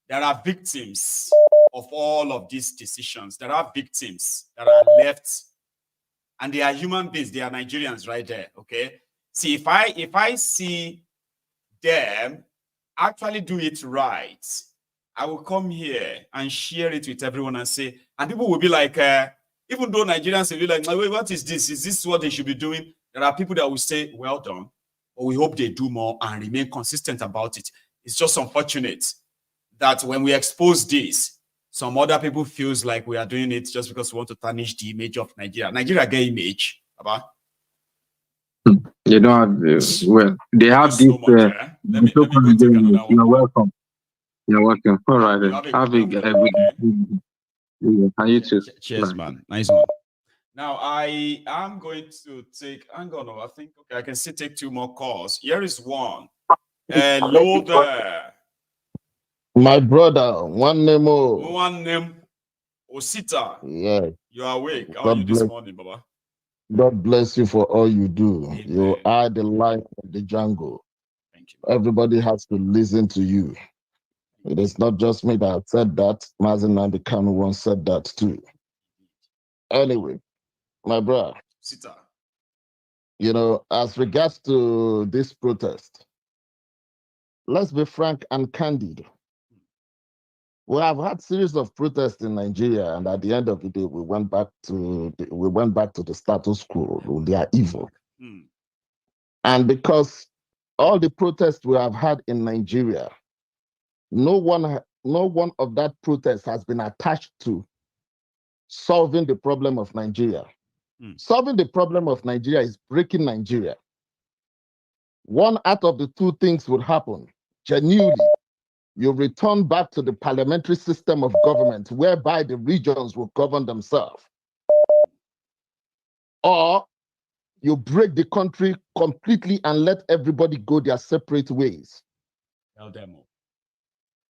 there are victims of all of these decisions. There are victims that are left, and they are human beings. They are Nigerians right there, okay? See, if I see them actually do it right, I will come here and share it with everyone and say, and people will be like, even though Nigerians will be like, wait, what is this? Is this what they should be doing? There are people that will say, well done, but we hope they do more and remain consistent about it. It's just unfortunate that when we expose this, some other people feels like we are doing it just because we want to tarnish the image of Nigeria. Nigeria get image, Baba. They don't have, well, they have this. Let me go take another one. You're welcome. You're welcome. All right, then. Have a good you too. Cheers, man. Nice one. Now, I am going to take, hang on, I think, okay, I can still take 2 more calls. Here is one. Hello there. My brother, one name. One name, Osita. Yeah. You are awake. How are you this morning, Baba? God bless you for all you do. Amen. You are the light of the jungle. Thank you. Everybody has to listen to you. It is not just me that said that. Mazen Nnamdi Kanu once said that too. Anyway, my brother, Sita. As regards to this protest, let's be frank and candid. We have had series of protests in Nigeria, and at the end of the day, we went back to the status quo. They are evil. And because all the protests we have had in Nigeria, no one one of that protest has been attached to solving the problem of Nigeria. Solving the problem of Nigeria is breaking Nigeria. One out of the two things would happen. Genuinely, you return back to the parliamentary system of government whereby the regions will govern themselves. Or you break the country completely and let everybody go their separate ways.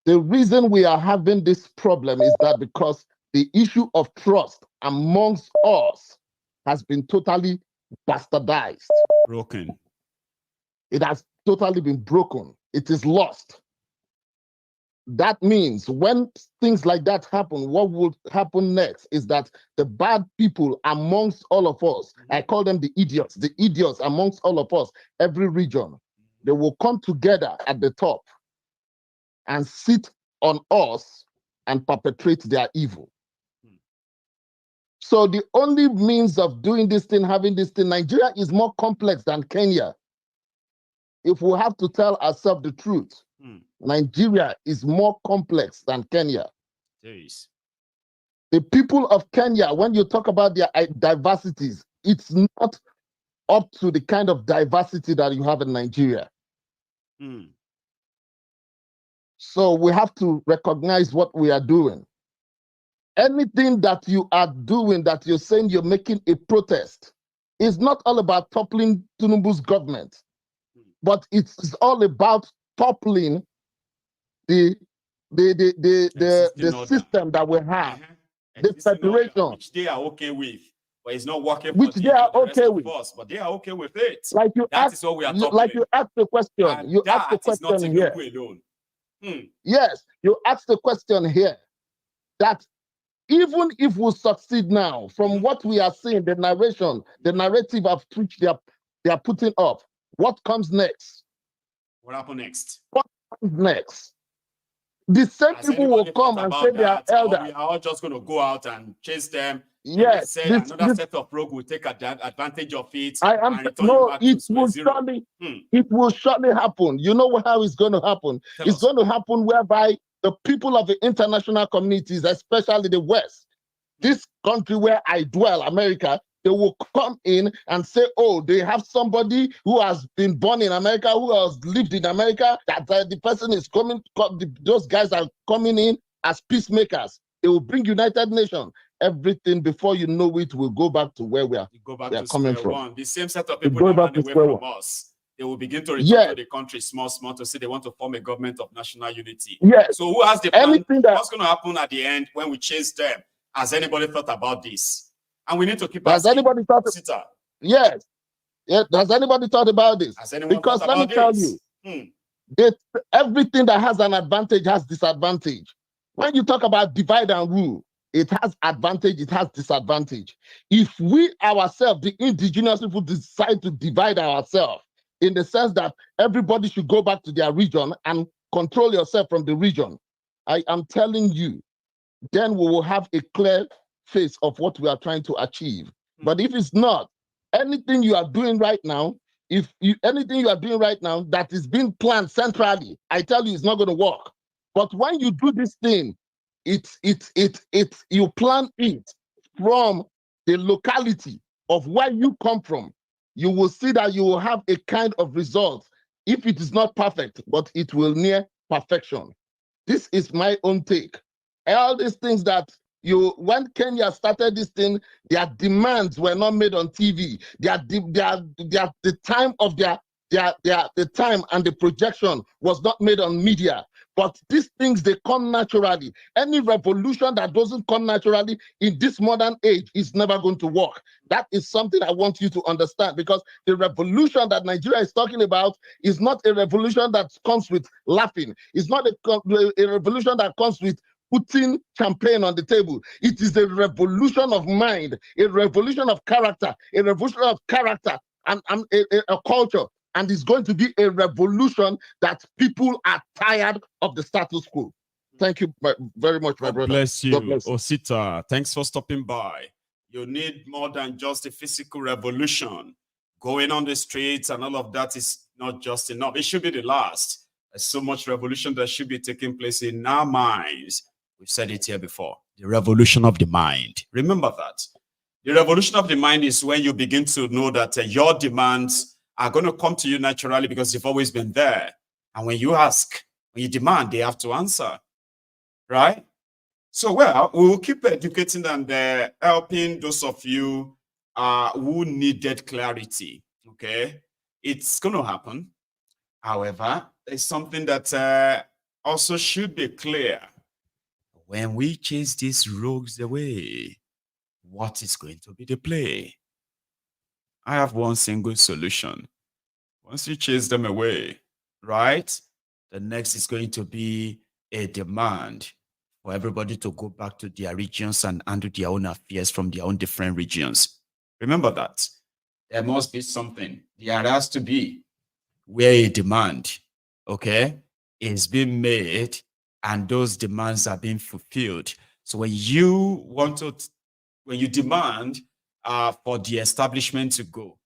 The reason we are having this problem is that because the issue of trust amongst us has been totally bastardized. Broken. It has totally been broken. It is lost. That means when things like that happen, what will happen next is that the bad people amongst all of us, I call them the idiots amongst all of us, every region, they will come together at the top and sit on us and perpetrate their evil. So the only means of doing this thing, having this thing, Nigeria is more complex than Kenya. If we have to tell ourselves the truth, Nigeria is more complex than Kenya. Jeez. The people of Kenya, when you talk about their diversities, it's not up to the kind of diversity that you have in Nigeria. So we have to recognize what we are doing. Anything that you are doing, that you're saying you're making a protest, is not all about toppling Tinubu's government, but it's all about toppling the system that we have, the federation, which they are okay with, but it's not working which they are okay with. Us, but they are okay with it. Like you that ask, is what we are toppling. like you asked the question. And you that asked the is not question here. Alone. Yes, you asked the question here that even if we succeed now, from what we are seeing, the narration, the narrative of which they are putting up, what comes next? What happens next? What comes next? The same people will come and say they are elders. We are all just going to go out and chase them. Yes, another set of rogue will take advantage of it. It will surely happen. You know how it's going to happen? It's going to happen whereby the people of the international communities, especially the West, this country where I dwell, America, they will come in and say, oh, they have somebody who has been born in America, who has lived in America, that the person is coming, those guys are coming in as peacemakers. They will bring United Nations. Everything, before you know it, will go back to where we are coming from. The same set of people that run away from us, they will begin to return to the country small to say they want to form a government of national unity. Yes. So who has the plan? What's going to happen at the end when we chase them? Has anybody thought about this? And we need to keep asking. Has anybody thought? Yes. Yeah. Has anybody thought about this? Because let me tell you, that everything that has an advantage has disadvantage. When you talk about divide and rule, it has advantage, it has disadvantage. If we ourselves, the indigenous people, decide to divide ourselves in the sense that everybody should go back to their region and control yourself from the region, I am telling you, then we will have a clear face of what we are trying to achieve. But if it's not, anything you are doing right now, anything you are doing right now that is being planned centrally, I tell you, it's not going to work. But when you do this thing, you plan it from the locality of where you come from, you will see that you will have a kind of result. If it is not perfect, but it will near perfection. This is my own take. All these things that when Kenya started this thing, their demands were not made on TV. The time of the time and the projection was not made on media. But these things, they come naturally. Any revolution that doesn't come naturally in this modern age is never going to work. That is something I want you to understand, because the revolution that Nigeria is talking about is not a revolution that comes with laughing. It's not a revolution that comes with putting champagne on the table. It is a revolution of mind, a revolution of character, and a culture. And it's going to be a revolution that people are tired of the status quo. Thank you very much, my brother. Bless you. God bless you. Osita, thanks for stopping by. You need more than just a physical revolution. Going on the streets and all of that is not just enough. It should be the last. There's so much revolution that should be taking place in our minds. We've said it here before. The revolution of the mind. Remember that. The revolution of the mind is when you begin to know that your demands are going to come to you naturally because they've always been there. And when you ask, when you demand, they have to answer. Right? So, well, we will keep educating and helping those of you who needed clarity. Okay? It's going to happen. However, there's something that also should be clear. When we chase these rogues away, what is going to be the play? I have one single solution. Once you chase them away, right, the next is going to be a demand for everybody to go back to their regions and handle their own affairs from their own different regions. Remember that. There must be something. There has to be where a demand, okay, is being made and those demands are being fulfilled. So when you want to, when you demand for the establishment to go,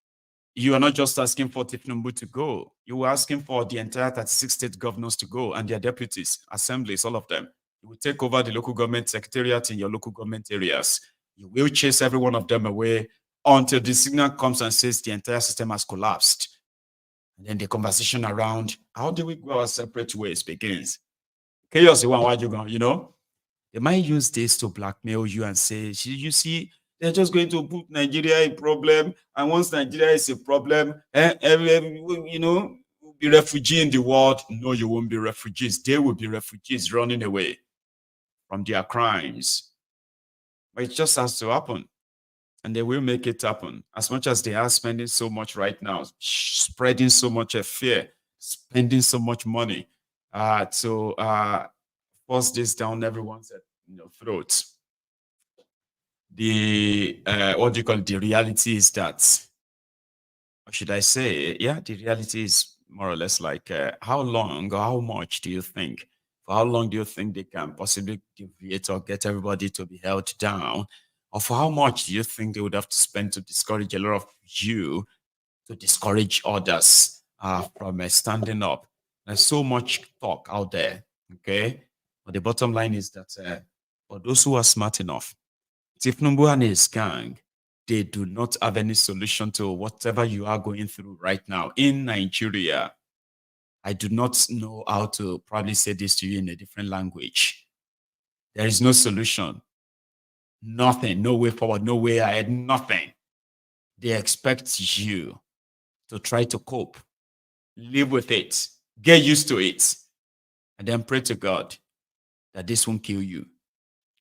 you are not just asking for thiefnubu to go. You are asking for the entire 36 state governors to go and their deputies, assemblies, all of them. You will take over the local government secretariat in your local government areas. You will chase every one of them away until the signal comes and says the entire system has collapsed. And then the conversation around how do we go our separate ways begins. Chaos, you know, they might use this to blackmail you and say, you see, they're just going to put Nigeria in problem. And once Nigeria is a problem, you know, will be refugee in the world. No, you won't be refugees. They will be refugees running away from their crimes. But it just has to happen. And they will make it happen. As much as they are spending so much right now, spreading so much fear, spending so much money to force this down everyone's throats. The what do you call it? The reality is that, or should I say, yeah, the reality is more or less like how long or how much do you think? For how long do you think they can possibly deviate or get everybody to be held down? Or for how much do you think they would have to spend to discourage a lot of you, to discourage others from standing up? There's so much talk out there, okay? But the bottom line is that for those who are smart enough, thiefnubu and his gang, they do not have any solution to whatever you are going through right now in Nigeria. I do not know how to probably say this to you in a different language. There is no solution. Nothing, no way forward, no way ahead, nothing. They expect you to try to cope, live with it, get used to it, and then pray to God that this won't kill you.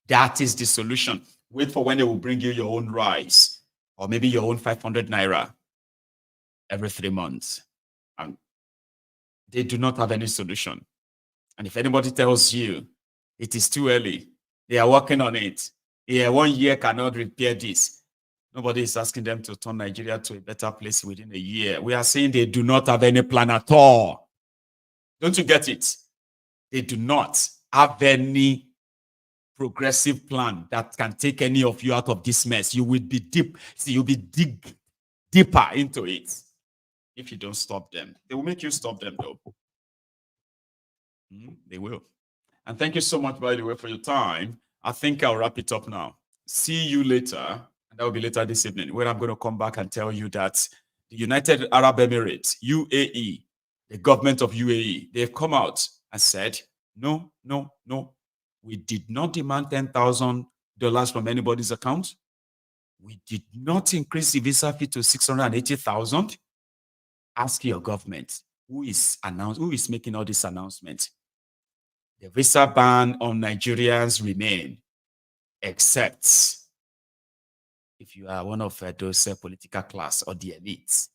That is the solution. Wait for when they will bring you your own rice or maybe your own 500 naira every 3 months. And they do not have any solution. And if anybody tells you it is too early, they are working on it. Yeah, 1 year cannot repair this. Nobody is asking them to turn Nigeria to a better place within a year. We are saying they do not have any plan at all. Don't you get it? They do not have any progressive plan that can take any of you out of this mess. You will be deep. See, you'll be deeper into it if you don't stop them. They will make you stop them, though. They will. And thank you so much, by the way, for your time. I think I'll wrap it up now. See you later, and that will be later this evening, where I'm going to come back and tell you that the United Arab Emirates, UAE, the government of UAE, they've come out and said, no, no, no. We did not demand $10,000 from anybody's account. We did not increase the visa fee to 680,000. Ask your government who is making all these announcements. The visa ban on Nigerians remain, except if you are one of those political class or the elites.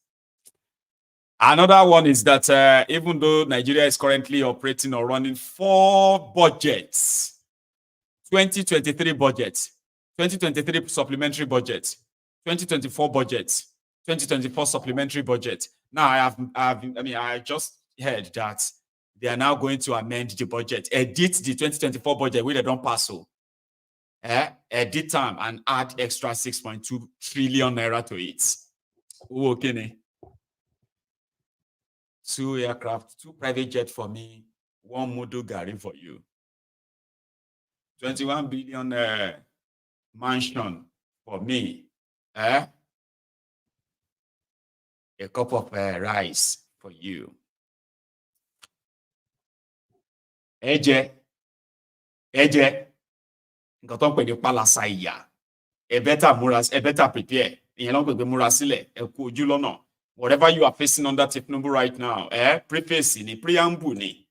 Another one is that even though Nigeria is currently operating or running 4 budgets, 2023 budget, 2023 supplementary budget, 2024 budget, 2024 supplementary budget. Now I just heard that they are now going to amend the budget, edit the 2024 budget where they don't pass. Edit time and add extra 6.2 trillion naira to it. Okay. 2 aircraft, 2 private jets for me, 1 Mudu Gari for you. 21 billion mansion for me. A cup of rice for you. Eje. Nǹkan tó ń pè ní pálásá ìyà. Ẹ better prepare. Ìyẹn ló ń pè pé múra sílẹ̀, ẹ kú ojú lọ́nà. Whatever you are facing under thiefnubu right now, preface ni, preamble ni.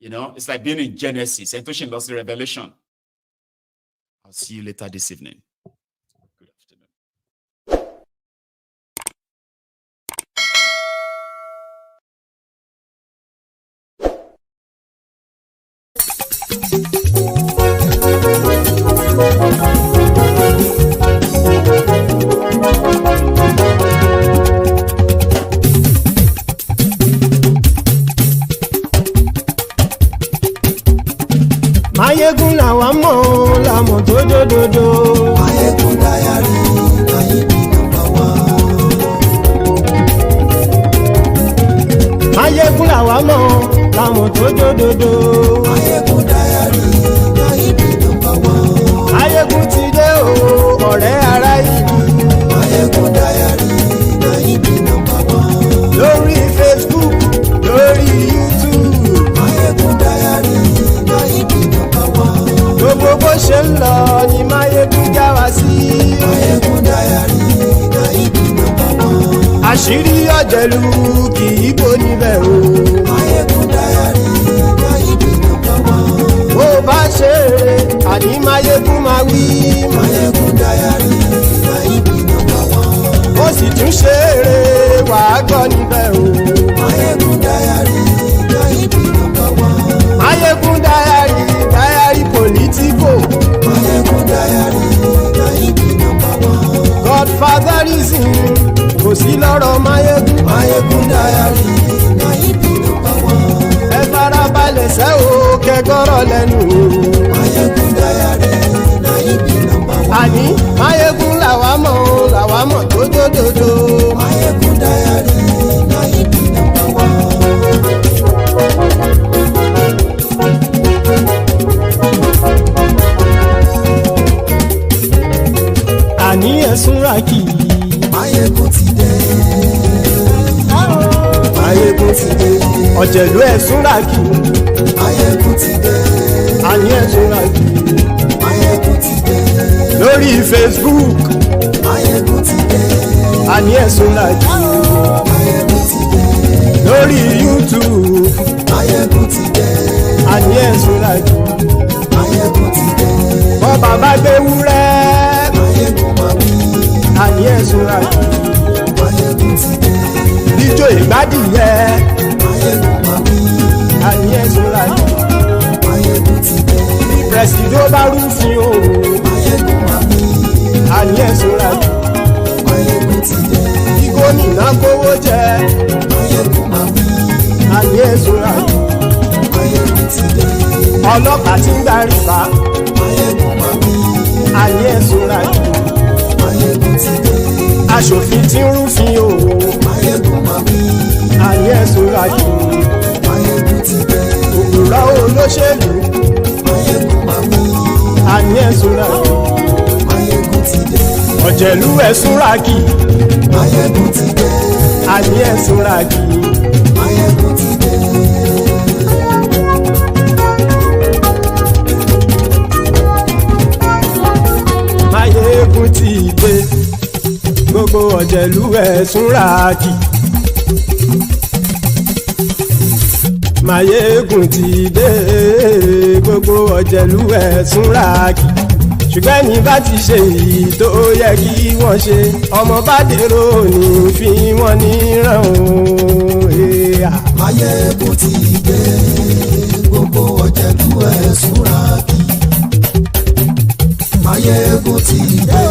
You know, it's like being in Genesis, and touching lost Revelation. I'll see you later this evening. Good afternoon. Maiyegun làwa mọ̀ làmọ̀ tó dòdòdò. Maiyegun Diary, Maiyegun number 1. Maiyegun làwa mọ̀ làmọ̀ tó dòdòdò. Maiyegun Diary, Maiyegun number 1. Maiyegun ti dé o, ọ̀rẹ́ ara ìlú. Maiyegun Diary, Maiyegun number 1. Lórí Facebook, lórí YouTube. Maiyegun Diary, Maiyegun number 1. Gbogbo bó ṣe ń lọ ni Maiyegun já wa sí. Maiyegun Diary, Maiyegun number 1. Àṣírí ọ̀jẹ̀lú kì í bò níbẹ̀ o. Maiyegun Diary, Maiyegun number 1. Bó bá ṣe eré, àní Maiyegun máa wí. Maiyegun Diary, Maiyegun number 1. Ó sì tún ṣe eré, wàá gbọ́ níbẹ̀ o. Maiyegun Diary, Maiyegun number 1. Maiyegun Diary, Diary political. Maiyegun Diary, Maiyegun number 1. Godfatherism kò sí lọ́rọ̀ Maiyegun. Maiyegun Diary, Maiyegun number 1. Ẹ farabalẹ̀ sẹ́ o kẹgọ́rọ̀ lẹ́nu o. Maiyegun Diary, Maiyegun number 1. Àní Maiyegun làwa mọ̀ tó dòdòdò. Maiyegun Diary, Maiyegun number 1. Àní ẹ̀sùn ràkì. Maiyegun ti dé. Maiyegun ti dé. Ọ̀jẹ̀lú ẹ̀sùn ràkì. Maiyegun ti dé. Àní ẹ̀sùn ràkì. Maiyegun ti dé. Lórí Facebook. Maiyegun ti dé. Àní ẹ̀sùn ràkì. Maiyegun ti dé. Lórí YouTube. Maiyegun ti dé. Àní ẹ̀sùn ràkì. Maiyegun ti dé. Bọ́ bàbá gbé wúrẹ́. Maiyegun máa wí. Àní ẹ̀sùn ràkì. Maiyegun ti dé. Ijó ìgbádìyẹ. Maiyegun máa wí. Àní ẹ̀sùn ràkì. Maiyegun ti dé. Bí presidiot bá rúfin o. Maiyegun máa mi. Àní ẹ̀sùn rà jù. Maiyegun ti dé. Bí gómìnà kówó jẹ. Maiyegun máa mi. Àní ẹ̀sùn rà jù. Maiyegun ti dé. Ọlọ́pàá tí ń gba rìbá. Maiyegun máa mi. Àní ẹ̀sùn rà jù. Maiyegun ti dé. Aṣòfin tí ń rúfin o. Maiyegun máa mi. Àní ẹ̀sùn rà jù. Maiyegun ti dé. Òpùrọ́ olóṣèlú. Maiyegun máa mi. Àní ẹ̀sùn rà jù. Maiyegun ti dé. Ọ̀jẹ̀lú ẹ̀sùn rà kì. Maiyegun ti dé. Àní ẹ̀sùn rà kì. Maiyegun ti dé. Maiyegun ti dé. Gbogbo ọ̀jẹ̀lú ẹ̀sùn rà kì. Maiyegun ti dé. Gbogbo ọ̀jẹ̀lú ẹ̀sùn rà kì. Ṣùgbọ́n ní bá ti ṣe èyí tó yẹ kí wọ́n ṣe ọmọ bá dèrò ní fi wọ́n níran o. Maiyegun ti dé. Gbogbo ọ̀jẹ̀lú ẹ̀sùn rà kì. Maiyegun ti dé.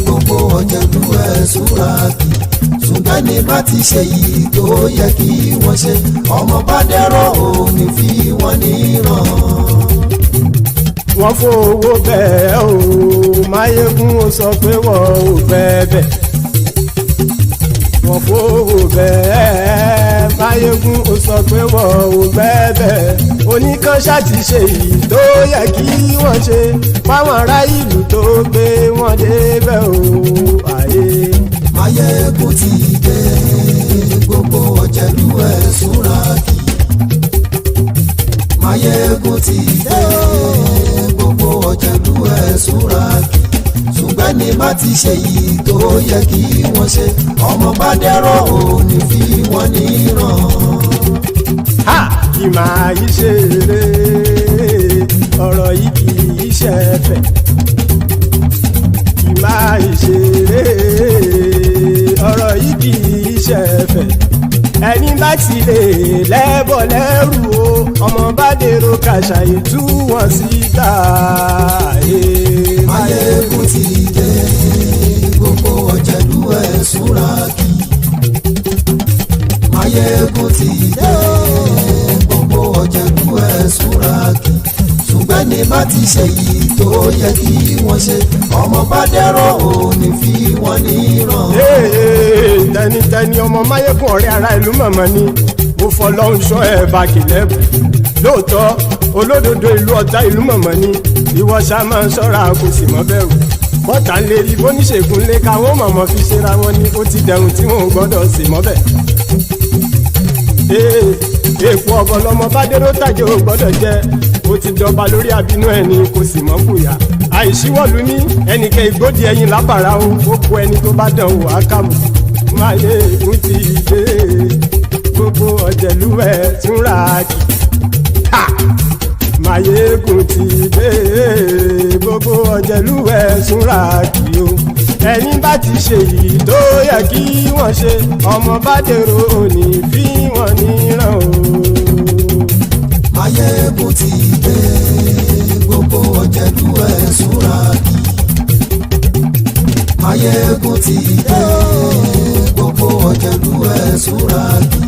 Gbogbo ọ̀jẹ̀lú ẹ̀sùn rà kì. Ṣùgbọ́n ní bá ti ṣe èyí tó yẹ kí wọ́n ṣe ọmọ bá dèrò ní fi wọ́n níran. Wọ́n fowó bẹ́ẹ̀ o Maiyegun ó sọ pé wọ́n ò fẹ́ bẹ̀. wọ́n fowó bẹ́ẹ̀ Maiyegun ó sọ pé wọ́n ò bẹ́ẹ̀ oníkan ṣáàtì ṣe èyí tó yẹ kí wọ́n ṣe fáwọn ará ìlú tó gbé wọn débẹ̀ o àyè. Maiyegun ti dé gbogbo ọ̀jẹ̀lú ẹ̀ súnra kì. Maiyegun ti dé gbogbo ọ̀jẹ̀lú ẹ̀ súnra kì. Ṣùgbọ́n ní bá ti ṣe yìí tó yẹ kí wọ́n ṣe ọmọ bá dẹ́rọ̀ ò ní fi wọ́n níran. Ha! Kì máa yí ṣe eré ọ̀rọ̀ yìí kì í ṣe ẹ̀fẹ̀. Kì máa yí ṣe eré ọ̀rọ̀ yìí kì í ṣe ẹ̀fẹ̀. Ẹni bá ti lè lẹ́bọ̀ lẹ́rù o ọmọ bá dèrò kàṣàyè tú wọn síta. Maiyegun ti dé gbogbo ọ̀jẹ̀lú ẹ̀ súnra kì. Maiyegun ti dé gbogbo ọ̀jẹ̀lú ẹ̀ súnra kì. Ṣùgbọ́n ní bá ti ṣe yìí tó yẹ kí wọ́n ṣe ọmọ bá dẹ́rọ̀ ò ní fi wọ́n níran. Tẹnitẹni ọmọ Maiyegun ọ̀rẹ́ ara ìlú mọ̀mọ́ ni mo fọlọ́run sọ ẹ̀ bá kìlẹ́bù lóòótọ́ olódodo ìlú ọ̀tá ìlú mọ̀mọ́ ni ìwọ ṣá máa ń ṣọ́ra kò sì mọ́ bẹ̀rù bọ́tà ń lè rí bóníṣègùn lé káwọn mọ̀mọ́ fi ṣera wọn ni ó ti dẹrùn tí wọn ò gbọ́dọ̀ sì mọ́ bẹ̀. èèpo ọ̀bọ lọmọ bá dérò tàjẹ́ ò gbọ́dọ̀ jẹ́ ó ti dọba lórí àbínú ẹni kò sì mọ́ bùyà àìsíwọ́lu ní ẹnìkẹ́ ìgbódì ẹyin lábàrá o ó kó ẹni tó bá dán wò á kàmù. Maiyegun ti dé gbogbo ọ̀jẹ̀lú ẹ̀ túnra kì. Maiyegun ti dé gbogbo ọ̀jẹ̀lú ẹ̀ túnra kì o. Ẹni bá ti ṣe yìí tó yẹ kí wọ́n ṣe ọmọ bá dèrò òní fi wọ́n níran o. Maiyegun ti dé gbogbo ọ̀jẹ̀lú ẹ̀ túnra kì. Maiyegun ti dé gbogbo ọ̀jẹ̀lú ẹ̀ súnra kì.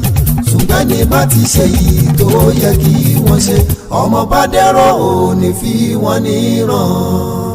Ṣùgbọ́n ní bá ti ṣe yìí tó yẹ kí wọ́n ṣe ọmọ bá dẹ́rọ̀ ò ní fi wọ́n níran.